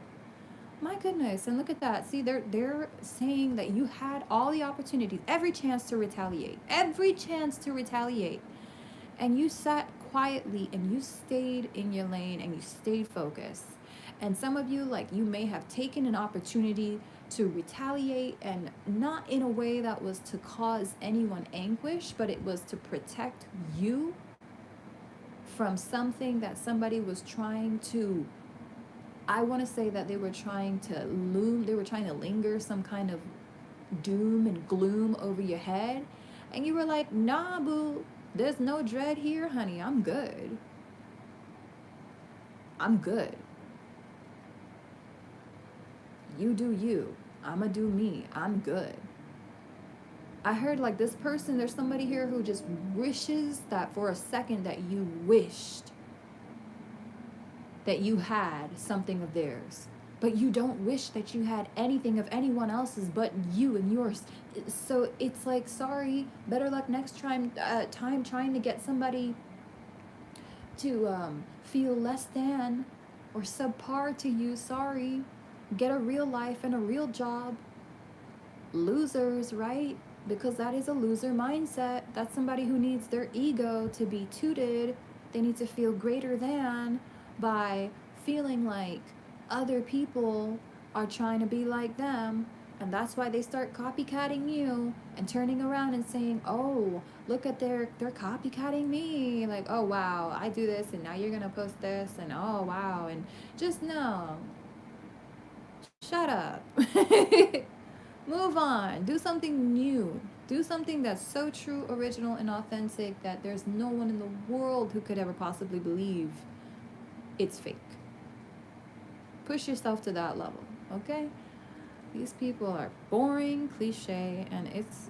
Speaker 1: My goodness. And look at that. See, they're saying that you had all the opportunities, every chance to retaliate. And you sat quietly and you stayed in your lane and you stayed focused. And some of you, like, you may have taken an opportunity to retaliate, and not in a way that was to cause anyone anguish, but it was to protect you from something that somebody was trying to, I want to say that they were trying to linger some kind of doom and gloom over your head. And you were like, nah, boo, there's no dread here, honey. I'm good. You do you. I'ma do me. I'm good. I heard like this person, there's somebody here who just wishes that for a second that you wished that you had something of theirs. But you don't wish that you had anything of anyone else's but you and yours. So it's like, sorry, better luck next time trying to get somebody to feel less than or subpar to you. Sorry. Get a real life and a real job. Losers, right? Because that is a loser mindset. That's somebody who needs their ego to be tooted. They need to feel greater than by feeling like other people are trying to be like them. And that's why they start copycatting you and turning around and saying, oh, look at they're copycatting me. Like, oh, wow, I do this and now you're going to post this. And oh, wow. And just no. Shut up. Move on. Do something new. Do something that's so true, original, and authentic that there's no one in the world who could ever possibly believe it's fake. Push yourself to that level, okay? These people are boring, cliche, and it's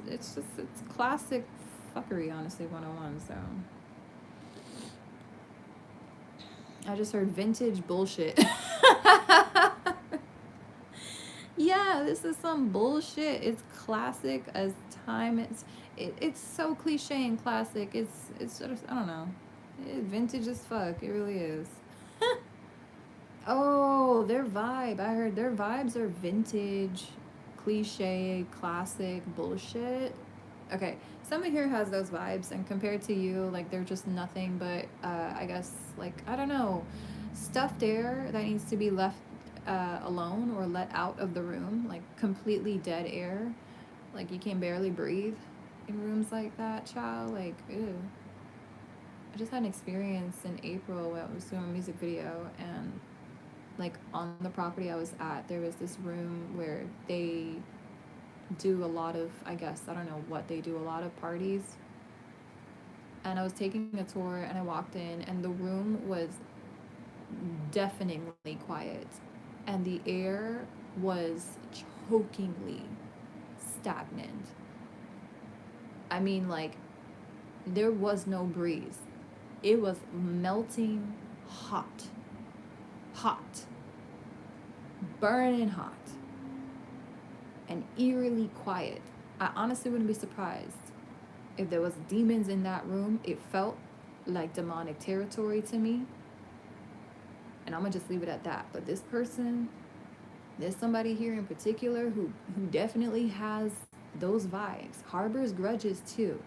Speaker 1: classic fuckery, honestly, 101. So I just heard vintage bullshit. Yeah, this is some bullshit. It's classic as time. It's so cliche and classic. It's just, I don't know. Vintage as fuck. It really is. Oh, their vibe. I heard their vibes are vintage, cliche, classic bullshit. Okay, someone here has those vibes, and compared to you, like they're just nothing but, I guess, like, I don't know, stuffed air that needs to be left alone or let out of the room, like completely dead air. Like you can barely breathe in rooms like that, child. Like, ew. I just had an experience in April where I was doing a music video, and like on the property I was at, there was this room where they do a lot of, I guess, I don't know what they do, a lot of parties. And I was taking a tour and I walked in and the room was deafeningly quiet. And the air was chokingly stagnant. I mean, like, there was no breeze. It was melting hot. Hot. Burning hot. And eerily quiet. I honestly wouldn't be surprised if there was demons in that room. It felt like demonic territory to me. And I'm gonna just leave it at that. But this person, there's somebody here in particular who definitely has those vibes. Harbors grudges too.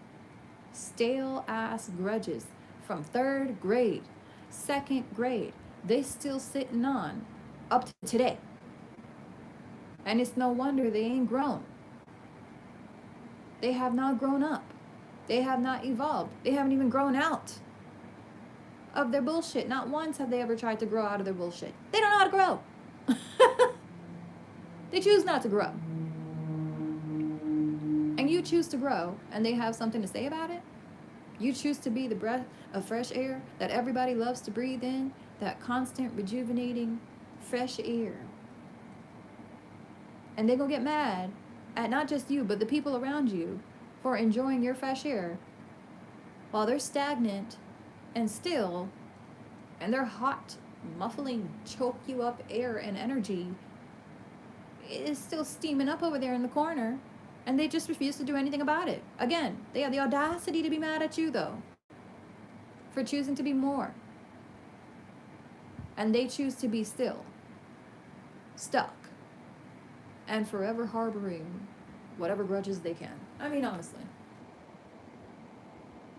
Speaker 1: Stale ass grudges from 3rd grade, 2nd grade. They still sitting on up to today. And it's no wonder they ain't grown. They have not grown up. They have not evolved. They haven't even grown out of their bullshit. Not once have they ever tried to grow out of their bullshit. They don't know how to grow. They choose not to grow. And you choose to grow, and they have something to say about it. You choose to be the breath of fresh air that everybody loves to breathe in, that constant, rejuvenating, fresh air. And they gonna get mad at not just you, but the people around you for enjoying your fresh air while they're stagnant and still, and their hot, muffling, choke you up air and energy is still steaming up over there in the corner, and they just refuse to do anything about it. Again, they have the audacity to be mad at you, though, for choosing to be more. And they choose to be still, stuck, and forever harboring whatever grudges they can. I mean, honestly.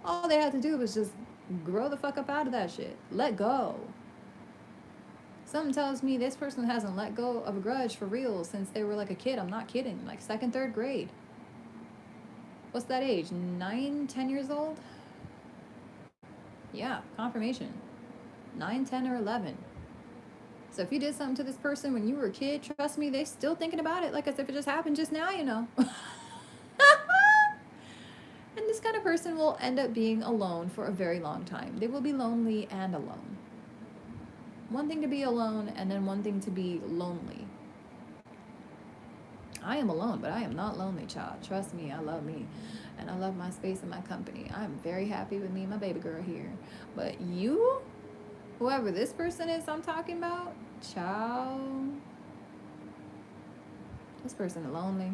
Speaker 1: All they had to do was just grow the fuck up out of that shit. Let go. Something tells me this person hasn't let go of a grudge for real since they were like a kid. I'm not kidding. Like 2nd, 3rd grade. What's that age? 9, 10 years old? Yeah, confirmation. 9, 10, or 11. So if you did something to this person when you were a kid, trust me, they're still thinking about it like as if it just happened just now, you know. And this kind of person will end up being alone for a very long time. They will be lonely and alone. One thing to be alone, and then one thing to be lonely. I am alone, but I am not lonely, child. Trust me, I love me. And I love my space and my company. I'm very happy with me and my baby girl here. But you, whoever this person is I'm talking about, child, this person is lonely.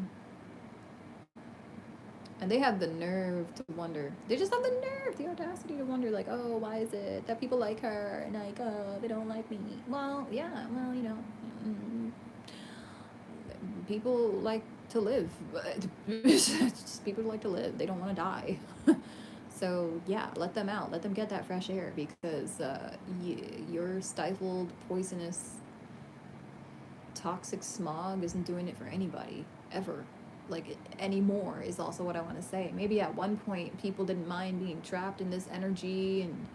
Speaker 1: And they have the nerve to wonder. They just have the nerve, the audacity to wonder, like, oh, why is it that people like her and like, oh, they don't like me? Well, yeah, well, you know, people like to live. Just people like to live. They don't want to die. So yeah, let them out. Let them get that fresh air, because your stifled, poisonous, toxic smog isn't doing it for anybody ever. Like, anymore is also what I want to say. Maybe at one point people didn't mind being trapped in this energy and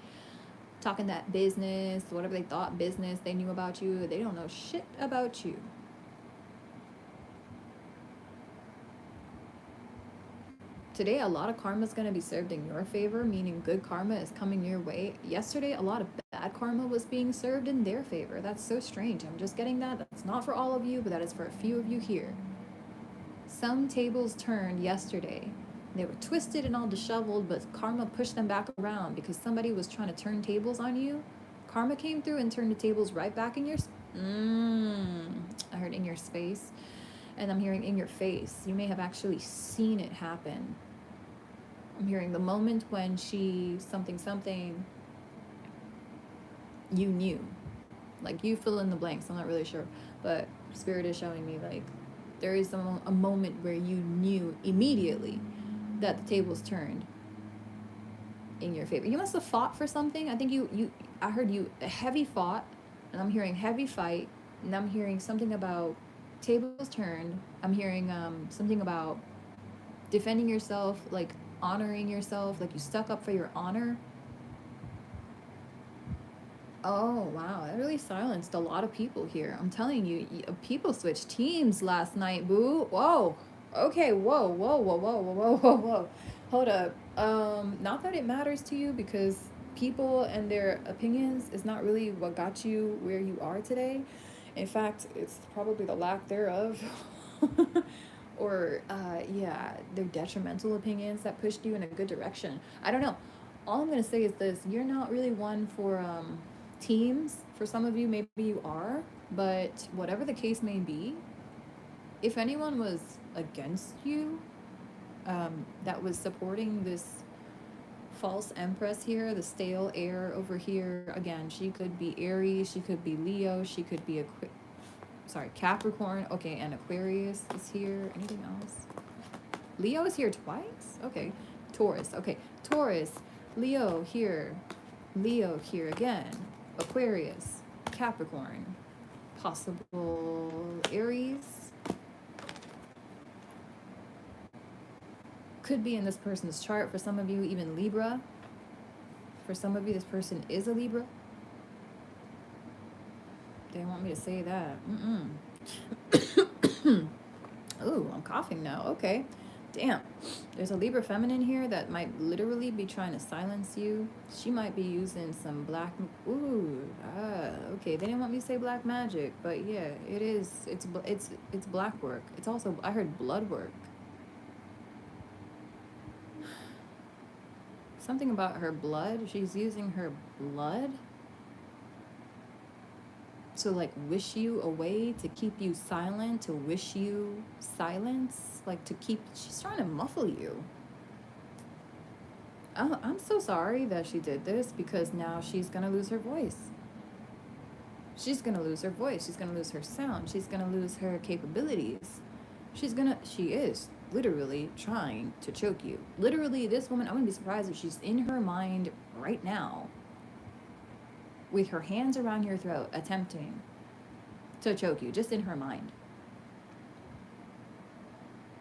Speaker 1: talking that business, whatever they thought business they knew about you. They don't know shit about you. Today, a lot of karma is going to be served in your favor, meaning good karma is coming your way. Yesterday, a lot of bad karma was being served in their favor. That's so strange. I'm just getting that. That's not for all of you, but that is for a few of you here. Some tables turned yesterday. They were twisted and all disheveled, but karma pushed them back around because somebody was trying to turn tables on you. Karma came through and turned the tables right back in your... I heard in your space. And I'm hearing in your face. You may have actually seen it happen. I'm hearing the moment when she something, you knew. Like, you fill in the blanks. I'm not really sure. But Spirit is showing me, like, there is a moment where you knew immediately that the tables turned in your favor. You must have fought for something. I think I heard you heavy fought, and I'm hearing heavy fight, and I'm hearing something about tables turned. I'm hearing something about defending yourself, like honoring yourself, like you stuck up for your honor. Oh wow, that really silenced a lot of people here. I'm telling you, people switched teams last night, boo. Whoa. Okay, whoa. Hold up. Not that it matters to you, because people and their opinions is not really what got you where you are today. In fact, it's probably the lack thereof. Or yeah, their detrimental opinions that pushed you in a good direction. I don't know. All I'm gonna say is this: you're not really one for teams. For some of you, maybe you are, but whatever the case may be, if anyone was against you, that was supporting this false empress here, the stale air over here, again, she could be Aries, she could be Leo, she could be Capricorn, okay, and Aquarius is here. Anything else? Leo is here twice? Okay. Taurus, okay. Taurus, Leo here again. Aquarius, Capricorn, possible Aries. Could be in this person's chart. For some of you, even Libra. For some of you, this person is a Libra. They don't want me to say that. Oh, I'm coughing now. Okay. Damn. There's a Libra feminine here that might literally be trying to silence you. She might be using some black... okay. They didn't want me to say black magic, but yeah, it is. It's black work. It's also, I heard blood work. Something about her blood. She's using her blood to like wish you away, to keep you silent, to wish you silence, like to keep... She's trying to muffle you. Oh, I'm so sorry that she did this, because now she's gonna lose her voice. She's gonna lose her voice. She's gonna lose her sound. She's gonna lose her capabilities. She is literally trying to choke you. Literally, this woman, I wouldn't be surprised if she's in her mind right now with her hands around your throat, attempting to choke you, just in her mind.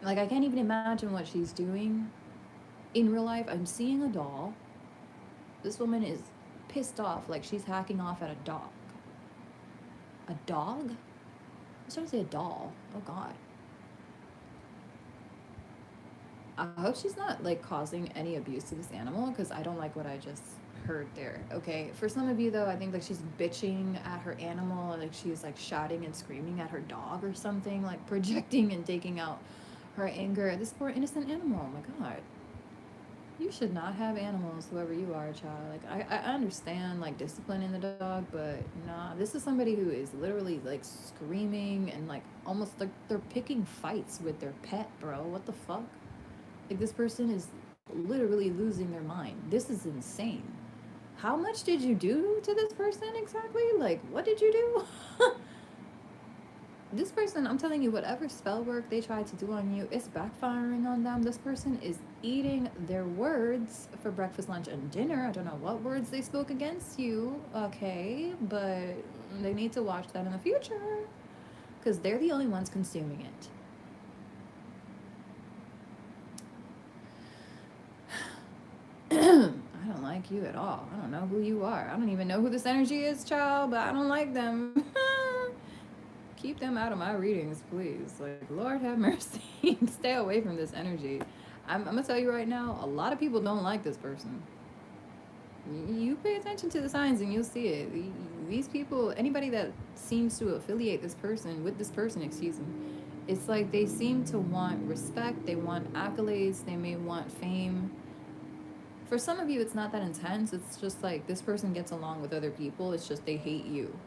Speaker 1: Like, I can't even imagine what she's doing in real life. I'm seeing a doll. This woman is pissed off, like she's hacking off at a dog. A dog? I was trying to say a doll. Oh, God. I hope she's not, like, causing any abuse to this animal, because I don't like what I just heard there. Okay, for some of you though, I think like she's bitching at her animal, like she's like shouting and screaming at her dog or something, like projecting and taking out her anger at this poor innocent animal. Oh my God, you should not have animals, whoever you are, child. Like I understand like disciplining the dog, but nah, this is somebody who is literally like screaming and like almost like they're picking fights with their pet, bro. What the fuck? Like, this person is literally losing their mind. This is insane. How much did you do to this person exactly? Like, what did you do? This person, I'm telling you, whatever spell work they tried to do on you, it's backfiring on them. This person is eating their words for breakfast, lunch, and dinner. I don't know what words they spoke against you, okay? But they need to watch that in the future, because they're the only ones consuming it. I don't like you at all. I don't know who you are. I don't even know who this energy is, child, but I don't like them. Keep them out of my readings, please. Like, Lord have mercy. Stay away from this energy. I'm gonna tell you right now, a lot of people don't like this person. You pay attention to the signs and you'll see it. These people, anybody that seems to affiliate this person with this person, excuse me, it's like they seem to want respect, they want accolades, they may want fame. For some of you, it's not that intense. It's just like this person gets along with other people, it's just they hate you.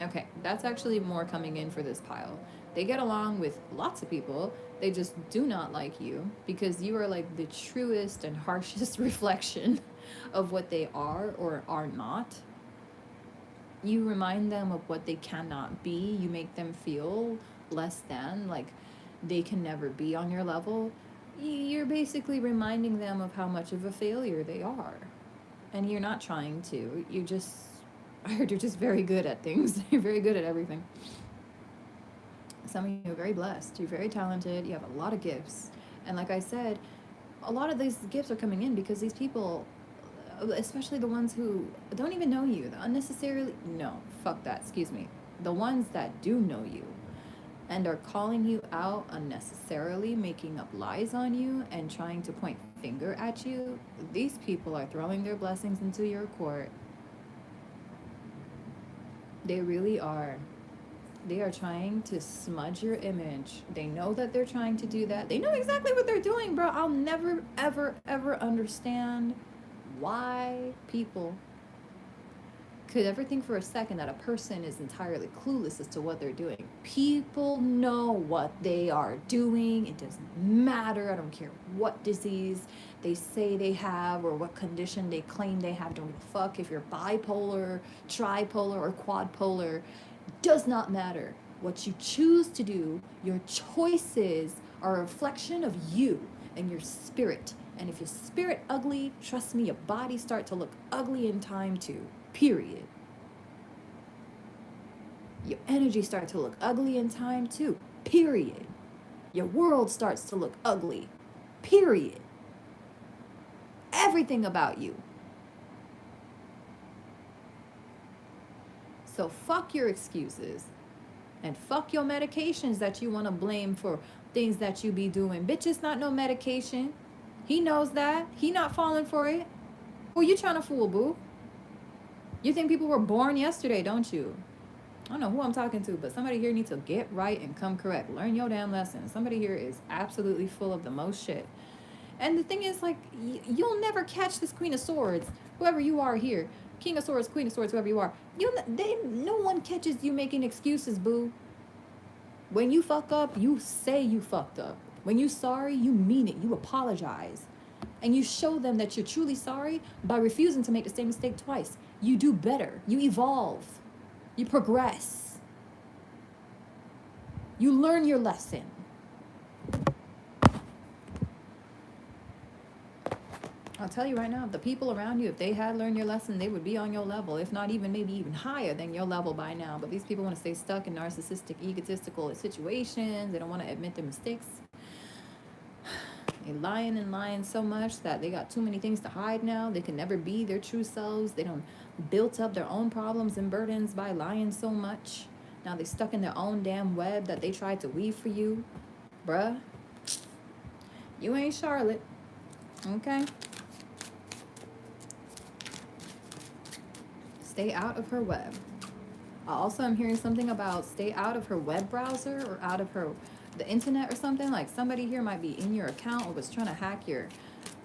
Speaker 1: Okay, that's actually more coming in for this pile. They get along with lots of people, they just do not like you because you are like the truest and harshest reflection of what they are or are not. You remind them of what they cannot be, you make them feel less than, like they can never be on your level. You're basically reminding them of how much of a failure they are. And you're not trying to. You just, I heard you're just very good at things. You're very good at everything. Some of you are very blessed. You're very talented. You have a lot of gifts. And like I said, a lot of these gifts are coming in because these people, especially the ones who don't even know you, the unnecessarily, no, fuck that, excuse me. The ones that do know you and are calling you out unnecessarily, making up lies on you, and trying to point finger at you, these people are throwing their blessings into your court. They really are. They are trying to smudge your image. They know that they're trying to do that. They know exactly what they're doing, bro. I'll never, ever, ever understand why people could ever think for a second that a person is entirely clueless as to what they're doing. People know what they are doing. It doesn't matter. I don't care what disease they say they have or what condition they claim they have. Don't give a fuck if you're bipolar, tripolar, or quadpolar. Does not matter. What you choose to do, your choices are a reflection of you and your spirit. And if your spirit ugly, trust me, your body start to look ugly in time too. Period. Your energy starts to look ugly in time too. Period. Your world starts to look ugly. Period. Everything about you. So fuck your excuses. And fuck your medications that you want to blame for things that you be doing. Bitch, it's not no medication. He knows that. He not falling for it. Who you trying to fool, boo? You think people were born yesterday, don't you? I don't know who I'm talking to, but somebody here needs to get right and come correct. Learn your damn lesson. Somebody here is absolutely full of the most shit. And the thing is, like, you'll never catch this Queen of Swords, whoever you are here. King of Swords, Queen of Swords, whoever you are. No one catches you making excuses, boo. When you fuck up, you say you fucked up. When you're sorry, you mean it. You apologize. And you show them that you're truly sorry by refusing to make the same mistake twice. You do better. You evolve. You progress. You learn your lesson. I'll tell you right now, if the people around you, if they had learned your lesson, they would be on your level, if not even maybe even higher than your level by now. But these people want to stay stuck in narcissistic, egotistical situations. They don't want to admit their mistakes. They're lying and lying so much that they got too many things to hide now. They can never be their true selves. They don't built up their own problems and burdens by lying so much. Now they're stuck in their own damn web that they tried to weave for you. Bruh, you ain't Charlotte. Okay? Stay out of her web. Also, I'm hearing something about stay out of her web browser or out of her the internet or something. Like somebody here might be in your account or was trying to hack your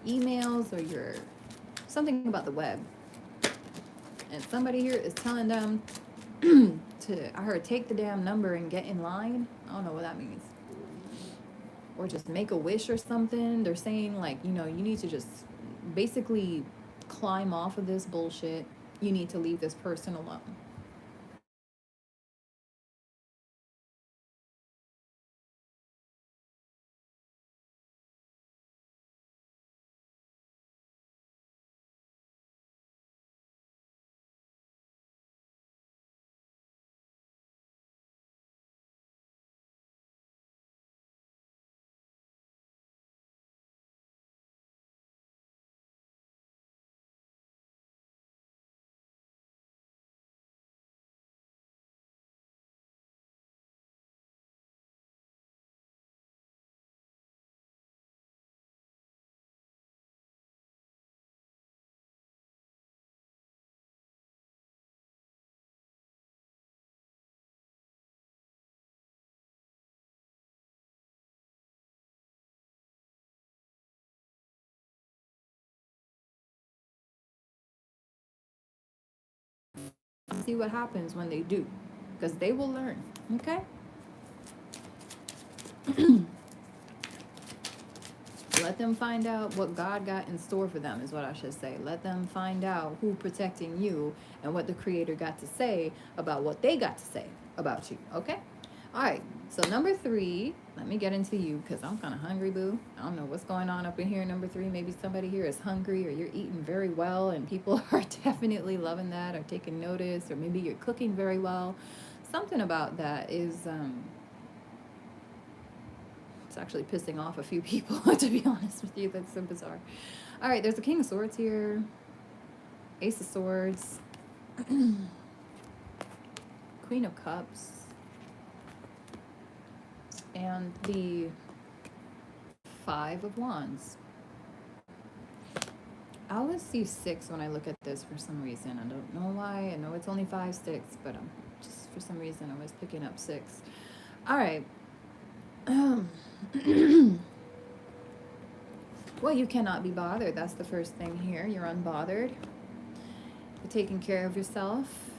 Speaker 1: emails or your something about the web. And somebody here is telling them to, I heard, take the damn number and get in line. I don't know what that means. Or just make a wish or something. They're saying, like, you know, you need to just basically climb off of this bullshit. You need to leave this person alone. see what happens when they do, because they will learn. Okay. Let them find out what God got in store for them, is what I should say. Let them find out who protecting you and what the Creator got to say about what they got to say about you. Okay? All right. So number 3, let me get into you because I'm kind of hungry, boo. I don't know what's going on up in here. Number 3, maybe somebody here is hungry, or you're eating very well and people are definitely loving that or taking notice, or maybe you're cooking very well. Something about that is... it's actually pissing off a few people, to be honest with you. That's so bizarre. All right, there's the King of Swords here, Ace of Swords, Queen of Cups, and the 5 of Wands. I always see 6 when I look at this for some reason. I don't know why. I know it's only 5, 6, but I'm just, for some reason, I was picking up 6. All right. Well, you cannot be bothered. That's the first thing here. You're unbothered. You're taking care of yourself.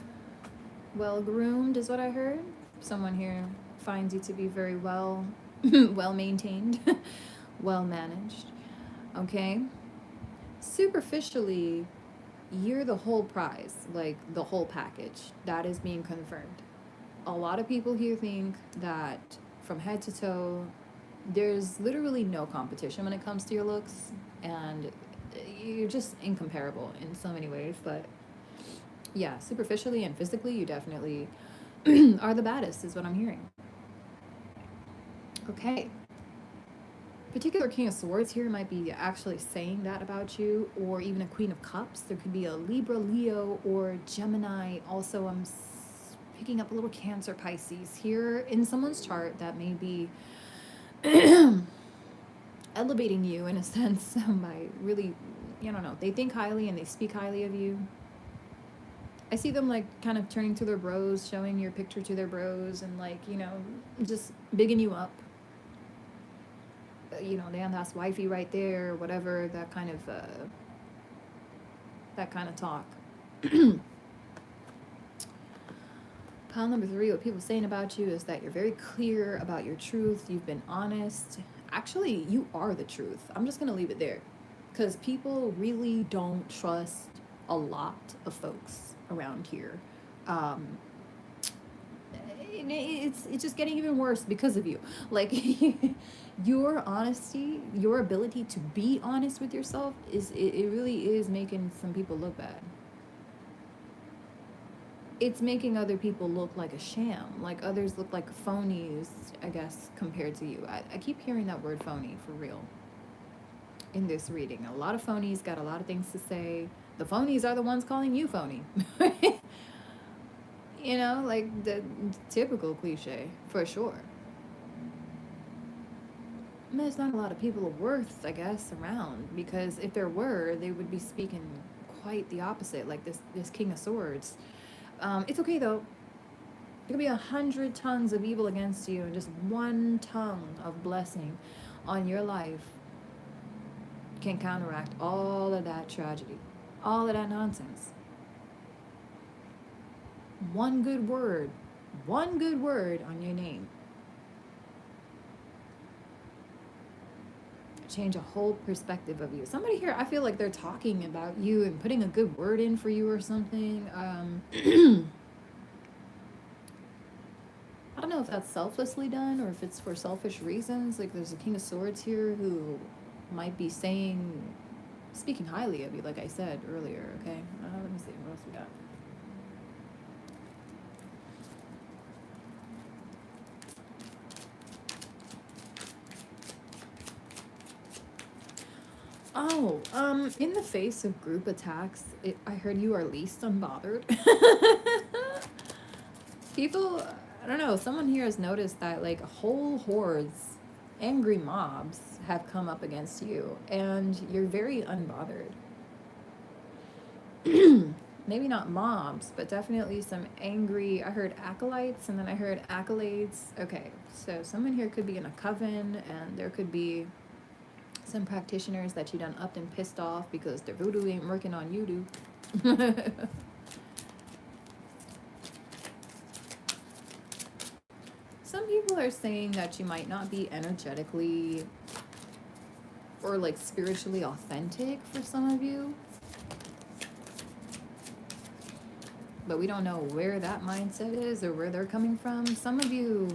Speaker 1: Well groomed is what I heard. Someone here finds you to be very well maintained, well managed. Okay. Superficially, you're the whole prize, like the whole package. That is being confirmed. A lot of people here think that from head to toe, there's literally no competition when it comes to your looks, and you're just incomparable in so many ways. But yeah, superficially and physically, you definitely are the baddest, is what I'm hearing. Okay. Particular King of Swords here might be actually saying that about you, or even a Queen of Cups. There could be a Libra, Leo, or Gemini. Also, I'm picking up a little Cancer, Pisces here in someone's chart that may be elevating you in a sense by really, I don't know, they think highly and they speak highly of you. I see them like kind of turning to their bros, showing your picture to their bros, and like, just bigging you up. Damn, that's wifey right there, or whatever, that kind of talk. Pile number 3, what people are saying about you is that you're very clear about your truth. You've been honest. Actually, you are the truth. I'm just going to leave it there, because people really don't trust a lot of folks around here. It's just getting even worse because of you. Like, your honesty, your ability to be honest with yourself, it really is making some people look bad. It's making other people look like a sham, like others look like phonies, I guess, compared to you. I keep hearing that word phony, for real, in this reading. A lot of phonies got a lot of things to say. The phonies are the ones calling you phony. Like the typical cliche, for sure. There's not a lot of people of worth, I guess, around, because if there were, they would be speaking quite the opposite, like this King of Swords. It's okay though. There could be 100 tongues of evil against you, and just one tongue of blessing on your life can counteract all of that tragedy, all of that nonsense. One good word on your name. Change a whole perspective of you. Somebody here, I feel like they're talking about you and putting a good word in for you or something. I don't know if that's selflessly done or if it's for selfish reasons. Like, there's a King of Swords here who might be speaking highly of you, like I said earlier. Okay, let me see what else we got. Oh, in the face of group attacks, I heard you are least unbothered. People, I don't know, someone here has noticed that, like, whole hordes, angry mobs have come up against you, and you're very unbothered. Maybe not mobs, but definitely some angry, I heard acolytes, and then I heard accolades. Okay, so someone here could be in a coven, and there could be some practitioners that you done upped and pissed off because their voodoo ain't working on you, do. people are saying that you might not be energetically or like spiritually authentic for some of you. But we don't know where that mindset is or where they're coming from. Some of you,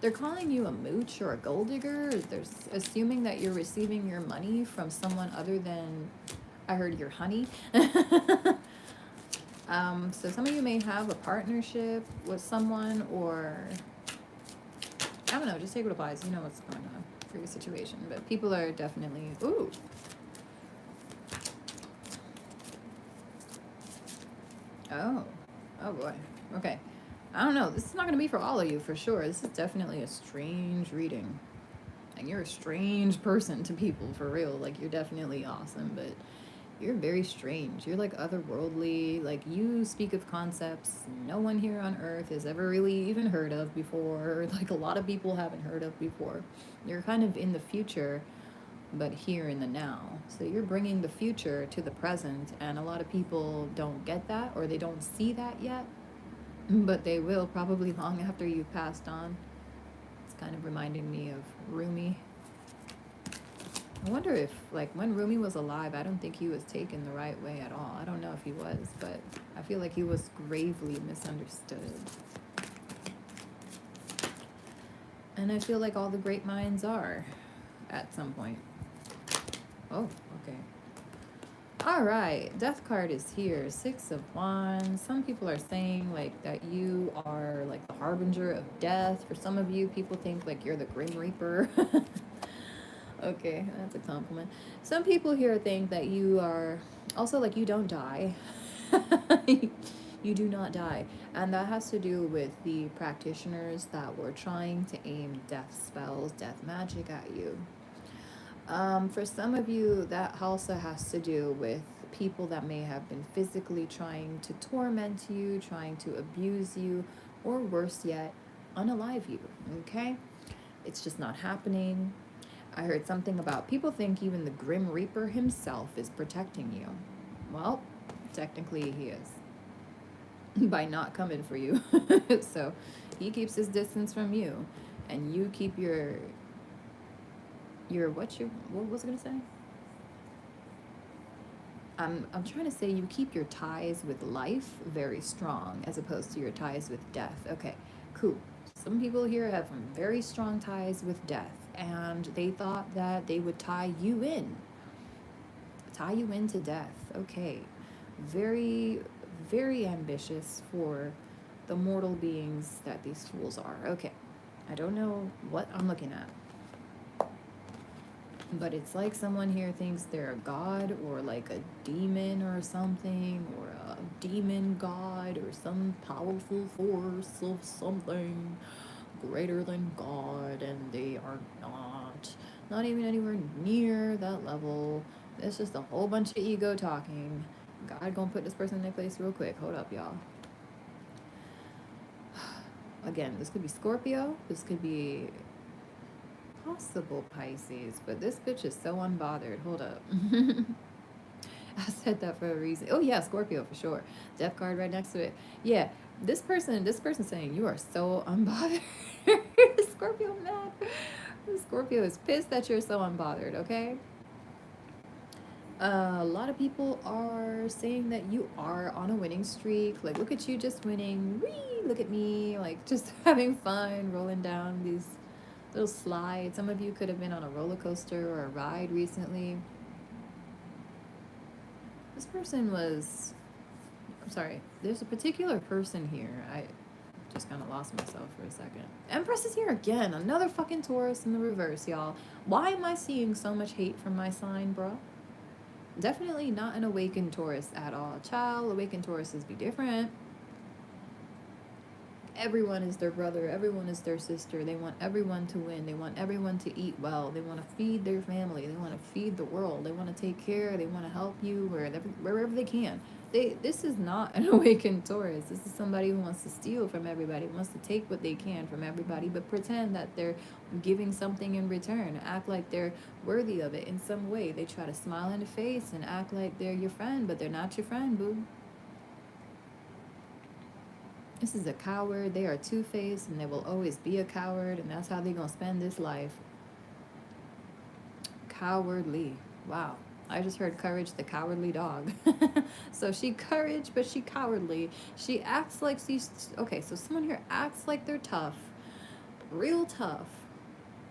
Speaker 1: they're calling you a mooch or a gold digger. They're assuming that you're receiving your money from someone other than, I heard, your honey. So some of you may have a partnership with someone, or I don't know, just take what applies. You know what's going on for your situation. But people are definitely, ooh. Oh boy. Okay. I don't know. This is not going to be for all of you for sure. This is definitely a strange reading. And you're a strange person to people for real. Like, you're definitely awesome, but you're very strange. You're like otherworldly. Like, you speak of concepts no one here on earth has ever really even heard of before. Like, a lot of people haven't heard of before. You're kind of in the future, but here in the now. So you're bringing the future to the present, and a lot of people don't get that, or they don't see that yet, but they will probably long after you've passed on. It's kind of reminding me of Rumi. I wonder if, like, when Rumi was alive, I don't think he was taken the right way at all. I don't know if he was, but I feel like he was gravely misunderstood. And I feel like all the great minds are at some point. Oh, okay. All right, death card is here. 6 of Wands. Some people are saying like that you are like the harbinger of death. For some of you, people think like you're the Grim Reaper. Okay, that's a compliment. Some people here think that you are also like you don't die. You do not die. And that has to do with the practitioners that were trying to aim death spells, death magic at you. For some of you, that also has to do with people that may have been physically trying to torment you, trying to abuse you, or worse yet, unalive you, okay? It's just not happening. I heard something about people think even the Grim Reaper himself is protecting you. Well, technically he is. By not coming for you. So he keeps his distance from you, and you keep your what was I gonna say? I'm trying to say you keep your ties with life very strong as opposed to your ties with death. Okay, cool. Some people here have very strong ties with death, and they thought that they would tie you into death. Okay, very, very ambitious for the mortal beings that these fools are. Okay, I don't know what I'm looking at, but it's like someone here thinks they're a god or like a demon or something, or a demon god or some powerful force of something greater than God, and they are not even anywhere near that level. It's just a whole bunch of ego talking. God gonna put this person in their place real quick. Hold up, y'all. Again, this could be Scorpio. This could be possible Pisces, but this bitch is so unbothered. Hold up. I said that for a reason. Oh yeah, Scorpio for sure. Death card right next to it. Yeah, this person saying you are so unbothered. Scorpio mad. Scorpio is pissed that you're so unbothered, okay? A lot of people are saying that you are on a winning streak. Like, look at you just winning. Whee! Look at me, like, just having fun, rolling down these little slides. Some of you could have been on a roller coaster or a ride recently. This person was... I'm sorry. There's a particular person here. I just kind of lost myself for a second. Empress is here again. Another fucking Taurus in the reverse, y'all. Why am I seeing so much hate from my sign, bro? Definitely not an awakened Taurus at all. Child, awakened Tauruses be different. Everyone is their brother. Everyone is their sister. They want everyone to win. They want everyone to eat well. They want to feed their family. They want to feed the world. They want to take care. They want to help you wherever they can. This is not an awakened Taurus. This is somebody who wants to steal from everybody, wants to take what they can from everybody, but pretend that they're giving something in return. Act like they're worthy of it in some way. They try to smile in the face and act like they're your friend, but they're not your friend, boo. This is a coward. They are two-faced and they will always be a coward, and that's how they're going to spend this life. Cowardly. Wow. I just heard Courage the Cowardly Dog. So she courage, but she cowardly. She acts like she's okay. So someone here acts like they're tough, real tough,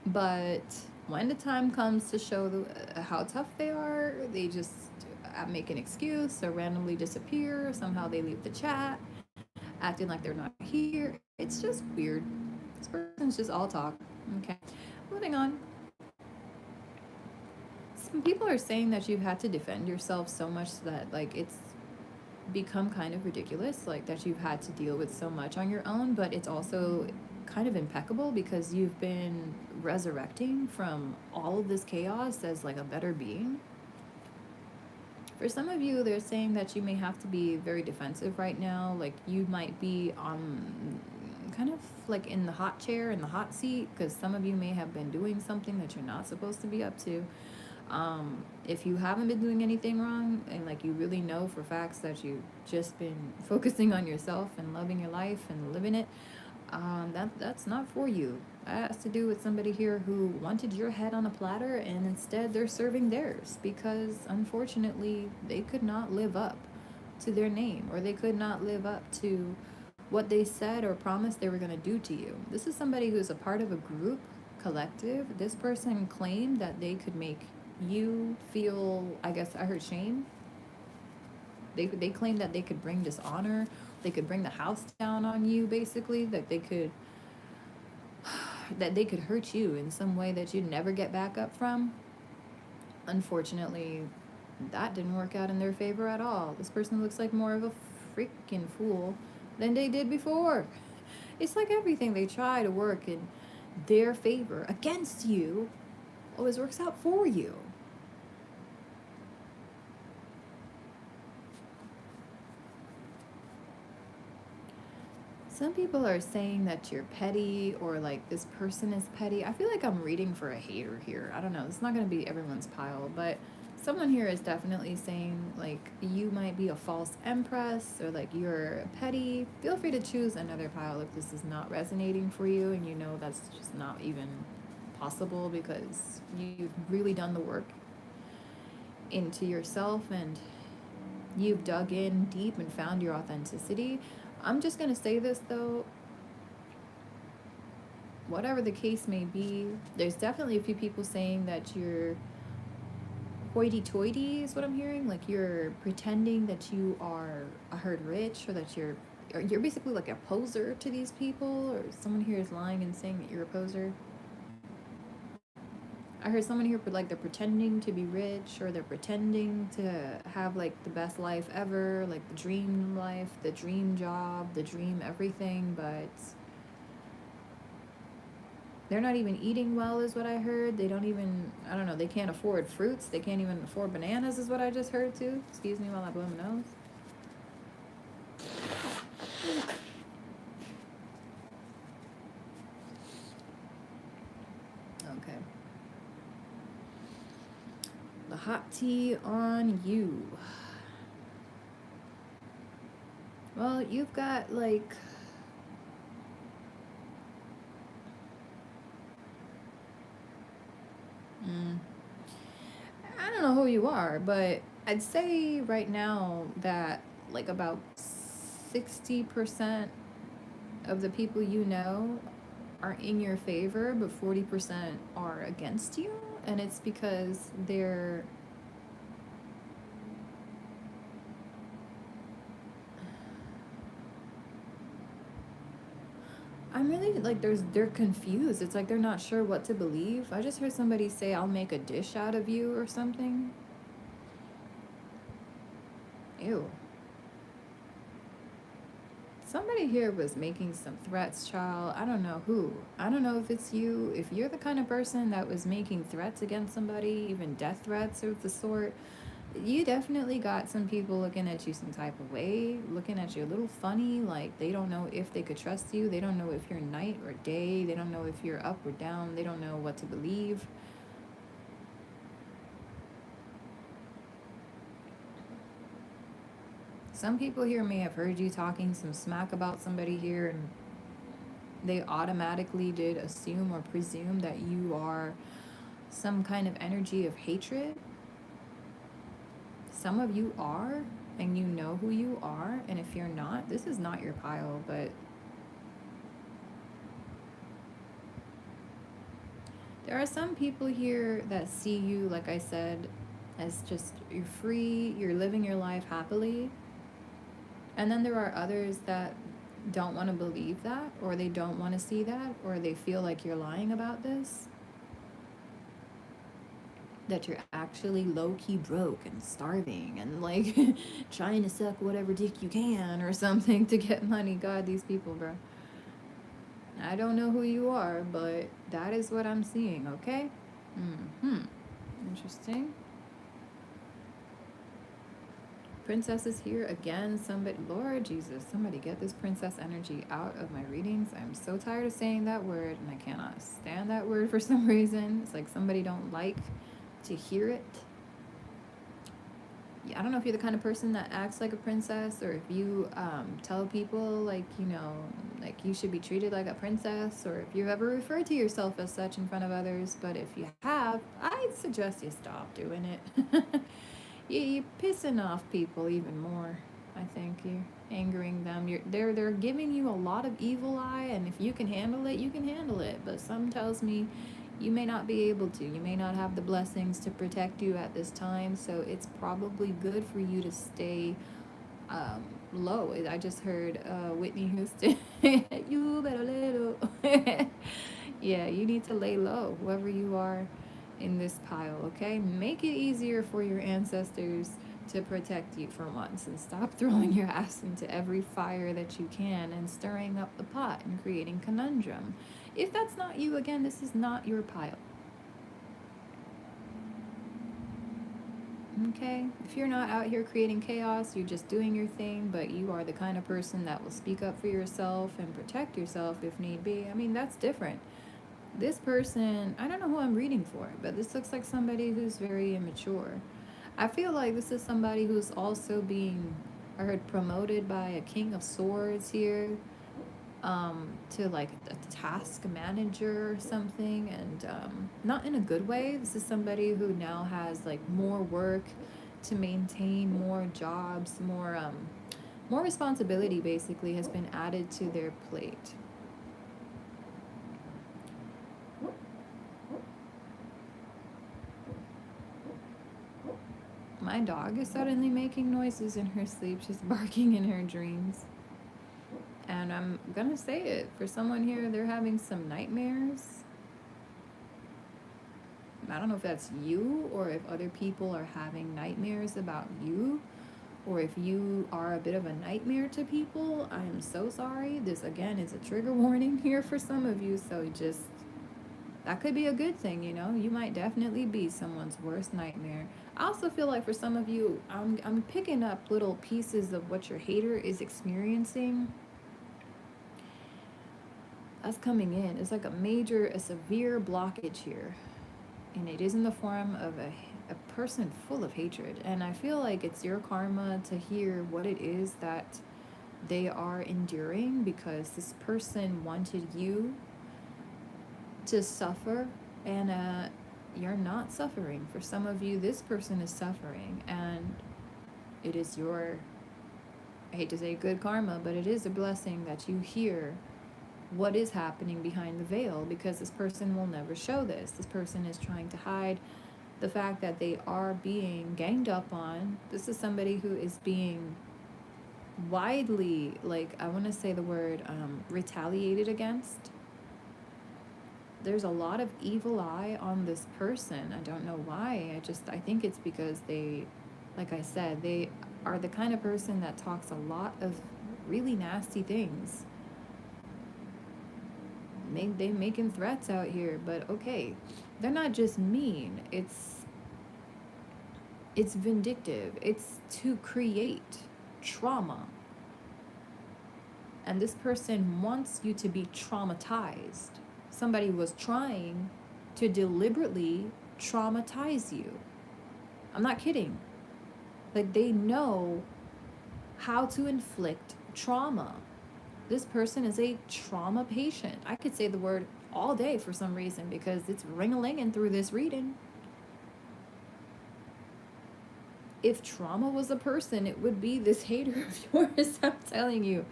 Speaker 1: but when the time comes to show how tough they are, they just make an excuse or randomly disappear. Somehow they leave the chat, acting like they're not here. It's just weird. This person's just all talk. Okay, moving on. Some people are saying that you've had to defend yourself so much that like it's become kind of ridiculous, like that you've had to deal with so much on your own, but it's also kind of impeccable because you've been resurrecting from all of this chaos as like a better being. For some of you, they're saying that you may have to be very defensive right now. Like you might be kind of like in the hot chair, in the hot seat, because some of you may have been doing something that you're not supposed to be up to. If you haven't been doing anything wrong and like you really know for facts that you've just been focusing on yourself and loving your life and living it, that's not for you. That has to do with somebody here who wanted your head on a platter and instead they're serving theirs because unfortunately they could not live up to their name, or they could not live up to what they said or promised they were going to do to you. This is somebody who's a part of a group, collective. This person claimed that they could make you feel, I guess I heard shame. They claimed that they could bring dishonor, they could bring the house down on you, basically, that they could hurt you in some way that you'd never get back up from. Unfortunately, that didn't work out in their favor at all. This person looks like more of a freaking fool than they did before. It's like everything they try to work in their favor against you always works out for you. Some people are saying that you're petty or like this person is petty. I feel like I'm reading for a hater here. I don't know. It's not going to be everyone's pile, but someone here is definitely saying like you might be a false empress or like you're petty. Feel free to choose another pile if this is not resonating for you and you know that's just not even possible because you've really done the work into yourself and you've dug in deep and found your authenticity. I'm just going to say this though, whatever the case may be, there's definitely a few people saying that you're hoity-toity is what I'm hearing. Like you're pretending that you are, I heard rich, or that you're basically like a poser to these people, or someone here is lying and saying that you're a poser. I heard someone here like they're pretending to be rich, or they're pretending to have like the best life ever, like the dream life, the dream job, the dream everything, but they're not even eating well is what I heard. They don't even, I don't know, they can't afford fruits. They can't even afford bananas is what I just heard too. Excuse me while I blow my nose. Okay. The hot tea on you. Well, you've got like I don't know who you are, but I'd say right now that like about 60% of the people you know are in your favor, but 40% are against you. And it's because they're I'm really like they're confused. It's like they're not sure what to believe. I just heard somebody say I'll make a dish out of you or something. Ew. Somebody here was making some threats, child. I don't know who. I don't know if it's you. If you're the kind of person that was making threats against somebody, even death threats of the sort, you definitely got some people looking at you some type of way, looking at you a little funny, like they don't know if they could trust you. They don't know if you're night or day. They don't know if you're up or down. They don't know what to believe. some people here may have heard you talking some smack about somebody here, and they automatically did assume or presume that you are some kind of energy of hatred. Some of you are, and you know who you are. And if you're not, this is not your pile. But there are some people here that see you, like I said, as just you're free, you're living your life happily. And then there are others that don't want to believe that, or they don't want to see that, or they feel like you're lying about this. That you're actually low key broke and starving and like trying to suck whatever dick you can or something to get money. God, these people, bro. I don't know who you are, but that is what I'm seeing, okay? Interesting. Princess is here again. Somebody, Lord Jesus, somebody get this princess energy out of my readings. I'm so tired of saying that word, and I cannot stand that word for some reason. It's like somebody don't like to hear it. I don't know if you're the kind of person that acts like a princess, or if you tell people like, you know, like you should be treated like a princess, or if you've ever referred to yourself as such in front of others. But if you have, I'd suggest you stop doing it. You're pissing off people even more. I think you're angering them. They're giving you a lot of evil eye, and if you can handle it, you can handle it. But some tells me you may not be able to. You may not have the blessings to protect you at this time, so it's probably good for you to stay low. I just heard Whitney Houston, you better lay low. Yeah, you need to lay low, whoever you are in this pile, okay? Make it easier for your ancestors to protect you for once, and stop throwing your ass into every fire that you can and stirring up the pot and creating conundrum. If that's not you, again, this is not your pile. Okay? If you're not out here creating chaos, you're just doing your thing, but you are the kind of person that will speak up for yourself and protect yourself if need be. I mean, that's different. This person, I don't know who I'm reading for, but this looks like somebody who's very immature. I feel like this is somebody who's also being, I heard, promoted by a King of Swords here, to like a task manager or something, and not in a good way. This is somebody who now has like more work to maintain, more jobs, more responsibility basically has been added to their plate. My dog is suddenly making noises in her sleep. She's barking in her dreams. And I'm gonna say it. For someone here, they're having some nightmares. I don't know if that's you, or if other people are having nightmares about you, or if you are a bit of a nightmare to people. I am so sorry. This, again, is a trigger warning here for some of you. So just, that could be a good thing, you know? You might definitely be someone's worst nightmare. I also feel like for some of you, I'm picking up little pieces of what your hater is experiencing. That's coming in. It's like a severe blockage here. And it is in the form of a person full of hatred. And I feel like it's your karma to hear what it is that they are enduring, because this person wanted you to suffer, and you're not suffering. For some of you, this person is suffering, and it is your, I hate to say good karma, but it is a blessing that you hear what is happening behind the veil, because this person will never show this. This person is trying to hide the fact that they are being ganged up on. This is somebody who is being widely, like, I want to say the word retaliated against. There's a lot of evil eye on this person. I don't know why. I think it's because they, like I said, they are the kind of person that talks a lot of really nasty things. They making threats out here, but okay, they're not just mean. It's vindictive. It's to create trauma. And this person wants you to be traumatized. Somebody was trying to deliberately traumatize you. I'm not kidding. Like, they know how to inflict trauma. This person is a trauma patient. I could say the word all day for some reason because it's ring-a-linging through this reading. If trauma was a person, it would be this hater of yours. I'm telling you.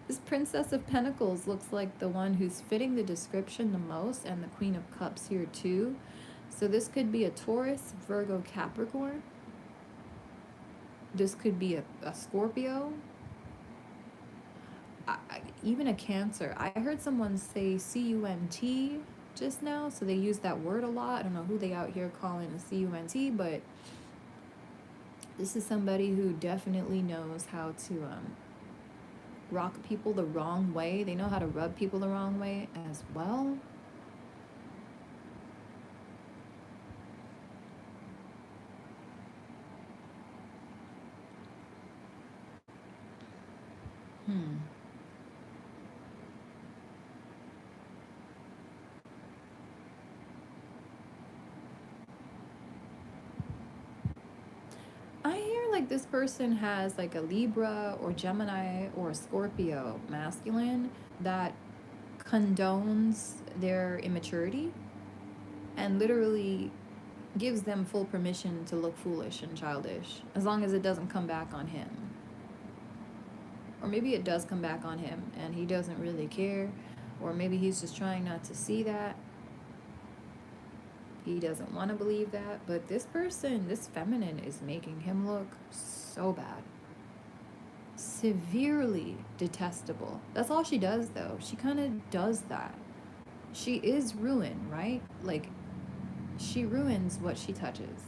Speaker 1: This Princess of Pentacles looks like the one who's fitting the description the most, and the Queen of Cups here too. So this could be a Taurus, Virgo, Capricorn. This could be a Scorpio. Even a Cancer. I heard someone say C-U-N-T just now, so they use that word a lot. I don't know who they out here calling a C-U-N-T, but this is somebody who definitely knows how to rock people the wrong way. They know how to rub people the wrong way as well. I hear like this person has like a Libra or Gemini or a Scorpio masculine that condones their immaturity and literally gives them full permission to look foolish and childish as long as it doesn't come back on him. Or maybe it does come back on him and he doesn't really care, or maybe he's just trying not to see that. He doesn't want to believe that, but this person, this feminine, is making him look so bad. Severely detestable. That's all she does, though. She kind of does that. She is ruin, right? Like, she ruins what she touches.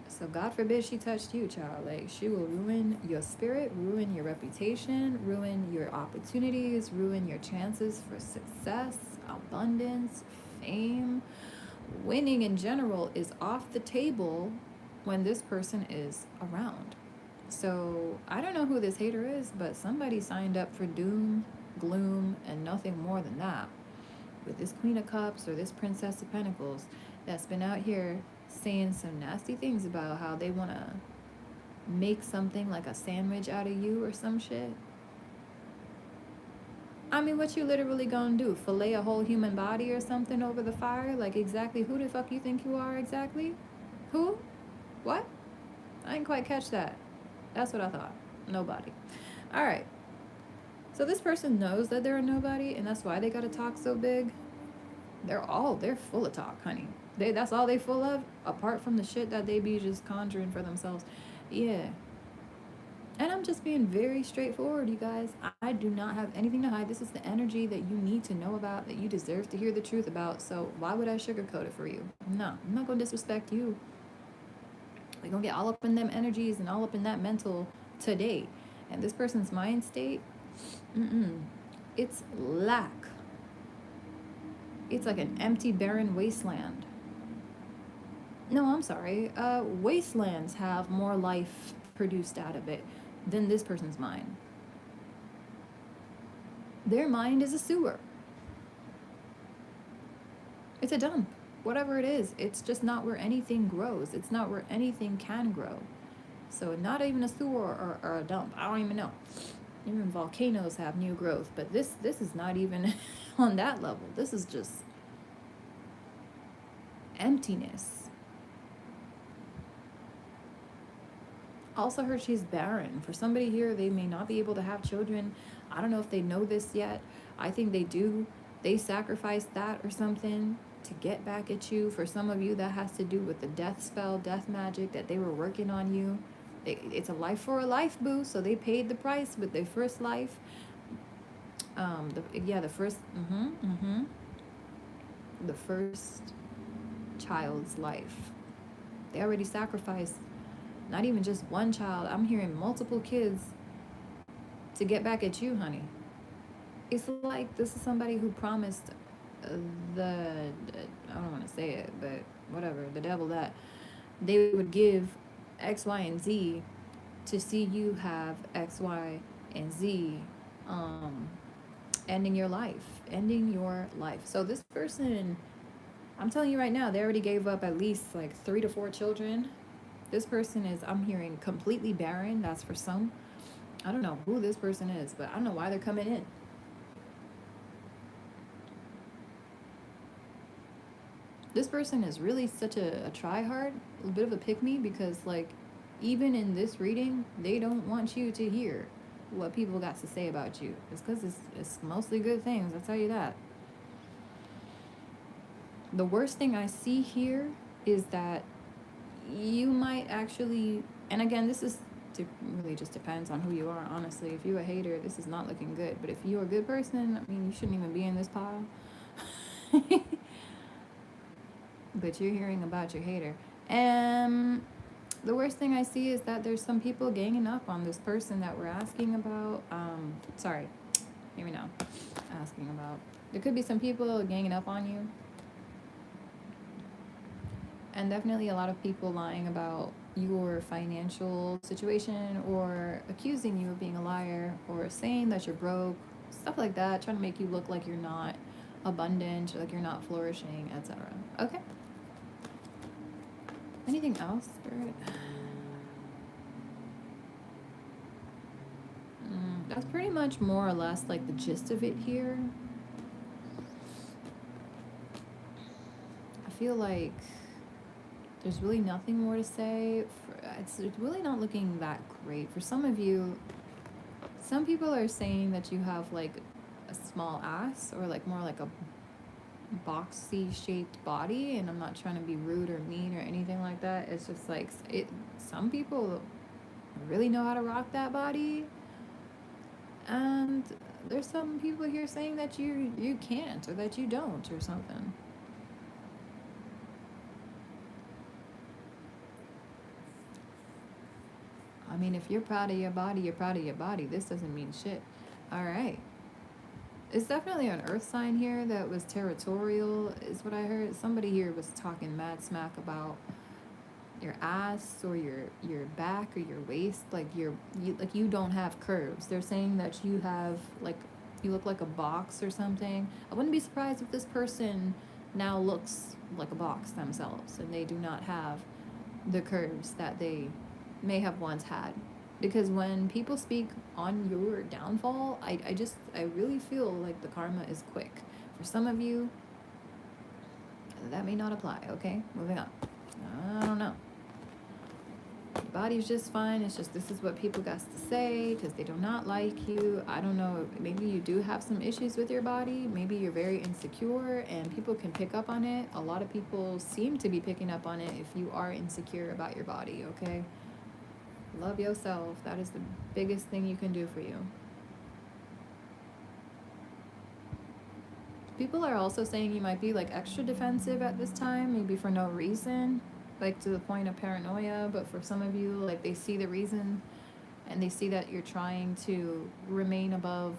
Speaker 1: So God forbid she touched you, child. Like, she will ruin your spirit, ruin your reputation, ruin your opportunities, ruin your chances for success, abundance, fame. Winning in general is off the table when this person is around. So I don't know who this hater is, but somebody signed up for doom, gloom, and nothing more than that. With this Queen of Cups or this Princess of Pentacles that's been out here saying some nasty things about how they want to make something like a sandwich out of you or some shit. I mean, what you literally gonna do? Fillet a whole human body or something over the fire? Like, exactly who the fuck you think you are exactly? Who? What? I didn't quite catch that. That's what I thought. Nobody. All right. So this person knows that they're a nobody, and that's why they gotta talk so big. They're full of talk, honey. That's all they full of, apart from the shit that they be just conjuring for themselves. Yeah. And I'm just being very straightforward, you guys. I do not have anything to hide. This is the energy that you need to know about, that you deserve to hear the truth about. So why would I sugarcoat it for you? No, I'm not going to disrespect you. We're going to get all up in them energies and all up in that mental today. And this person's mind state, it's lack. It's like an empty, barren wasteland. No, I'm sorry. Wastelands have more life produced out of it than this person's mind. Their mind is a sewer. It's a dump. Whatever it is, it's just not where anything grows. It's not where anything can grow. So not even a sewer or a dump. I don't even know. Even volcanoes have new growth, but this is not even on that level. This is just emptiness. Also heard she's barren. For somebody here, they may not be able to have children. I don't know if they know this yet. I think they do. They sacrificed that or something to get back at you. For some of you, that has to do with the death spell, death magic that they were working on you. It's a life for a life, boo. So they paid the price with their first life. The first child's life. They already sacrificed not even just one child. I'm hearing multiple kids to get back at you, honey. It's like this is somebody who promised I don't want to say it, but whatever, the devil, that they would give X, Y, and Z to see you have X, Y, and Z ending your life. So this person, I'm telling you right now, they already gave up at least like 3 to 4 children. This person is, I'm hearing, completely barren. That's for some. I don't know who this person is, but I don't know why they're coming in. This person is really such a try-hard, a bit of a pick-me, because, like, even in this reading, they don't want you to hear what people got to say about you. It's because it's mostly good things, I'll tell you that. The worst thing I see here is that you might actually, and again, this is really just depends on who you are, honestly. If you're a hater, this is not looking good. But if you're a good person, I mean, you shouldn't even be in this pile. But you're hearing about your hater. And the worst thing I see is that there's some people ganging up on this person that we're asking about. Sorry, hear me now. Asking about. There could be some people ganging up on you. And definitely a lot of people lying about your financial situation, or accusing you of being a liar, or saying that you're broke, stuff like that, trying to make you look like you're not abundant, or like you're not flourishing, etc. Okay. Anything else, Spirit? That's pretty much more or less like the gist of it here. I feel like there's really nothing more to say. It's really not looking that great. For some of you, some people are saying that you have like a small ass, or like more like a boxy shaped body, and I'm not trying to be rude or mean or anything like that. It's just like some people really know how to rock that body, and there's some people here saying that you can't, or that you don't, or something. I mean, if you're proud of your body, you're proud of your body. This doesn't mean shit. All right. It's definitely an earth sign here that was territorial, is what I heard. Somebody here was talking mad smack about your ass, or your back, or your waist, like you don't have curves. They're saying that you have, like, you look like a box or something. I wouldn't be surprised if this person now looks like a box themselves, and they do not have the curves that they may have once had. Because when people speak on your downfall, I really feel like the karma is quick. For some of you, that may not apply. Okay, moving on. I don't know. Your body's just fine. It's just, this is what people got to say because they do not like you. I don't know. Maybe you do have some issues with your body. Maybe you're very insecure and people can pick up on it. A lot of people seem to be picking up on it if you are insecure about your body, okay? Love yourself. That is the biggest thing you can do for you. People are also saying you might be like extra defensive at this time, maybe for no reason, like to the point of paranoia. But for some of you, like, they see the reason, and they see that you're trying to remain above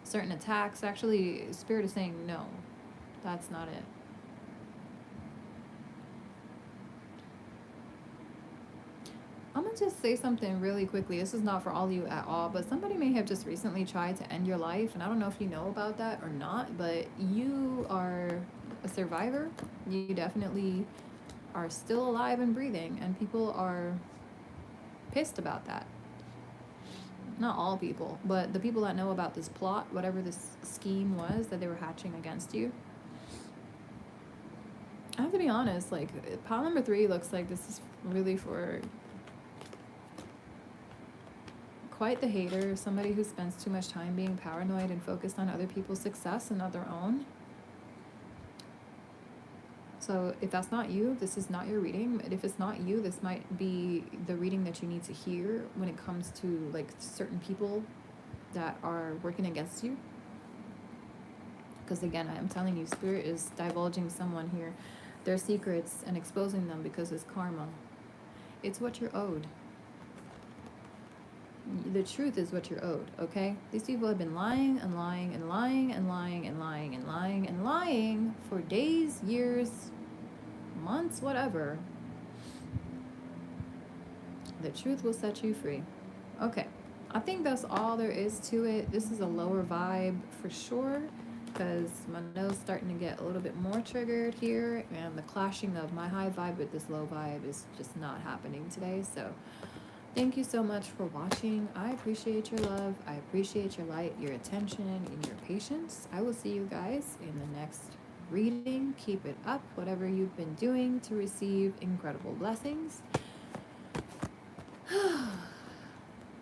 Speaker 1: certain attacks. Actually, Spirit is saying no, that's not it. I'm gonna just say something really quickly. This is not for all of you at all, but somebody may have just recently tried to end your life, and I don't know if you know about that or not, but you are a survivor. You definitely are still alive and breathing, and people are pissed about that. Not all people, but the people that know about this plot, whatever this scheme was that they were hatching against you. I have to be honest, like, pile number 3 looks like this is really for quite the hater, somebody who spends too much time being paranoid and focused on other people's success and not their own. So if that's not you, this is not your reading. But if it's not you, this might be the reading that you need to hear when it comes to, like, certain people that are working against you. Because again, I am telling you, Spirit is divulging someone here their secrets and exposing them because it's karma. It's what you're owed. The truth is what you're owed, okay? These people have been lying and lying and lying and lying and lying and lying and lying for days, years, months, whatever. The truth will set you free. Okay, I think that's all there is to it. This is a lower vibe for sure. because my nose starting to get a little bit more triggered here, and the clashing of my high vibe with this low vibe is just not happening today. So thank you so much for watching. I appreciate your love. I appreciate your light, your attention, and your patience. I will see you guys in the next reading. Keep it up, whatever you've been doing to receive incredible blessings.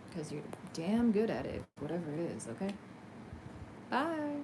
Speaker 1: Because you're damn good at it, whatever it is, okay? Bye.